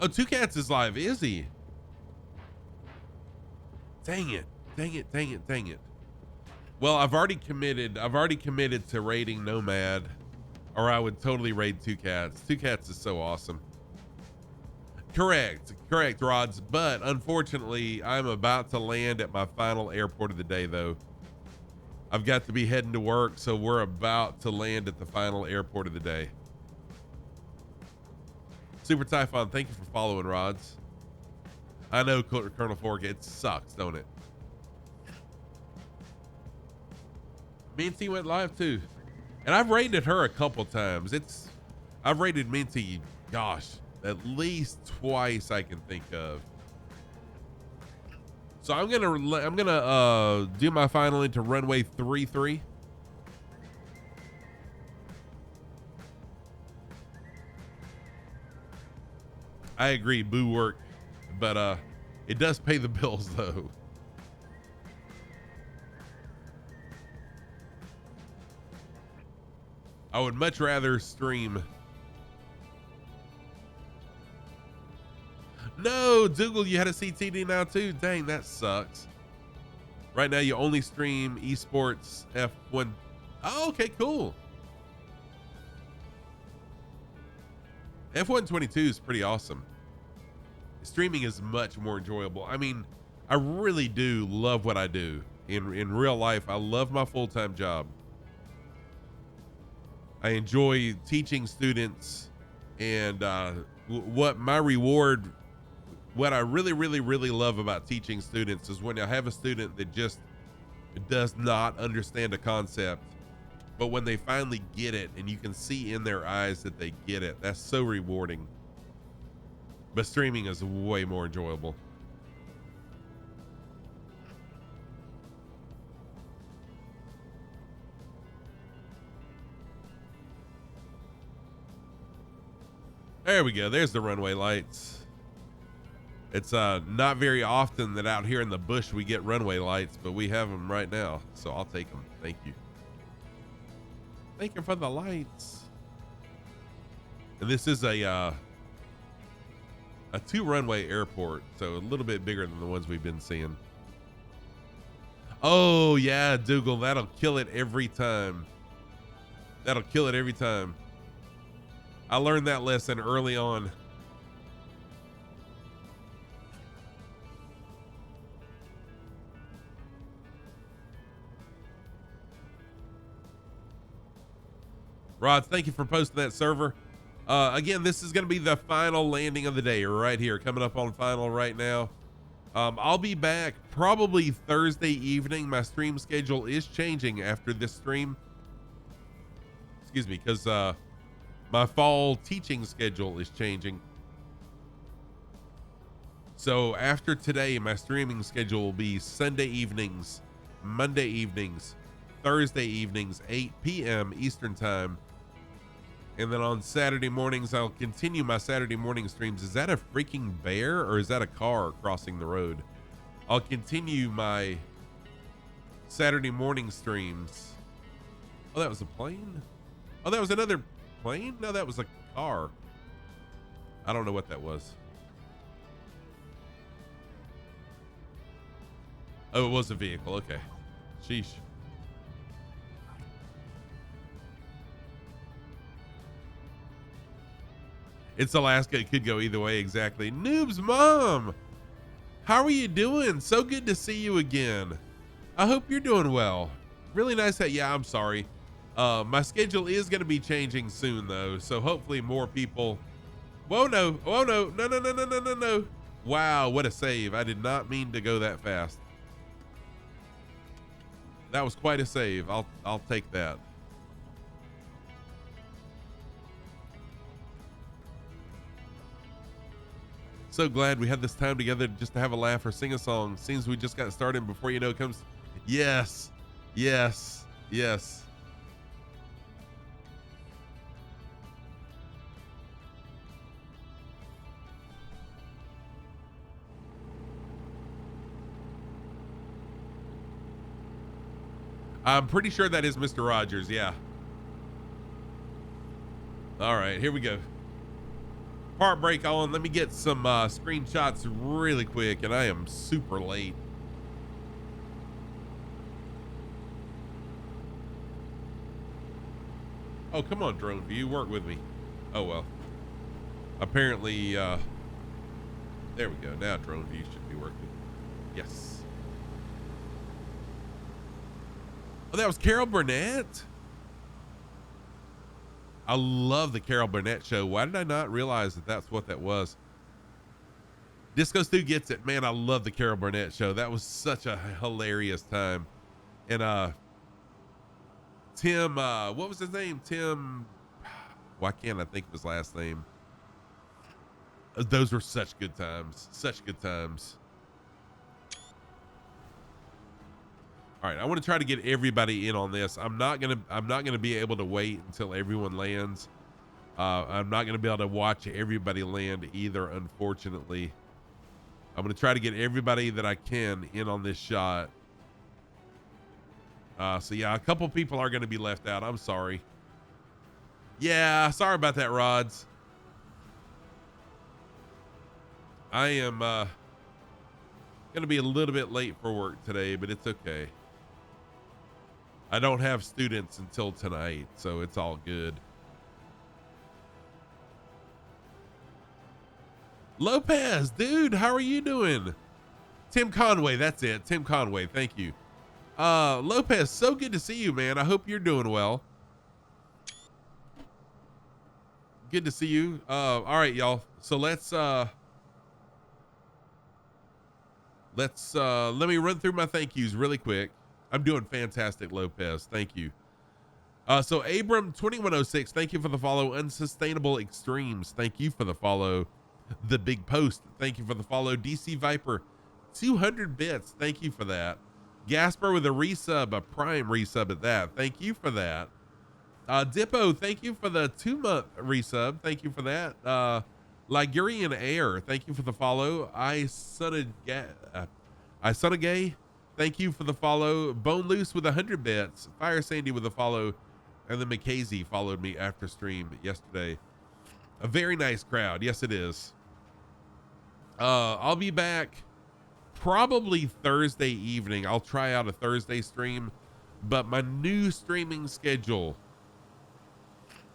Speaker 1: Oh, Two Cats is live, is he? Dang it, dang it, dang it, dang it. Well, I've already committed to raiding Nomad, or I would totally raid Two Cats. Two Cats is so awesome. Correct, Rods. But unfortunately, I'm about to land at my final airport of the day, though. I've got to be heading to work, so we're about to land at the final airport of the day. Super Typhon, thank you for following, Rods. I know, Colonel Fork, it sucks, don't it? Minty went live too. And I've rated her a couple times. I've rated Minty, gosh, at least twice I can think of. So I'm gonna do my final into runway 33. I agree, boo work, but it does pay the bills though. I would much rather stream Oh, Dougal, you had a CTD now too. Dang, that sucks. Right now, you only stream esports F1. Oh, okay, cool. F122 is pretty awesome. Streaming is much more enjoyable. I mean, I really do love what I do. In real life, I love my full-time job. I enjoy teaching students, and what my reward, what I really, really, really love about teaching students is when I have a student that just does not understand a concept, but when they finally get it and you can see in their eyes that they get it, that's so rewarding. But streaming is way more enjoyable. There we go. There's the runway lights. It's not very often that out here in the bush we get runway lights, but we have them right now, so I'll take them. Thank you. Thank you for the lights. And this is a 2-runway airport, so a little bit bigger than the ones we've been seeing. Oh yeah, Dougal, that'll kill it every time. That'll kill it every time. I learned that lesson early on. Rod, thank you for posting that server. Again, this is going to be the final landing of the day right here, coming up on final right now. I'll be back probably Thursday evening. My stream schedule is changing after this stream. Excuse me, because my fall teaching schedule is changing. So after today, my streaming schedule will be Sunday evenings, Monday evenings, Thursday evenings, 8 p.m. Eastern time. And then on Saturday mornings, I'll continue my Saturday morning streams. Is that a freaking bear or is that a car crossing the road? I'll continue my Saturday morning streams. Oh, that was a plane? Oh, that was another plane? No, that was a car. I don't know what that was. Oh, it was a vehicle. Okay. Sheesh. It's Alaska. It could go either way. Exactly. Noob's mom. How are you doing? So good to see you again. I hope you're doing well. Really nice. Yeah, I'm sorry. My schedule is going to be changing soon though. So hopefully more people. Whoa, no. Oh no. No, no, no, no, no, no, no. Wow. What a save. I did not mean to go that fast. That was quite a save. I'll take that. So glad we had this time together just to have a laugh or sing a song. Seems we just got started before you know it comes. Yes, yes, yes. I'm pretty sure that is Mr. Rogers. Yeah. All right, here we go. Part break on. Let me get some screenshots really quick, and I am super late. Oh, come on, drone view, work with me. Oh well. Apparently, there we go. Now drone view should be working. Yes. Oh, that was Carol Burnett. I love the Carol Burnett show. Why did I not realize that that's what that was? Disco Stu gets it. Man, I love the Carol Burnett show. That was such a hilarious time. And Tim, what was his name? Tim, why can't I think of his last name? Those were such good times. Such good times. All right, I want to try to get everybody in on this. I'm not gonna be able to wait until everyone lands. I'm not gonna be able to watch everybody land either, unfortunately. I'm gonna try to get everybody that I can in on this shot. So yeah, a couple people are gonna be left out. I'm sorry. Yeah, sorry about that, Rods. I am gonna be a little bit late for work today, but it's okay. I don't have students until tonight, so it's all good. Lopez, dude, how are you doing? Tim Conway, that's it. Tim Conway, thank you. Lopez, so good to see you, man. I hope you're doing well. Good to see you. All right, y'all. So let's let me run through my thank yous really quick. I'm doing fantastic, Lopez. Thank you. So Abram 2106, thank you for the follow. Unsustainable Extremes, thank you for the follow. The Big Post, thank you for the follow. DC Viper 200 bits, thank you for that. Gasper with a resub, a prime resub at that, thank you for that. Dippo, thank you for the 2-month resub, thank you for that. Ligurian Air, thank you for the follow. I Gay, thank you for the follow. Bone Loose with 100 bits. Fire Sandy with a follow. And then McKazy followed me after stream yesterday. A very nice crowd. Yes, it is. I'll be back probably Thursday evening. I'll try out a Thursday stream, but my new streaming schedule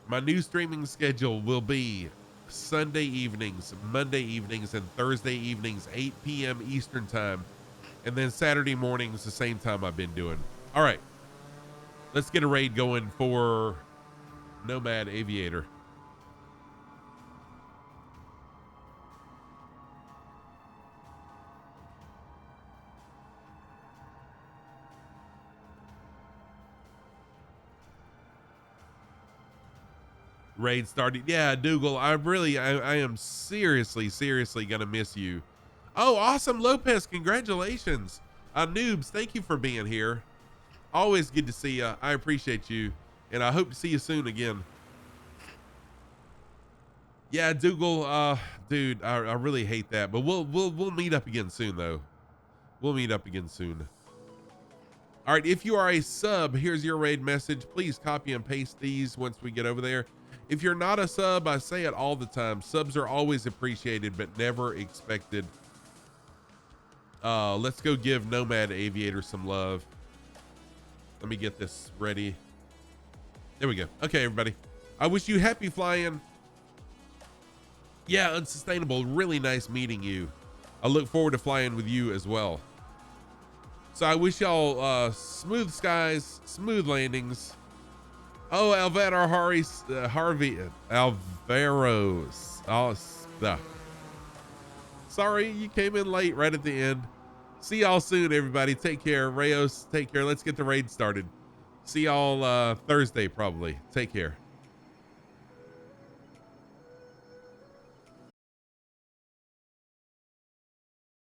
Speaker 1: will be Sunday evenings, Monday evenings, and Thursday evenings, 8 p.m. Eastern time. And then Saturday mornings, the same time I've been doing. All right, let's get a raid going for Nomad Aviator. Raid started. Yeah, Dougal, I am seriously gonna miss you. Oh, awesome, Lopez, congratulations. Noobs, thank you for being here. Always good to see you. I appreciate you, and I hope to see you soon again. Yeah, Dougal, dude, I really hate that, but we'll meet up again soon, though. We'll meet up again soon. All right, if you are a sub, here's your raid message. Please copy and paste these once we get over there. If you're not a sub, I say it all the time. Subs are always appreciated, but never expected. Let's go give Nomad Aviator some love. Let me get this ready. There we go. Okay, everybody. I wish you happy flying. Yeah, Unsustainable. Really nice meeting you. I look forward to flying with you as well. So I wish y'all smooth skies, smooth landings. Oh, Alvaro Harvey Alvaros. Oh, sorry, you came in late right at the end. See y'all soon, everybody. Take care. Rayos, take care. Let's get the raid started. See y'all Thursday, probably. Take care.